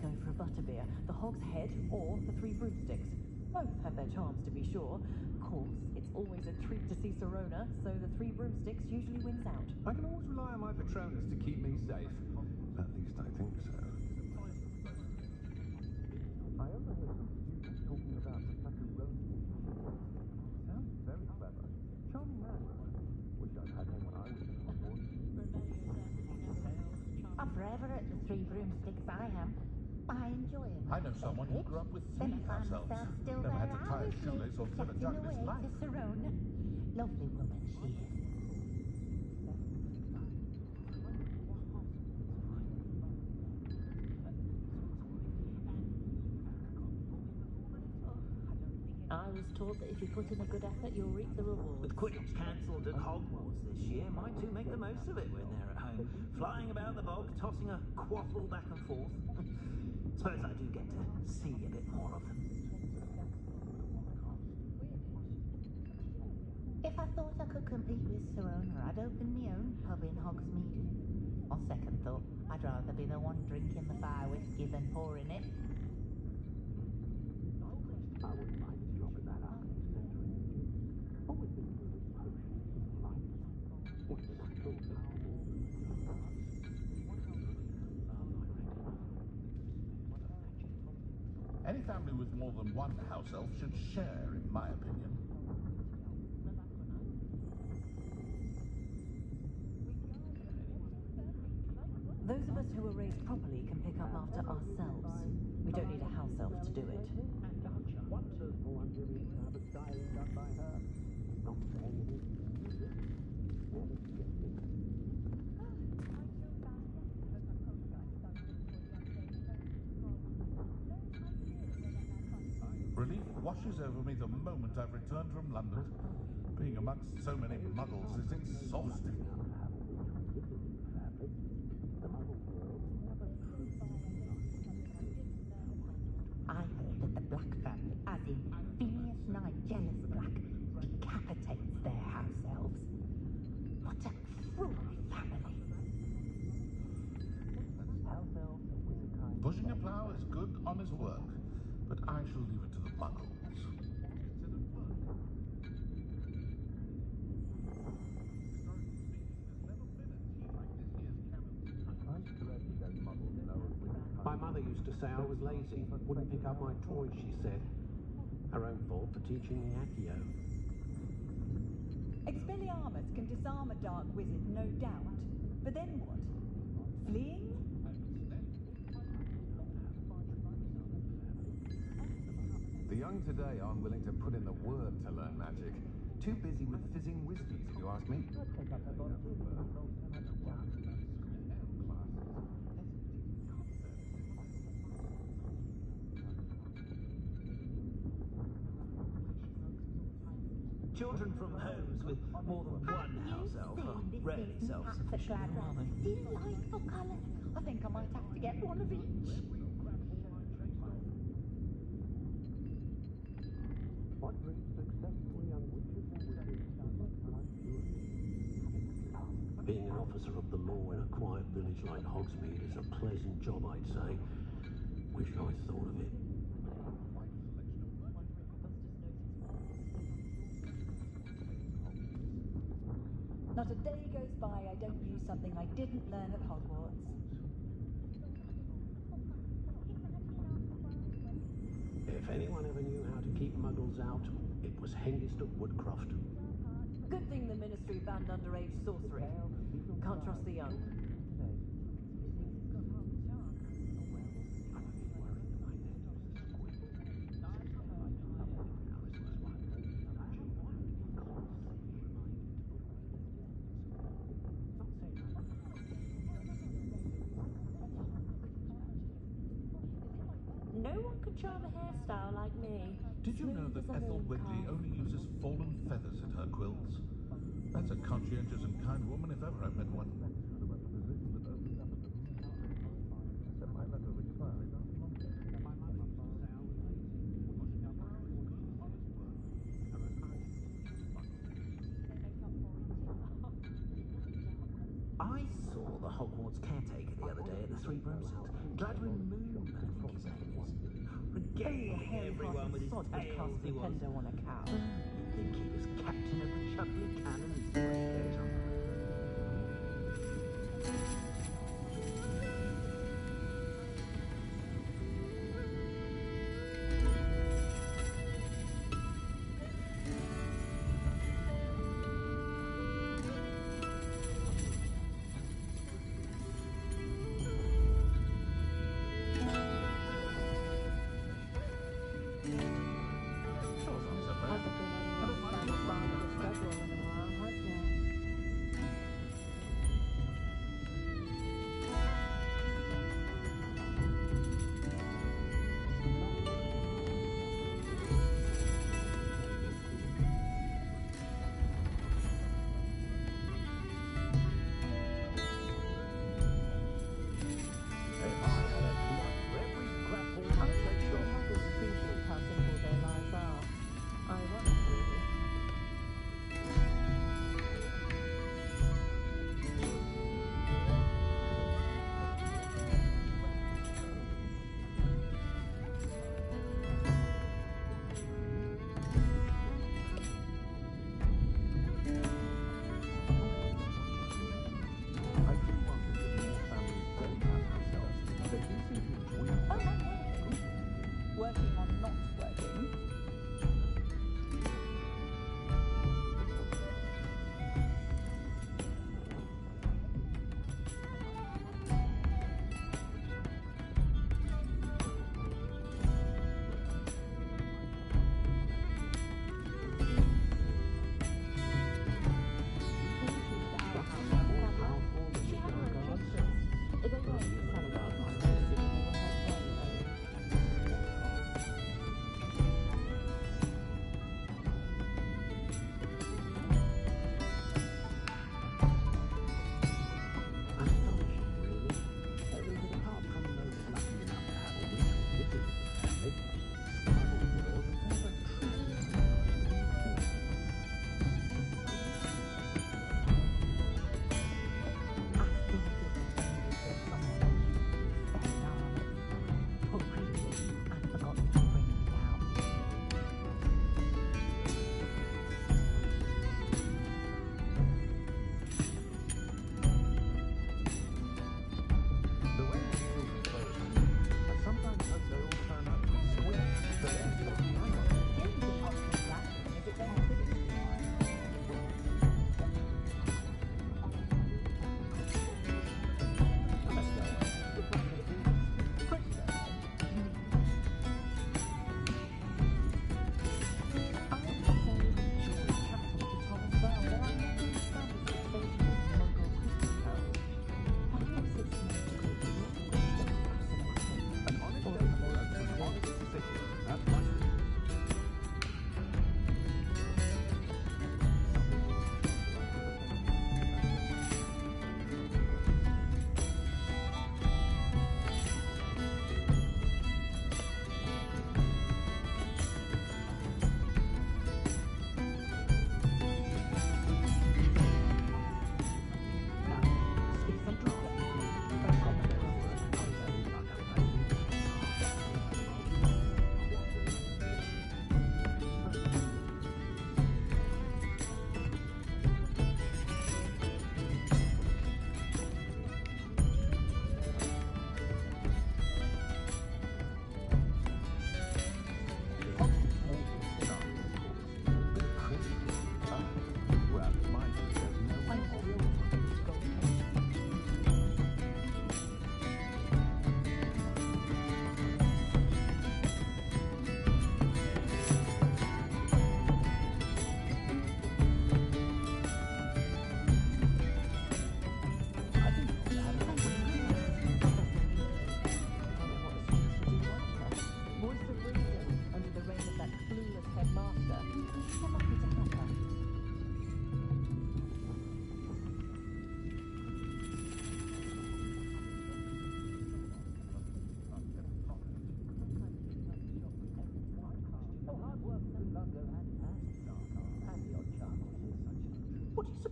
go for a butterbeer, the Hog's Head, or the Three Broomsticks. Both have their charms, to be sure. Of course, it's always a treat to see Sirona, so the Three Broomsticks usually wins out. I can always rely on my Patronus to keep me safe. At least I think so. I overheard some students talking about Professor Rowan. Sounds very clever. Charming man. Wish I'd had him when I was at Hogwarts. I'm forever at the Three Broomsticks, I am. I enjoy them. I know someone who grew up with three house elves. Never had to tie a shoelace or fill a jug in his life. To Sirona. Lovely woman she is. I was taught that if you put in a good effort, you'll reap the reward. With Quidditch cancelled at Hogwarts this year, my two make the most of it when they're at home, flying about the bog, tossing a quaffle back and forth. Suppose I do get to see a bit more of them. If I thought I could compete with Sirona, I'd open my own pub in Hogsmeade. On second thought, I'd rather be the one drinking the fire whiskey than pouring it. I wouldn't mind a job at that alchemy centre. Always been good with potions and light. What natural power. Any family with more than one house elf should share, in my opinion. Those of us who were raised properly can pick up after ourselves. We don't need a house elf to do it. Wonderful one to have a styling done by her. Not for anything. Relief washes over me the moment I've returned from London. Being amongst so many muggles is exhausting. I heard that the Black family, as in Phineas Nigelus Black, decapitates their house elves. What a cruel family. Pushing a plough is good, honest work, but I shall leave it to the muggles. My mother used to say I was lazy, wouldn't pick up my toys, she said. Her own fault for teaching me Accio. Expelliarmus can disarm a dark wizard, no doubt. But then what? Fleeing? The young today aren't willing to put in the work to learn magic. Too busy with fizzing whiskies, if you ask me. Children from homes with more than one house elf are rarely self-sufficient, are they? Delightful colours. I think I might have to get one of each. What brings successful young witches and wizards Being an officer of the law in a quiet village like Hogsmeade is a pleasant job, I'd say. Wish I'd thought of it. Not a day goes by I don't use something I didn't learn at Hogwarts. If anyone ever knew how to keep muggles out, it was Hengist of Woodcroft. Good thing the Ministry banned underage sorcery. Can't trust the young. No one could charm a hairstyle like me. Did you know that Ethel Wigley only uses fallen feathers in her quills? That's a conscientious and kind woman if ever I met one. I saw the Hogwarts caretaker the other day at the Three Broomsticks. Gladwin Moon, I think his name is. Regaling everyone with his tales he was. On a cow. You'd think he was captain of the Chuckley Cannons the way he goes on.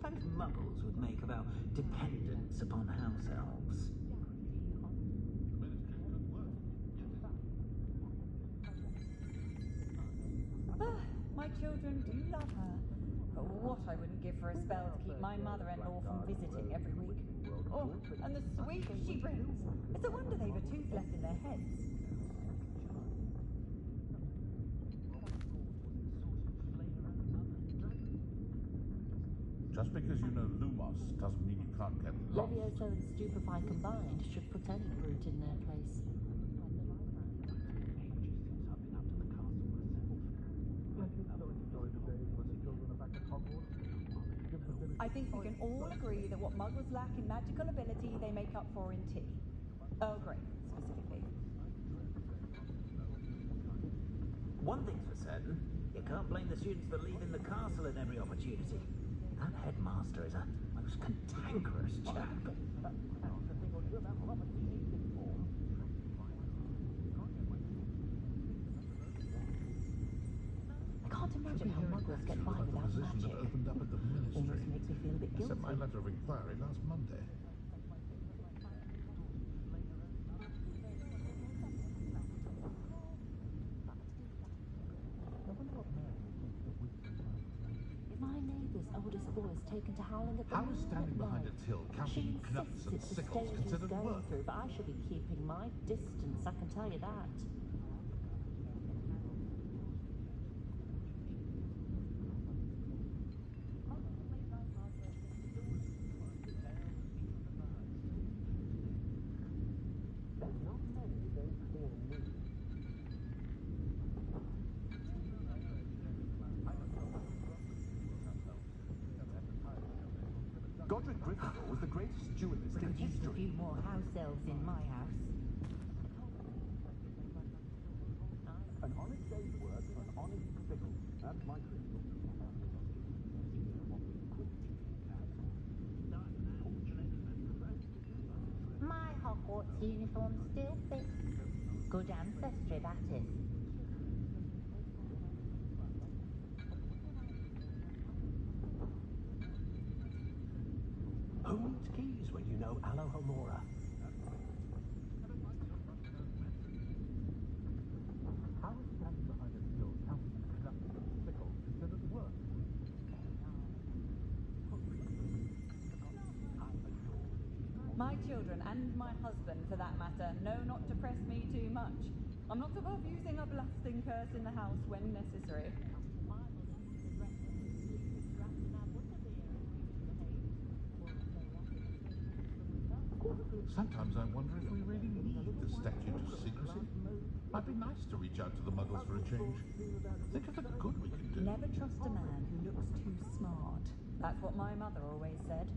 suppose muggles would make of our dependence upon house elves. My children do love her. What I wouldn't give for a spell to keep my mother-in-law from visiting every week. Oh, and the sweets she brings. It's a wonder they've a tooth left in their heads. Just because you know Lumos doesn't mean you can't get lost. Levioso and Stupefy combined should put any brute in their place. I think we can all agree that what muggles lack in magical ability, they make up for in tea. Earl Grey, specifically. One thing's for certain, you can't blame the students for leaving the castle at every opportunity. That headmaster is a most cantankerous chap. I can't imagine how muggles get by without magic. Almost makes me feel a bit I guilty. sent my letter of inquiry last Monday. My neighbour's oldest boy is taken to howling at the How is moon standing at behind night. a till counting She nuts insists and it's the sickles stage he's considered going work? through, but I should be keeping my distance, I can tell you that. Godric Gryffindor was the greatest duelist in Just a history. few more house elves in my house. An honest day's work for an honest pickle. That's my crystal. My Hogwarts uniform still fits. Good ancestry, that is. Who needs keys when you know Alohomora? How is standing behind a till counting nuts and sickles considered work? My children, and my husband for that matter, know not to press me too much. I'm not above using a blasting curse in the house when necessary. Sometimes I wonder if we really need the statute of secrecy. Might be nice to reach out to the Muggles for a change. Think of the good we can do. Never trust a man who looks too smart. That's what my mother always said.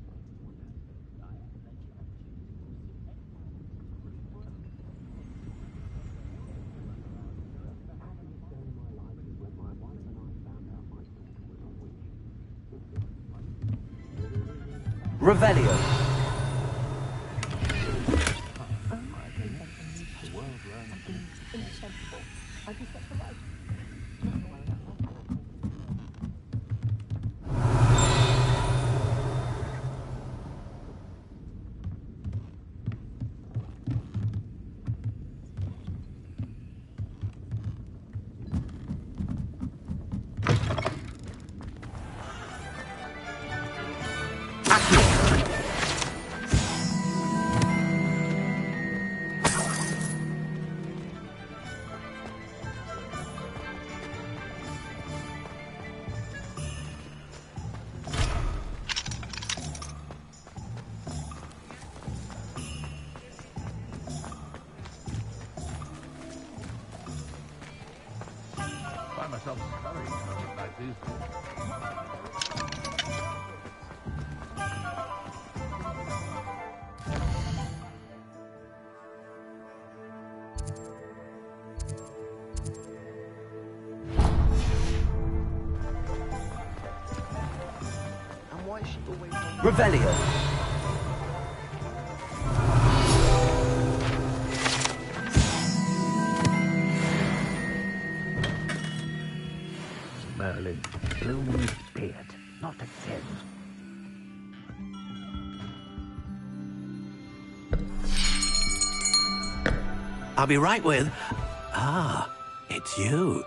Revelio. Find myself some curry like these. And why is she always on Revelio. Merlin, blooming beard, not again. I'll be right with... Ah, it's you.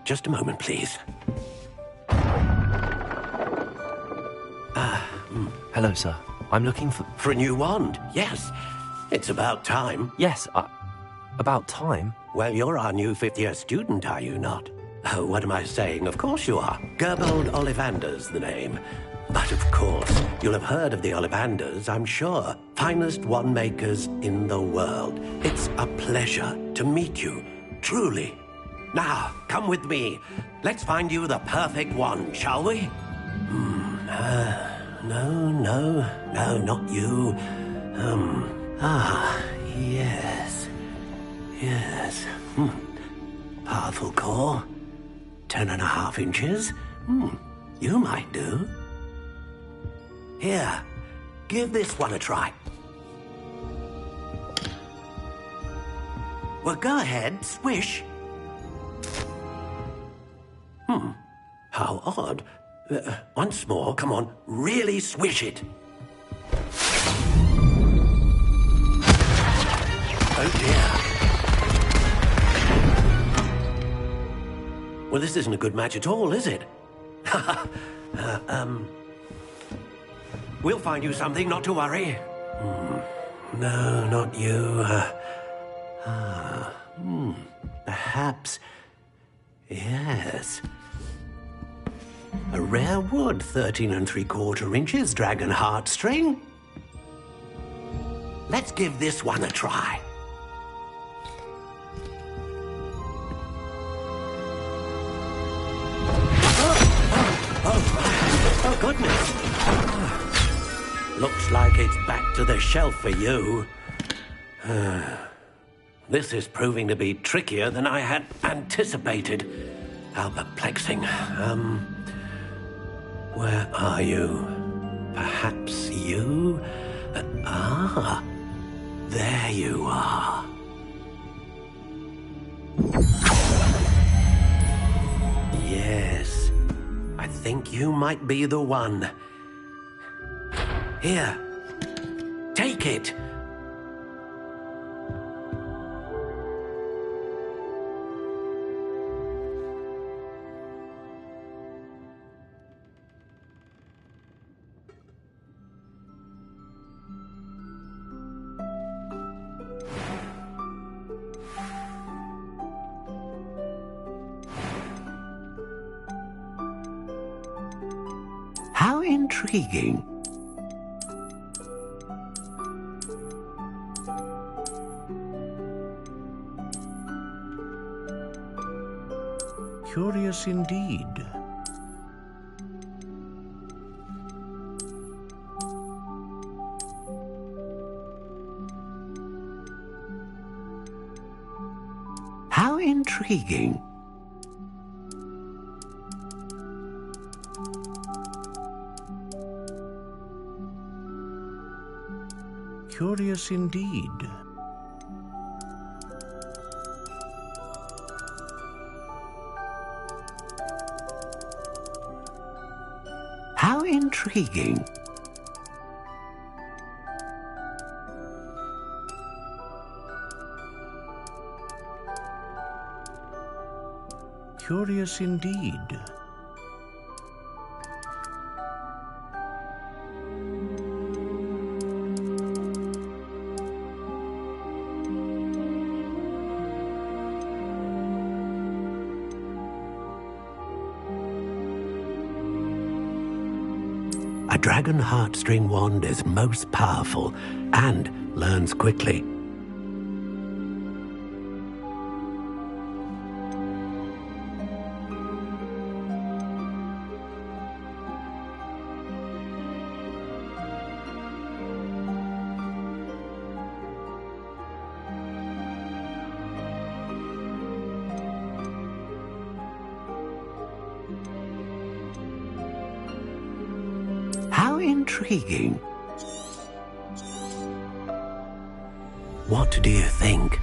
Just a moment, please. Hello, sir. I'm looking for... For a new wand, yes. It's about time. Yes, about time? Well, you're our new fifth-year student, are you not? Oh, what am I saying? Of course you are. Gerbold Ollivander's the name. But of course, you'll have heard of the Ollivanders, I'm sure. Finest wand makers in the world. It's a pleasure to meet you, truly. Now, come with me. Let's find you the perfect wand, shall we? No, not you. Yes. Powerful core. 10.5 inches. You might do. Here, give this one a try. Well, go ahead, swish. How odd. Once more, come on, really swish it. Oh dear. Well, this isn't a good match at all, is it? We'll find you something, not to worry. No, not you. Perhaps... Yes. A rare wood, 13 3/4 inches, dragon heartstring. Let's give this one a try. Oh, goodness. Looks like it's back to the shelf for you. This is proving to be trickier than I had anticipated. How perplexing. Where are you? Perhaps you? There you are. Yes, I think you might be the one. Here, take it. How intriguing. Curious indeed. How intriguing. Curious indeed. How intriguing. Curious indeed. A dragon heartstring wand is most powerful and learns quickly. How intriguing. What do you think?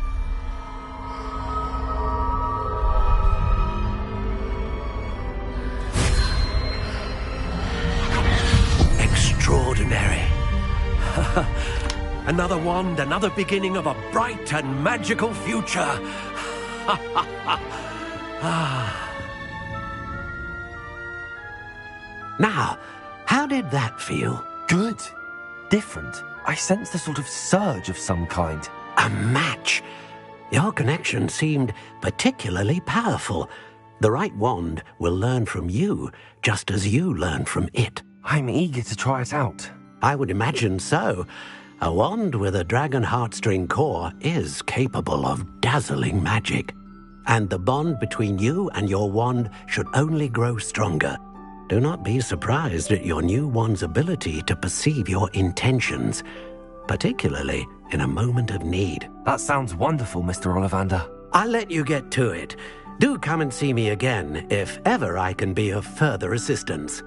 Extraordinary. Another wand, another beginning of a bright and magical future. Now, how did that feel? Good. Different. I sensed a sort of surge of some kind. A match. Your connection seemed particularly powerful. The right wand will learn from you, just as you learn from it. I'm eager to try it out. I would imagine so. A wand with a dragon heartstring core is capable of dazzling magic. And the bond between you and your wand should only grow stronger. Do not be surprised at your new wand's ability to perceive your intentions, particularly in a moment of need. That sounds wonderful, Mr. Ollivander. I'll let you get to it. Do come and see me again if ever I can be of further assistance.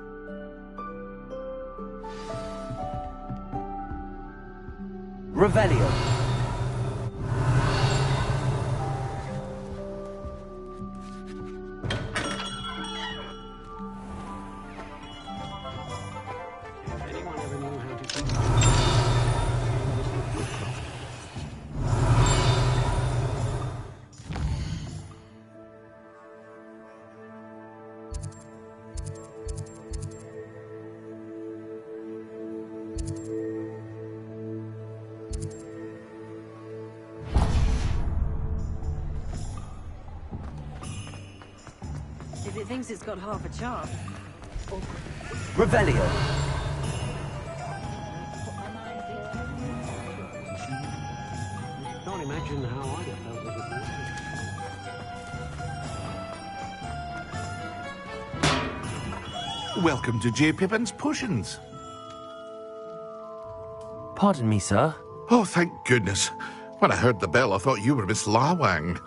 Revelio. If it thinks it's got half a chance. Revelio. Can't imagine how I'd have felt with it. Welcome to J. Pippin's Potions. Pardon me, sir. Oh, thank goodness. When I heard the bell, I thought you were Miss Lawang.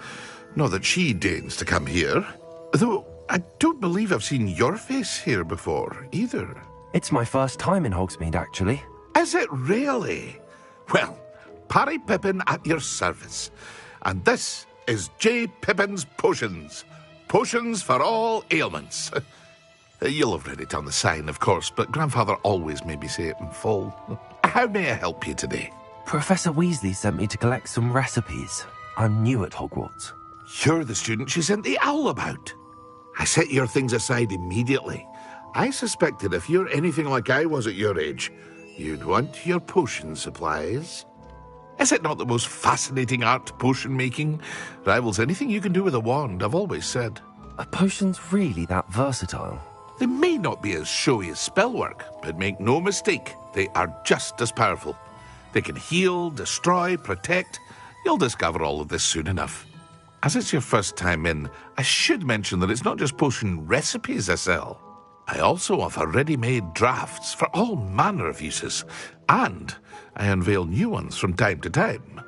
Not that she deigns to come here. Though I don't believe I've seen your face here before, either. It's my first time in Hogsmeade, actually. Is it really? Well, Parry Pippin at your service. And this is J. Pippin's Potions. Potions for all ailments. You'll have read it on the sign, of course, but Grandfather always made me say it in full. How may I help you today? Professor Weasley sent me to collect some recipes. I'm new at Hogwarts. You're the student she sent the owl about. I set your things aside immediately. I suspected if you're anything like I was at your age, you'd want your potion supplies. Is it not the most fascinating art, potion making? Rivals anything you can do with a wand, I've always said. Are potions really that versatile? They may not be as showy as spellwork, but make no mistake, they are just as powerful. They can heal, destroy, protect. You'll discover all of this soon enough. As it's your first time in, I should mention that it's not just potion recipes I sell. I also offer ready-made drafts for all manner of uses, and I unveil new ones from time to time.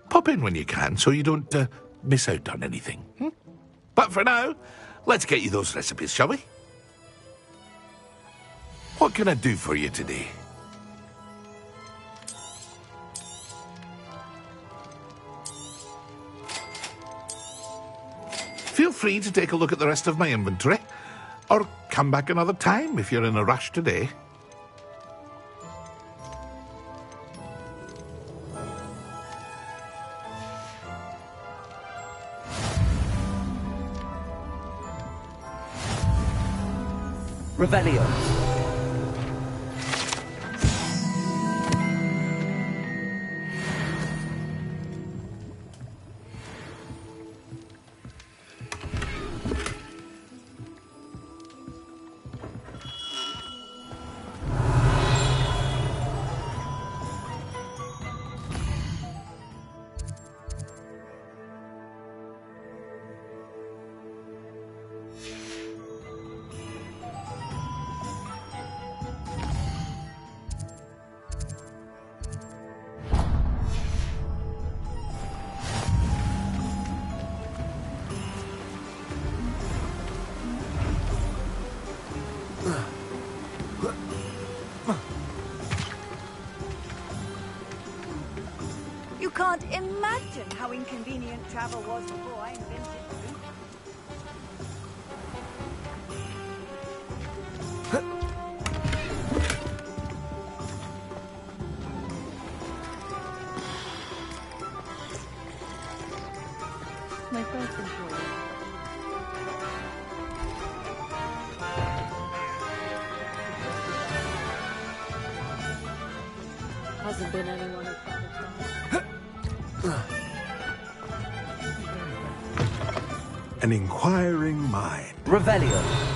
Pop in when you can so you don't miss out on anything. But for now, let's get you those recipes, shall we? What can I do for you today? Feel free to take a look at the rest of my inventory, or come back another time if you're in a rush today. Revelio. You can't imagine how inconvenient travel was before I invented food. Hasn't been anyone who tried An inquiring mind. Revelio.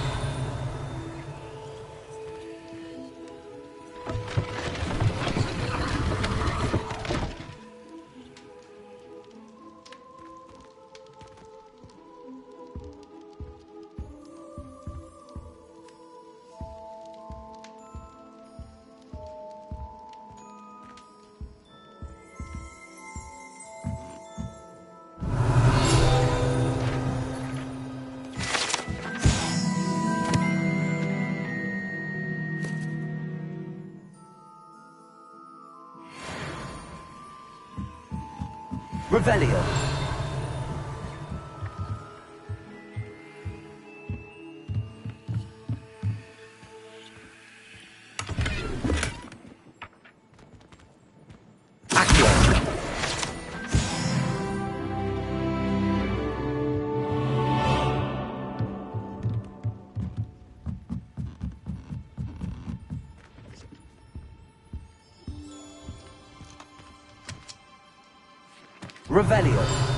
Revelio. Revelio.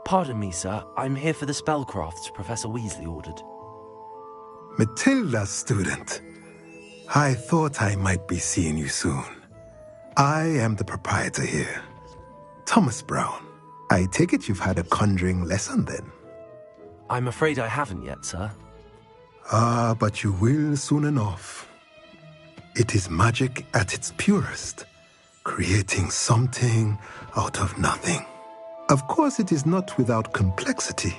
Pardon me, sir. I'm here for the spellcrafts Professor Weasley ordered. Matilda, student. I thought I might be seeing you soon. I am the proprietor here, Thomas Brown. I take it you've had a conjuring lesson then? I'm afraid I haven't yet, sir. Ah, but you will soon enough. It is magic at its purest, creating something out of nothing. Of course, it is not without complexity,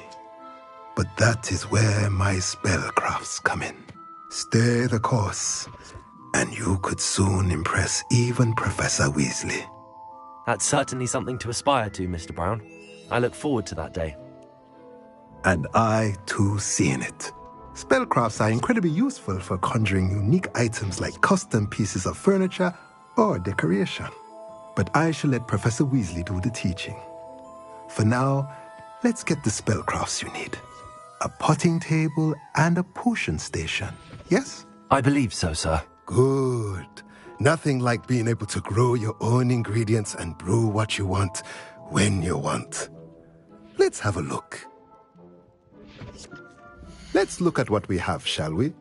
but that is where my spellcrafts come in. Stay the course, and you could soon impress even Professor Weasley. That's certainly something to aspire to, Mr. Brown. I look forward to that day. And I, too, seeing it. Spellcrafts are incredibly useful for conjuring unique items like custom pieces of furniture or decoration. But I shall let Professor Weasley do the teaching. For now, let's get the spellcrafts you need. A potting table and a potion station, yes? I believe so, sir. Good. Nothing like being able to grow your own ingredients and brew what you want when you want. Let's have a look. Let's look at what we have, shall we?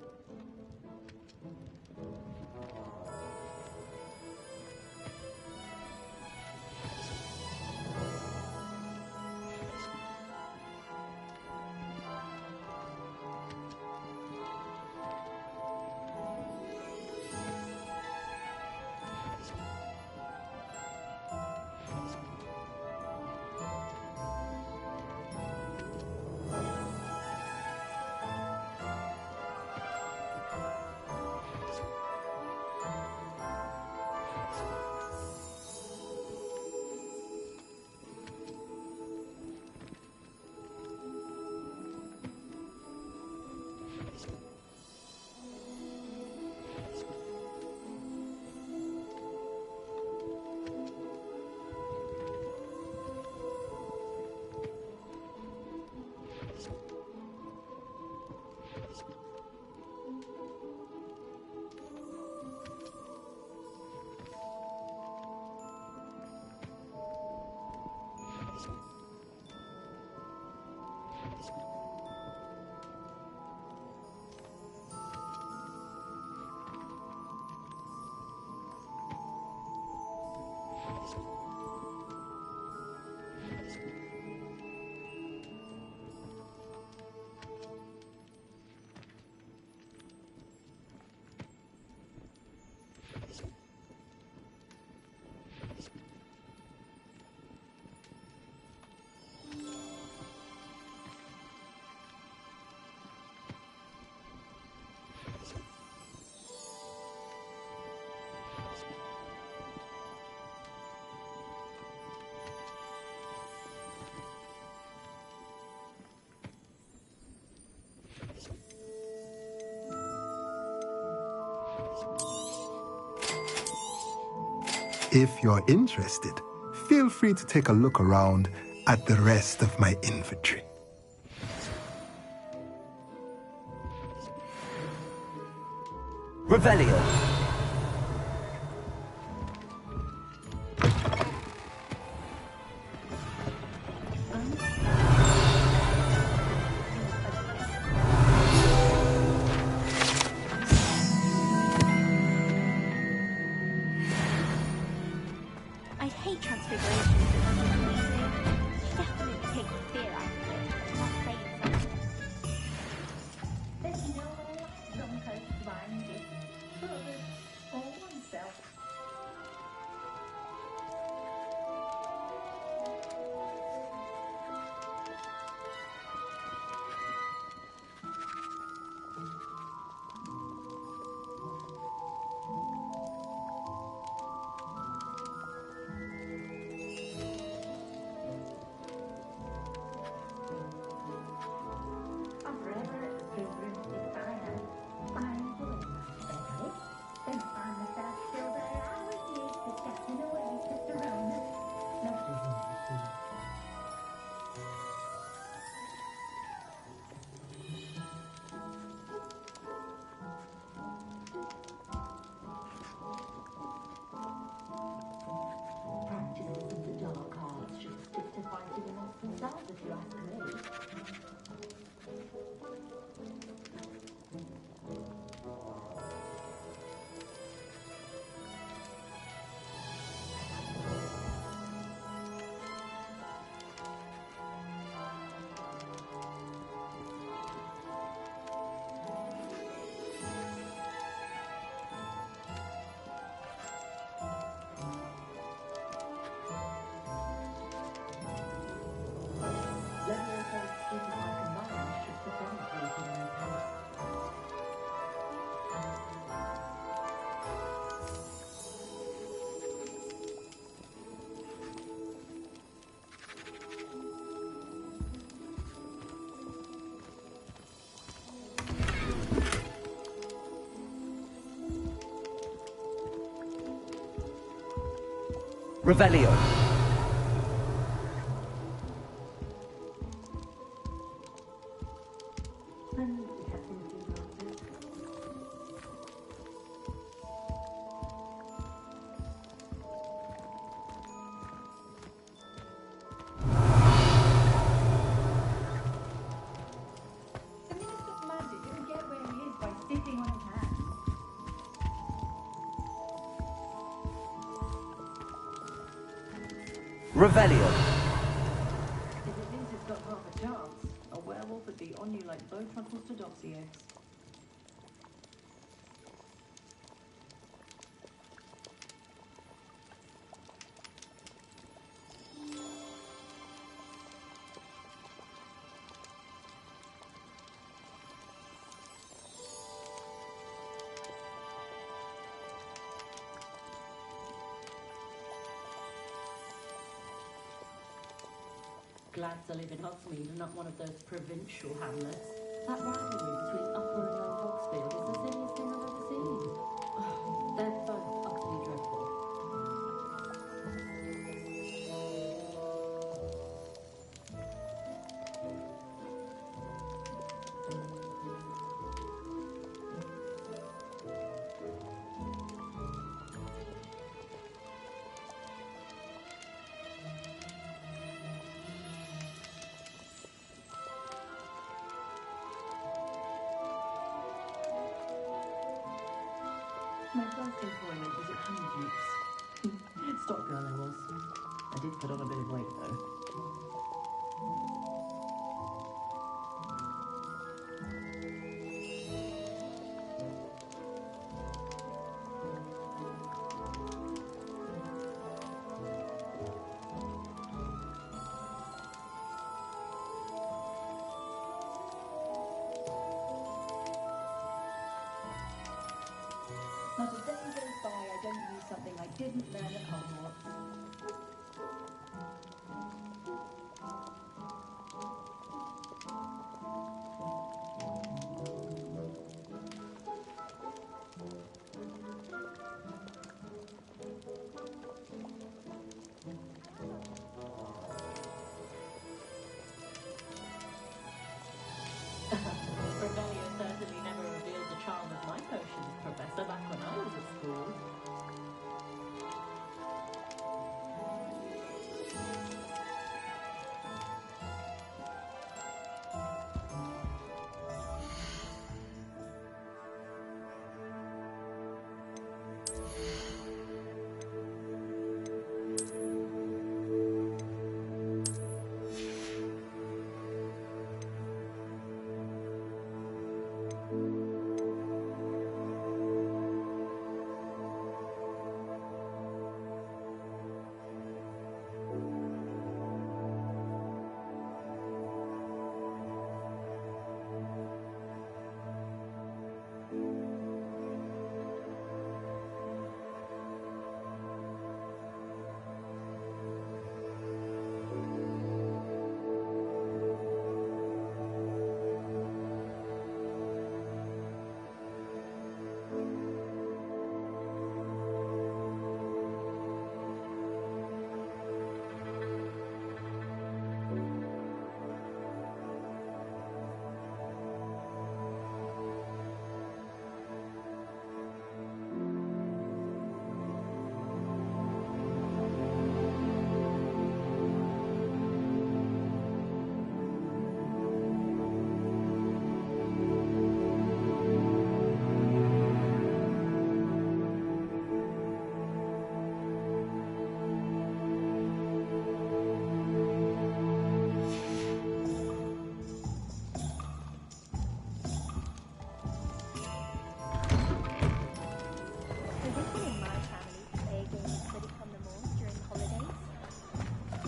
If you're interested, feel free to take a look around at the rest of my inventory. Revelio. I hate transfiguration. She definitely takes the fear out of it. I'm not saying something. There's no long coast behind you. Revelio. The Minister's magic didn't get where he is by sitting on his hands. Revelio. If it thinks it's got half a chance, a werewolf would be on you like both truffles to doxy eggs. Glad to live in Hogsmeade and not one of those provincial hamlets. That rivalry between Upper and Lower Hogsfield is the silliest thing I've ever seen. They're both utterly dreadful. My first employment was at Honeydews. Stock girl I was. I did put on a bit of weight though. Not a day goes by I don't use something I didn't learn at Hogwarts. Revelio certainly never revealed the charm of my potions, Professor, back when I was at school.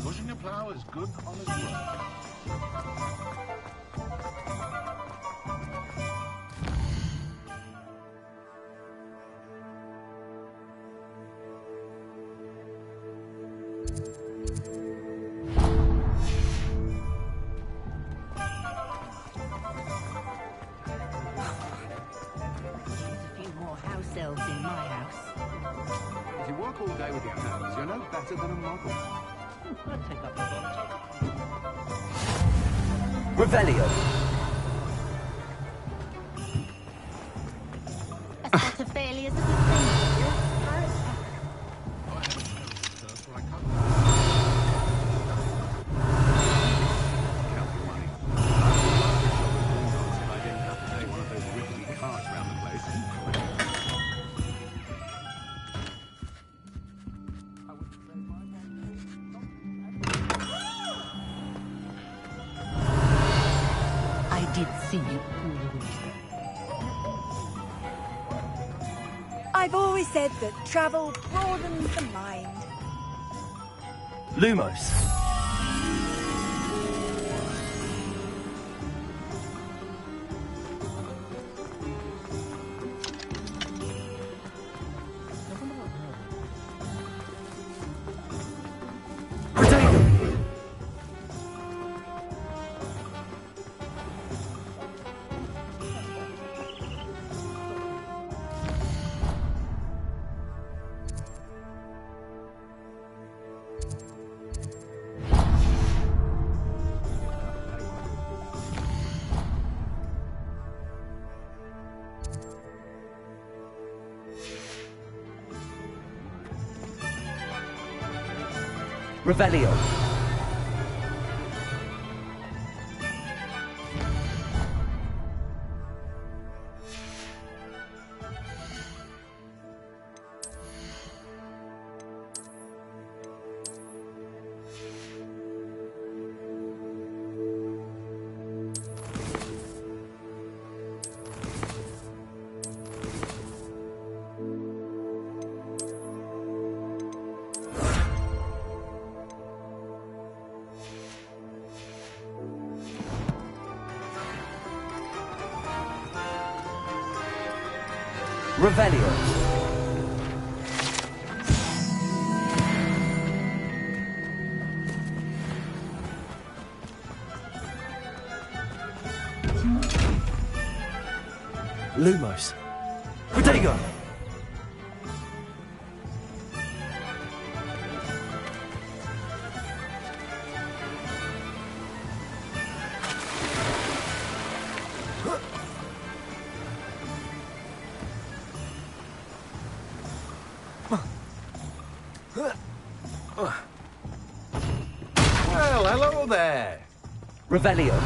Pushing your plow is good honest work. A few more house elves in my house. If you want talk all day with your hands. You're no better than a model. I'd take up the bond. Revelio. A set of failures of the same. I did see you. I've always said that travel broadens the mind. Lumos. Revelio. Revelio. Lumos. Protego. Well, hello there. Revelio.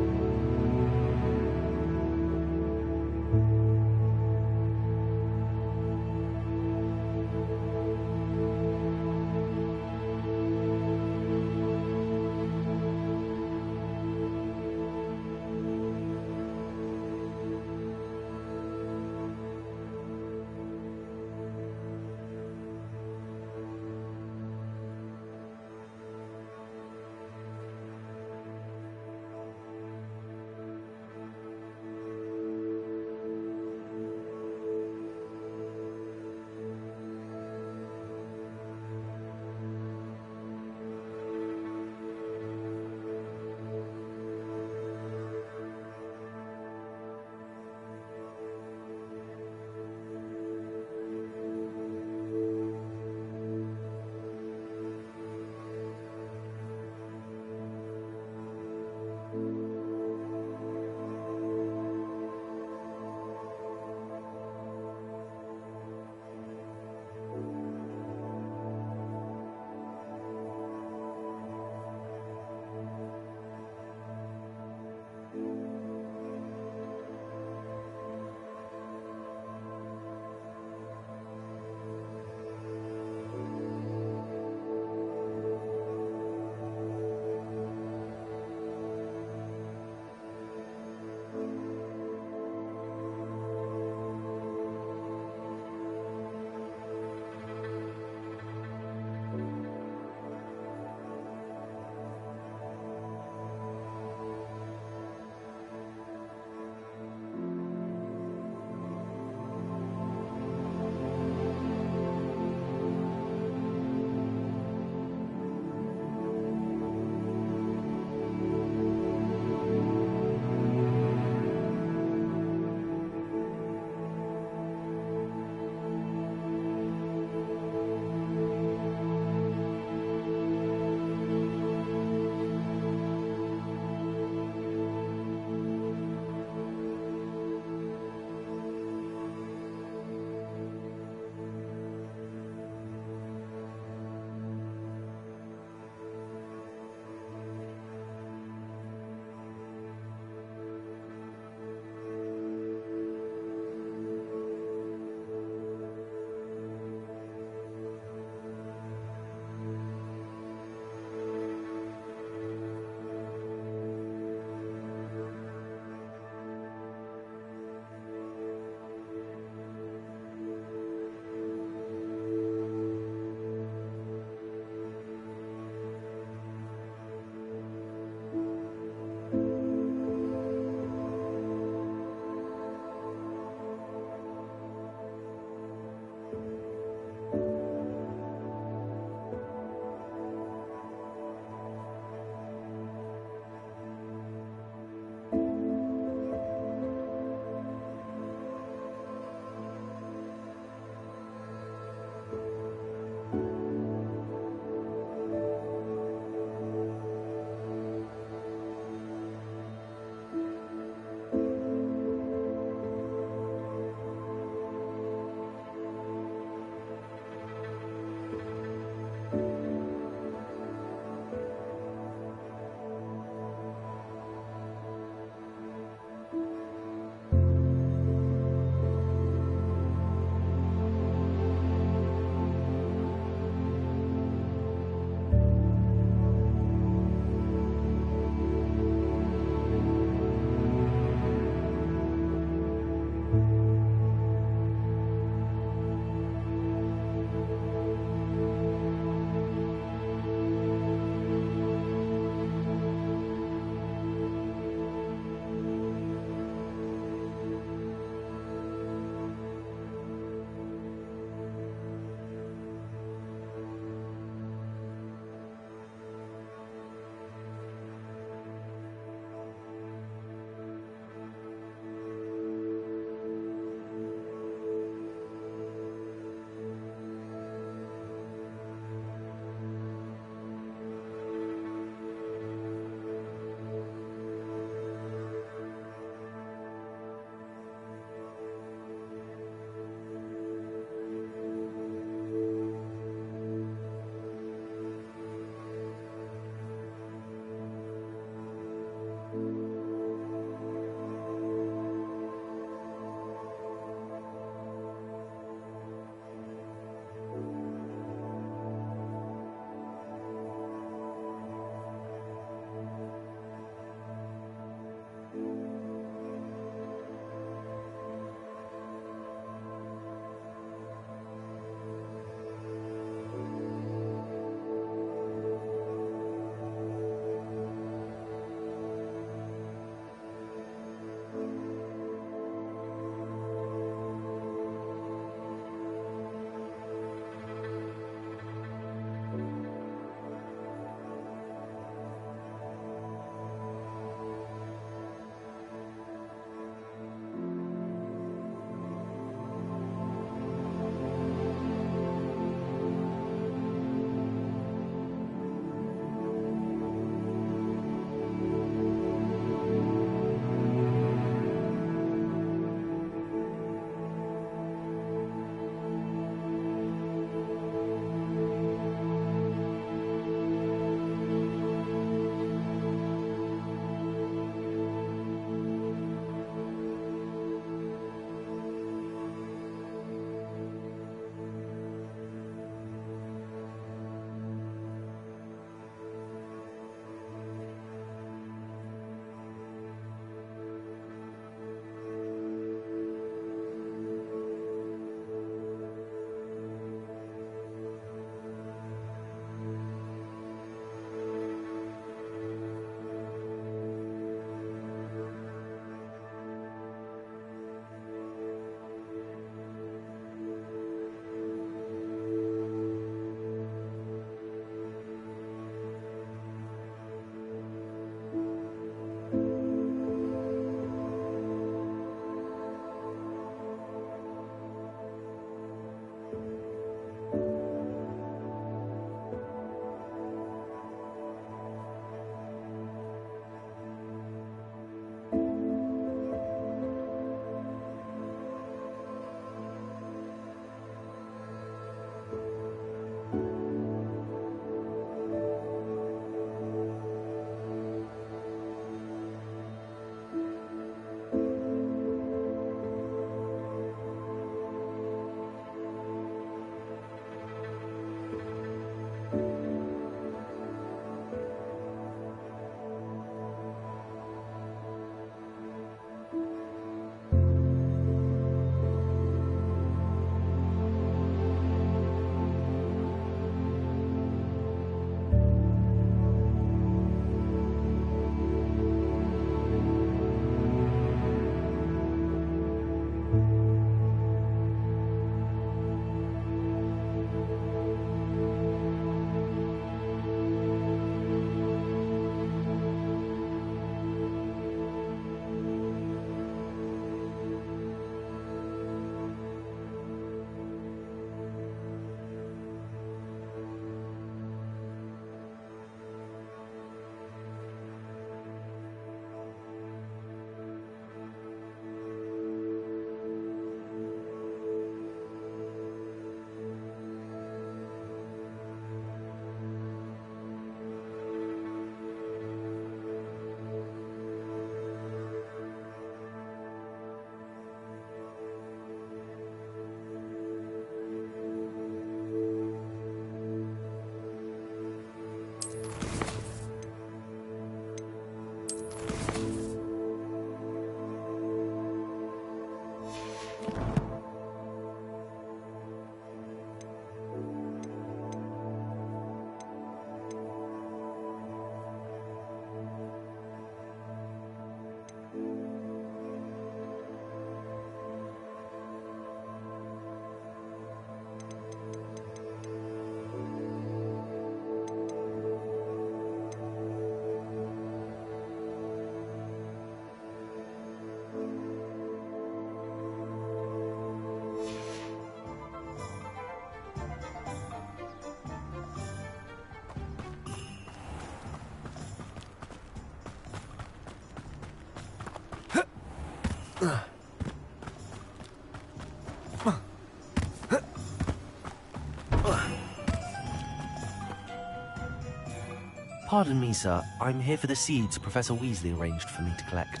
Pardon me, sir. I'm here for the seeds Professor Weasley arranged for me to collect.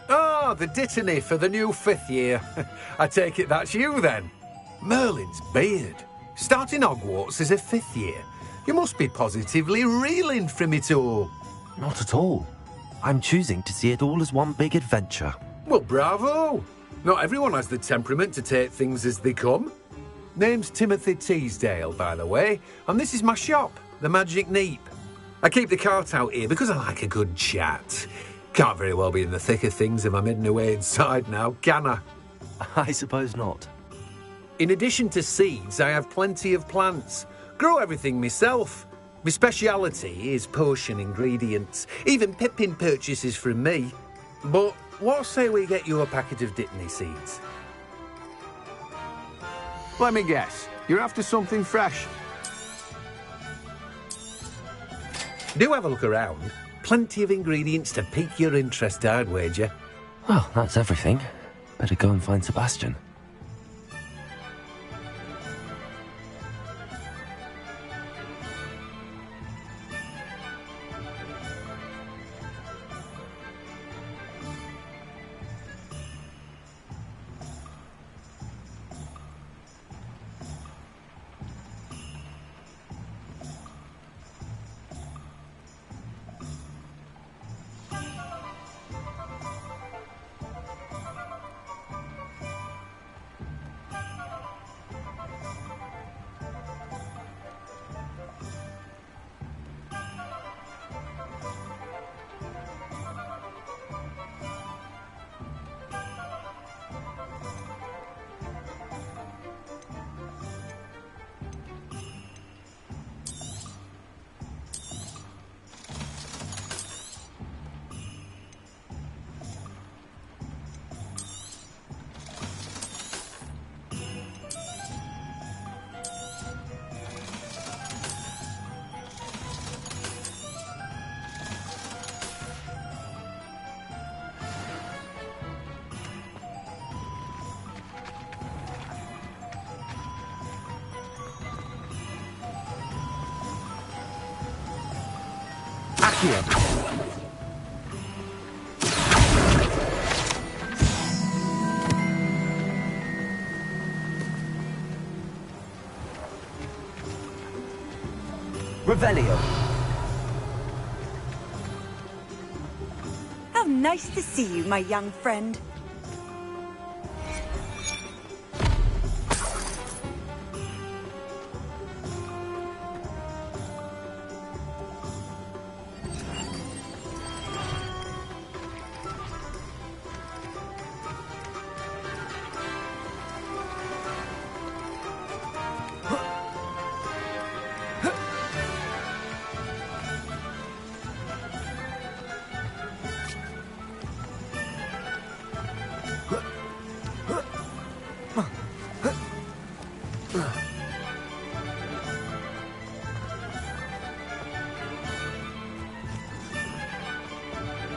Ah, the dittany for the new 5th year. I take it that's you, then. Merlin's beard. Starting Hogwarts as a 5th year. You must be positively reeling from it all. Not at all. I'm choosing to see it all as one big adventure. Well, bravo! Not everyone has the temperament to take things as they come. Name's Timothy Teasdale, by the way, and this is my shop, the Magic Neep. I keep the cart out here because I like a good chat. Can't very well be in the thick of things if I'm hidden away inside now, can I? I suppose not. In addition to seeds, I have plenty of plants. Grow everything myself. My speciality is potion ingredients. Even Pippin purchases from me. But what say we get you a packet of Dittany seeds? Let me guess. You're after something fresh. Do have a look around. Plenty of ingredients to pique your interest, I'd wager. Well, that's everything. Better go and find Sebastian. Accio. Revelio. How nice to see you, my young friend.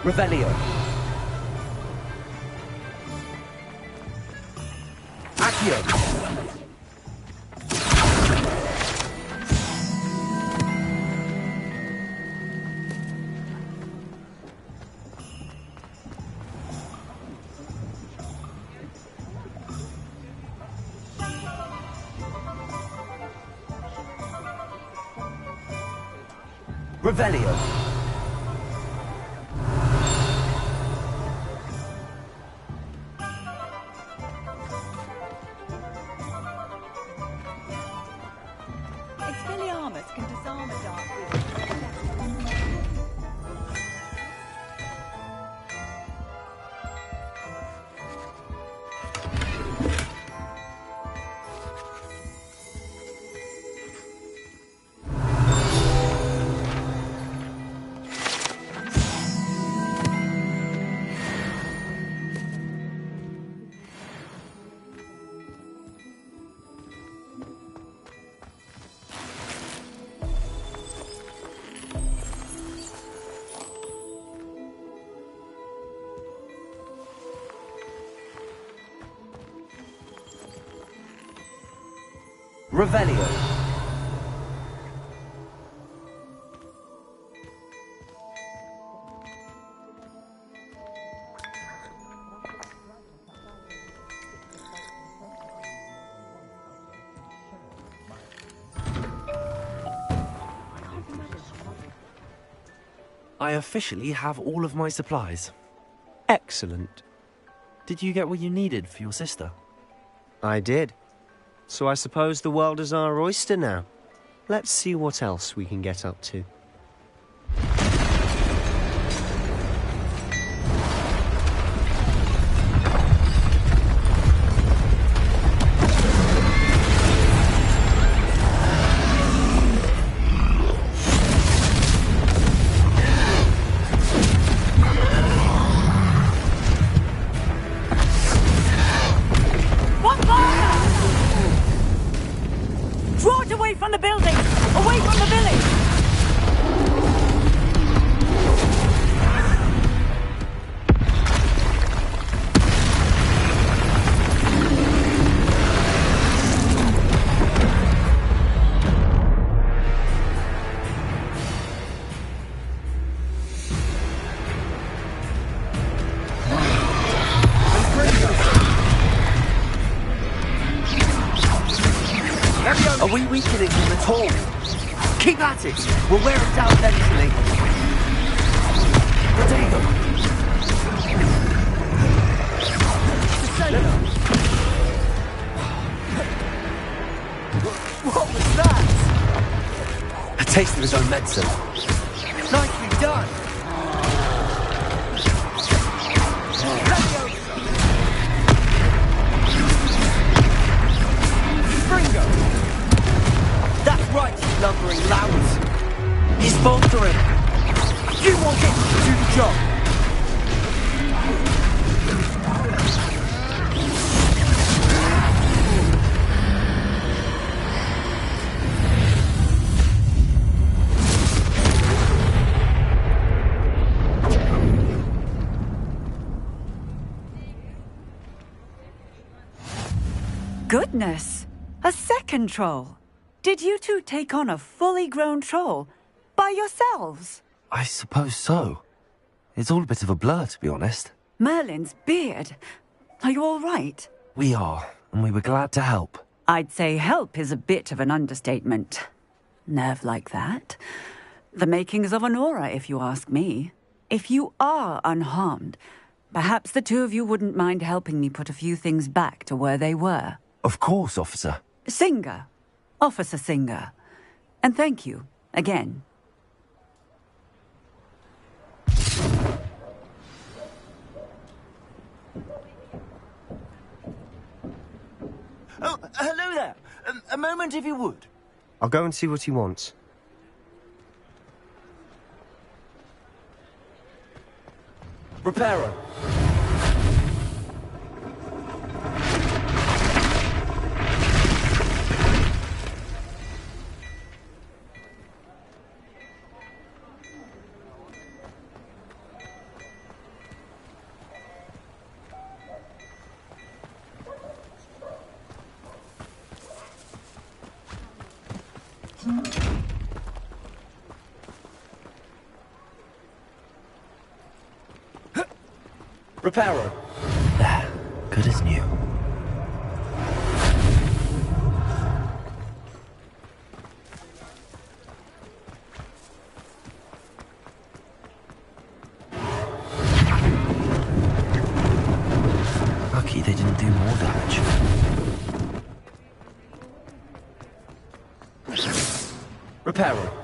Revelio. Accio. Revelio. Expelliarmus can disarm a dark wizard. Revelio. I officially have all of my supplies. Excellent. Did you get what you needed for your sister? I did. So I suppose the world is our oyster now. Let's see what else we can get up to. Draw it away from the building! Away from the village! Are we weakening them at all? Keep at it! We'll wear them down eventually. Potato! What was that? A taste of his own medicine. Nicely done! Springo! That's right, you lumbering louts. He's faltering. You won't get to do the job. Goodness! A second troll! Did you two take on a fully grown troll? By yourselves? I suppose so. It's all a bit of a blur, to be honest. Merlin's beard. Are you all right? We are, and we were glad to help. I'd say help is a bit of an understatement. Nerve like that. The makings of an aura, if you ask me. If you are unharmed, perhaps the two of you wouldn't mind helping me put a few things back to where they were. Of course, officer. Singer. Officer Singer. And thank you, again. Oh, hello there. A moment if you would. I'll go and see what he wants. Reparo. Reparo. There. Good as new. Lucky they didn't do more damage. Reparo.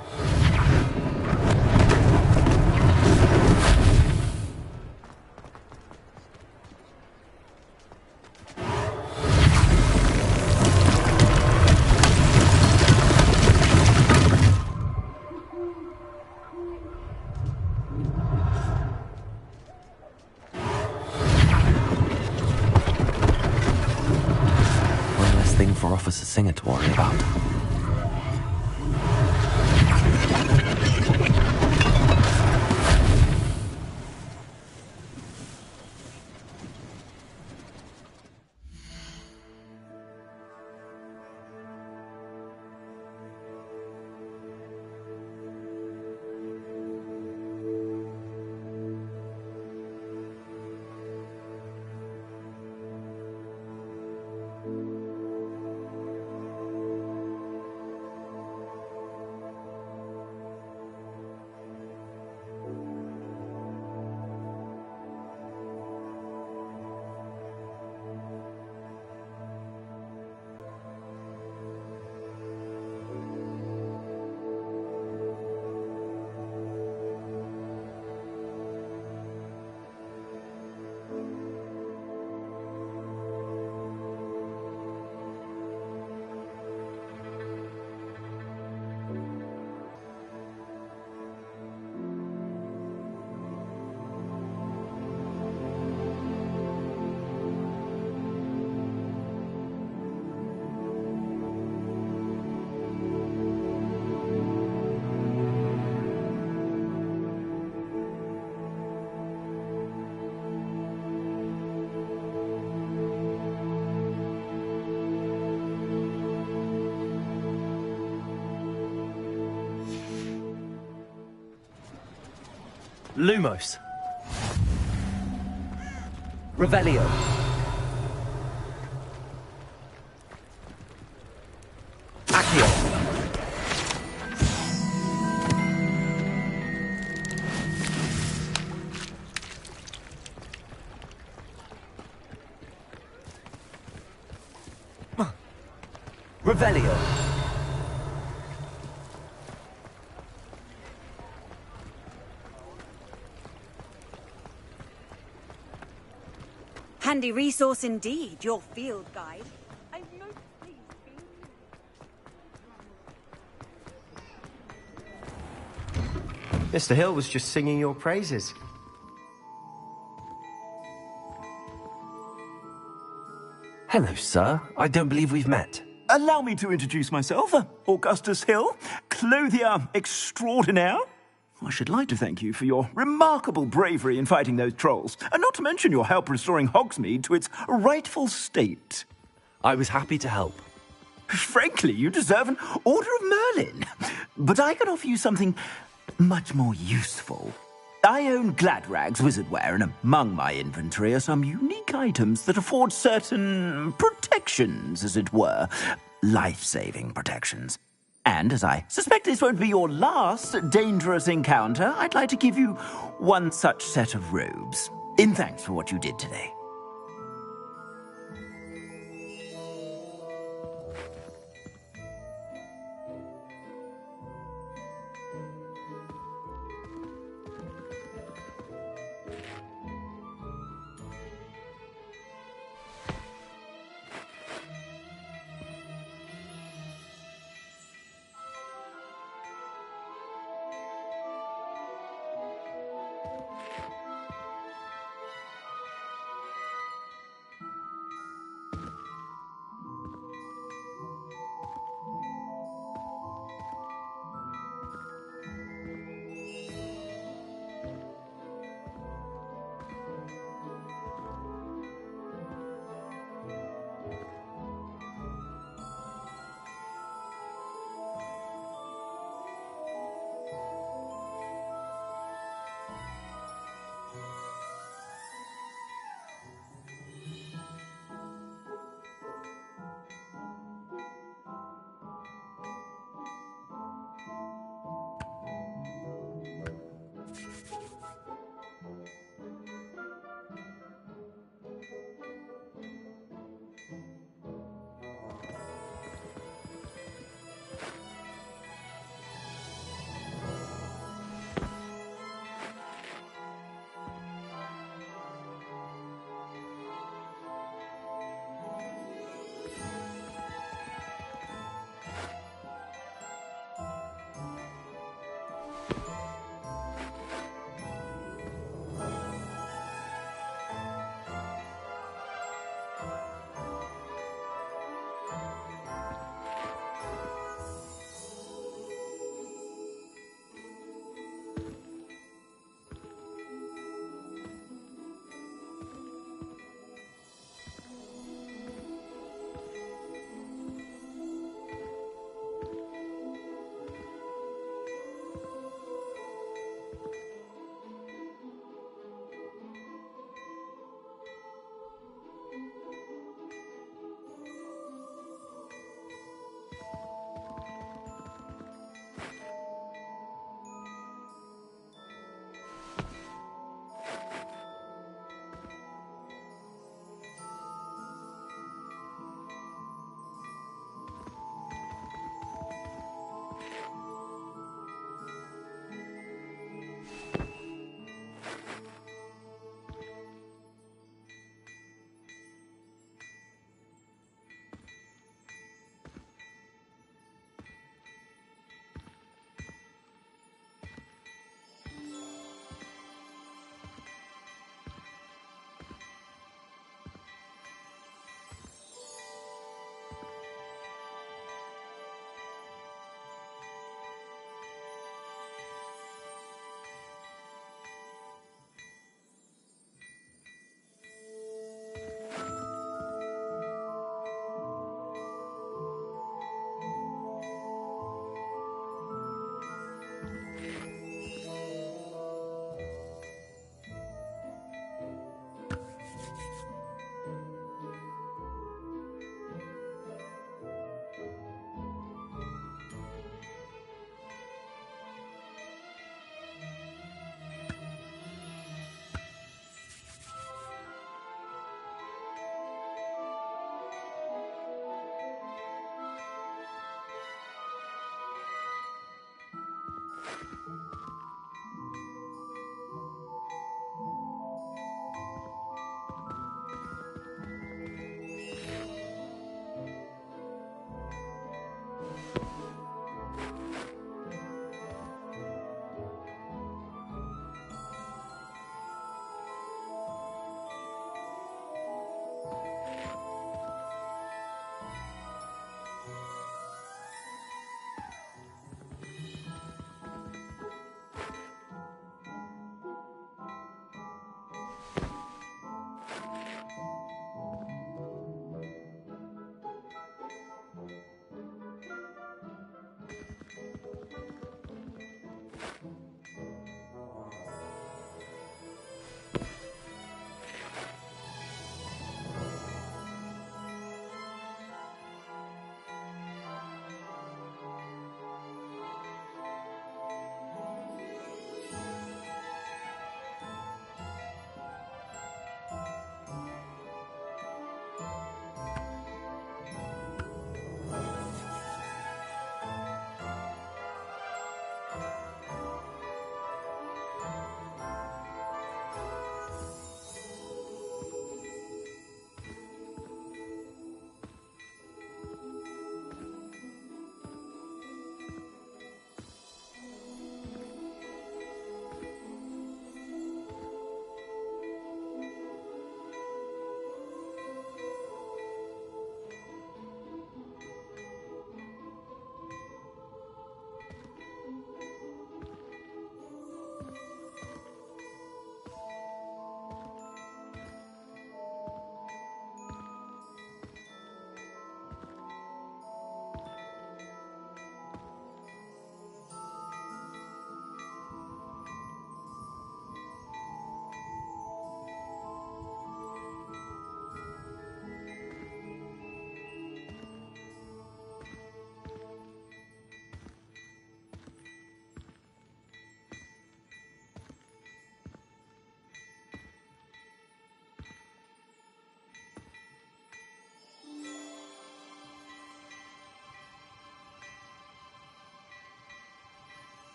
For Officer Singer to worry about. Lumos. Revelio. Accio. Revelio. Handy resource indeed, your field guide. I'm most pleased being Mr. Hill was just singing your praises. Hello, sir. I don't believe we've met. Allow me to introduce myself, Augustus Hill, clothier extraordinaire. I should like to thank you for your remarkable bravery in fighting those trolls, and not to mention your help restoring Hogsmeade to its rightful state. I was happy to help. Frankly, you deserve an Order of Merlin. But I can offer you something much more useful. I own Gladrag's wizardware, and among my inventory are some unique items that afford certain protections, as it were. Life-saving protections. And as I suspect this won't be your last dangerous encounter, I'd like to give you one such set of robes, in thanks for what you did today.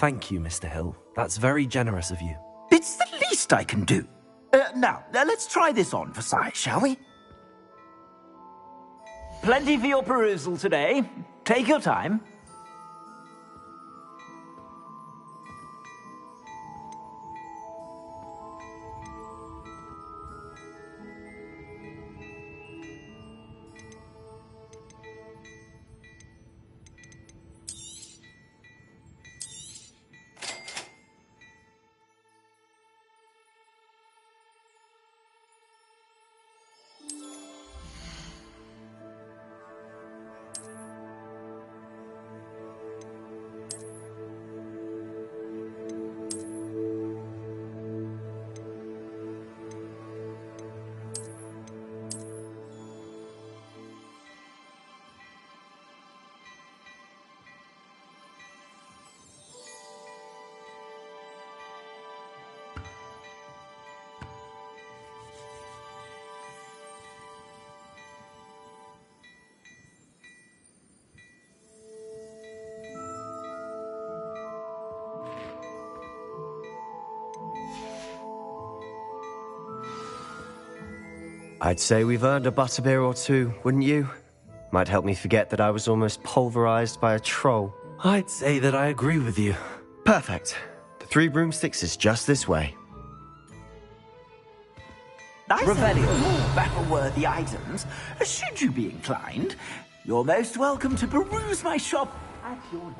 Thank you, Mr. Hill. That's very generous of you. It's the least I can do. Now, let's try this on for size, shall we? Plenty for your perusal today. Take your time. I'd say we've earned a butterbeer or two, wouldn't you? Might help me forget that I was almost pulverized by a troll. I'd say that I agree with you. Perfect. The Three Broomsticks is just this way. Revelio more battle-worthy items. Should you be inclined, you're most welcome to peruse my shop at your...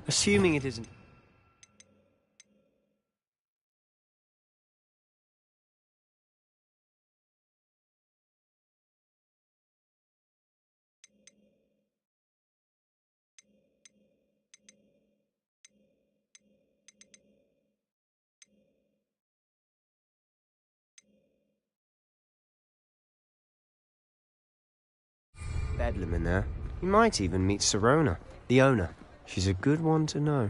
Assuming it isn't... Bedlam in there. You might even meet Sirona, the owner. She's a good one to know.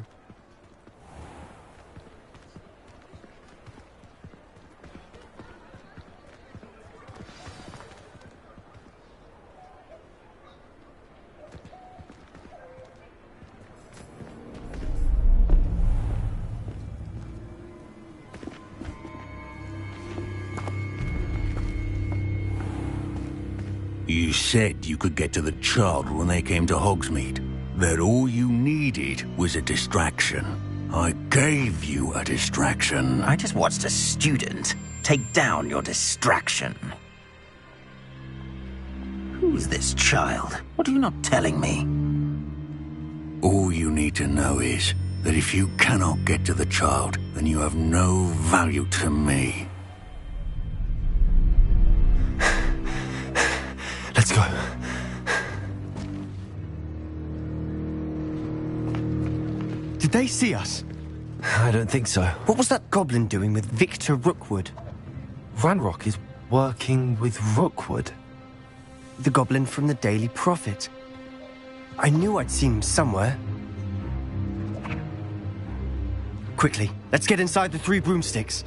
You said you could get to the child when they came to Hogsmeade. That all you needed was a distraction. I gave you a distraction. I just watched a student take down your distraction. Who's this child? What are you not telling me? All you need to know is that if you cannot get to the child, then you have no value to me. Let's go. Did they see us? I don't think so. What was that goblin doing with Victor Rookwood? Ranrock is working with Rookwood. The goblin from the Daily Prophet. I knew I'd seen him somewhere. Quickly, let's get inside the Three Broomsticks.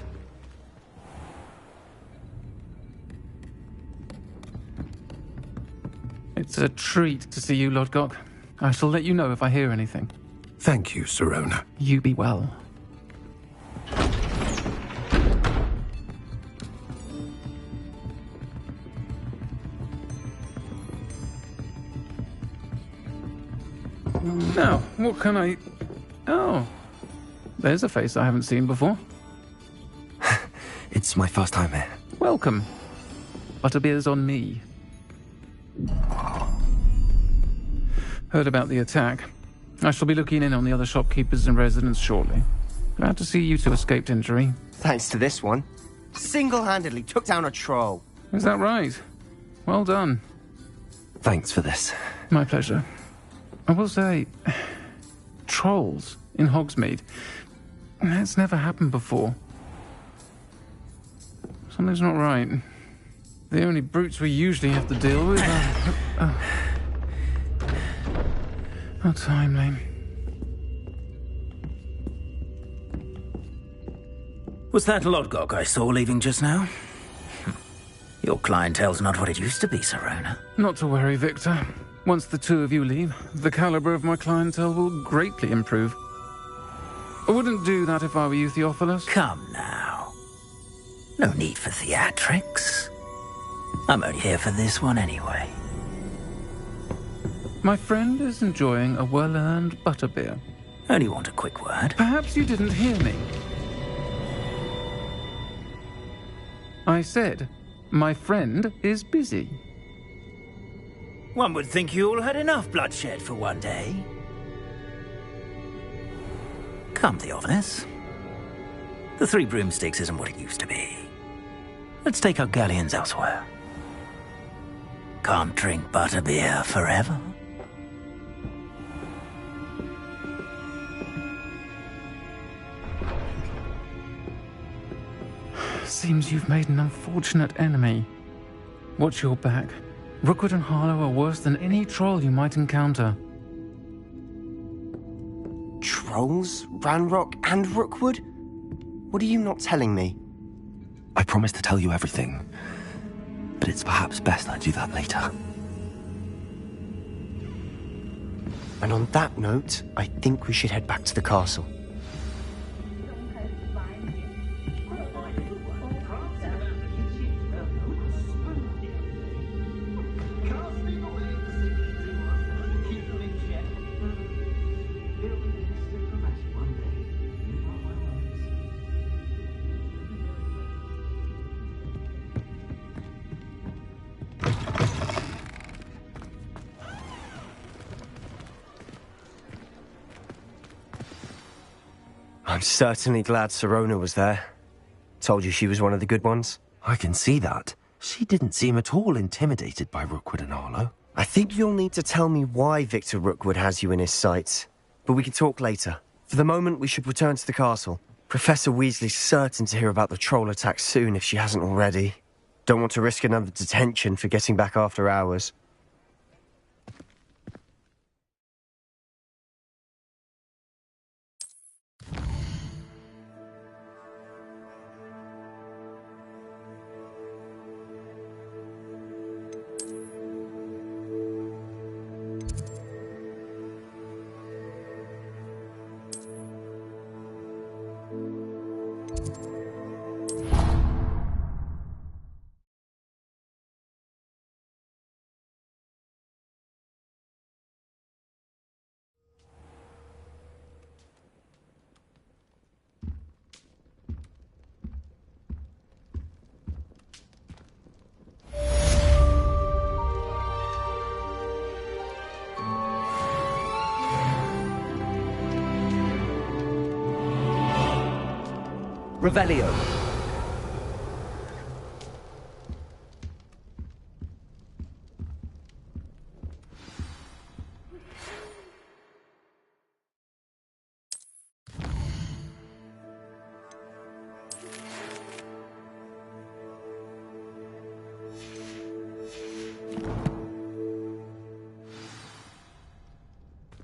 It's a treat to see you, Lodgok. I shall let you know if I hear anything. Thank you, Sirona. You be well. Now, what can I... Oh, there's a face I haven't seen before. It's my first time here. Welcome. Butterbeer's on me. Heard about the attack. I shall be looking in on the other shopkeepers and residents shortly. Glad to see you two escaped injury. Thanks to this one. Single-handedly took down a troll. Is that right? Well done. Thanks for this. My pleasure. I will say, trolls in Hogsmeade. That's never happened before. Something's not right. The only brutes we usually have to deal with are... How timely. Was that Lodgok I saw leaving just now? Your clientele's not what it used to be, Serona. Not to worry, Victor. Once the two of you leave, the caliber of my clientele will greatly improve. I wouldn't do that if I were you, Theophilus. Come now. No need for theatrics. I'm only here for this one anyway. My friend is enjoying a well-earned butterbeer. Only want a quick word. Perhaps you didn't hear me. I said, my friend is busy. One would think you all had enough bloodshed for one day. Come, Theophilus. The Three Broomsticks isn't what it used to be. Let's take our galleons elsewhere. Can't drink butterbeer forever. Seems you've made an unfortunate enemy. Watch your back. Rookwood and Harlow are worse than any troll you might encounter. Trolls? Ranrock and Rookwood? What are you not telling me? I promised to tell you everything, but it's perhaps best I do that later. And on that note, I think we should head back to the castle. I'm certainly glad Serona was there. Told you she was one of the good ones. I can see that. She didn't seem at all intimidated by Rookwood and Harlow. I think you'll need to tell me why Victor Rookwood has you in his sights. But we can talk later. For the moment, we should return to the castle. Professor Weasley's certain to hear about the troll attack soon if she hasn't already. Don't want to risk another detention for getting back after hours. Revelio.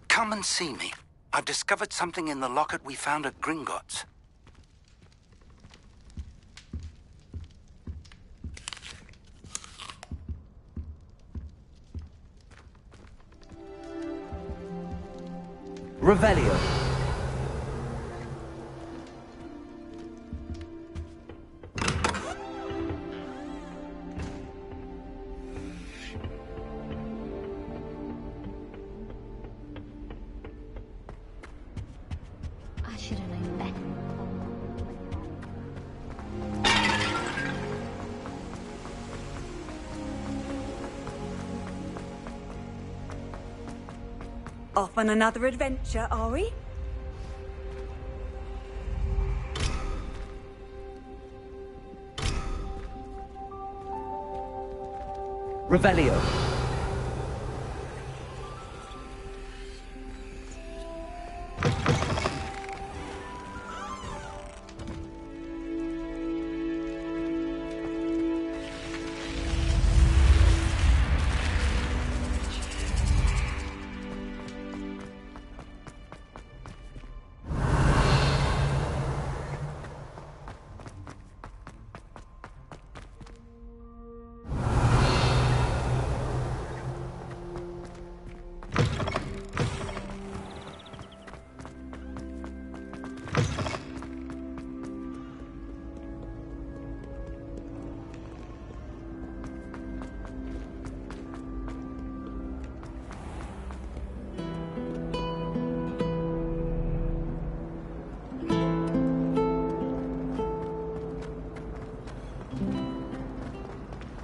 Come and see me. I've discovered something in the locket we found at Gringotts. Revelio. I should have known better. Off on another adventure, are we? Revelio.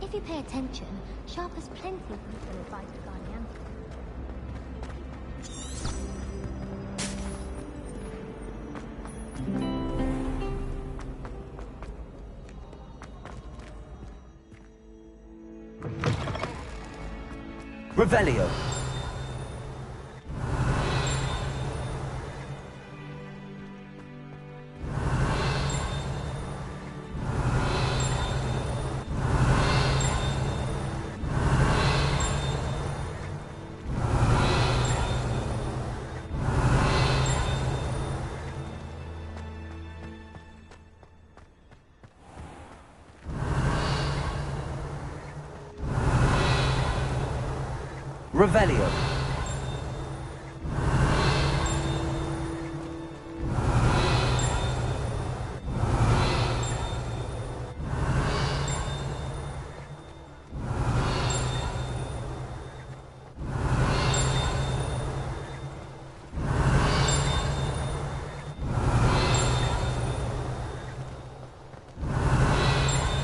If you pay attention, Sharp has plenty of useful advice regarding antidotes. Revelio. Revelio.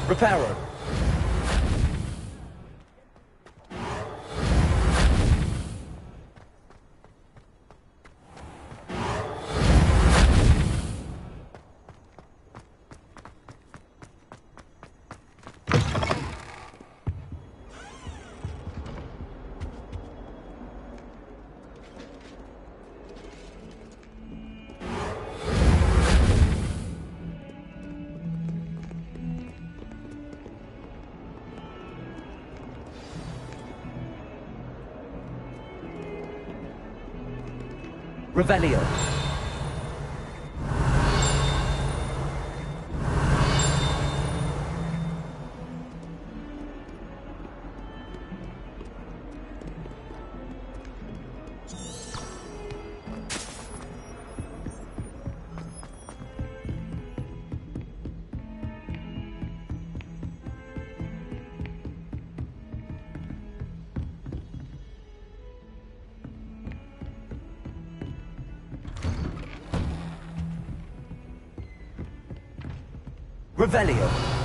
Reparo. Revelio. Revelio.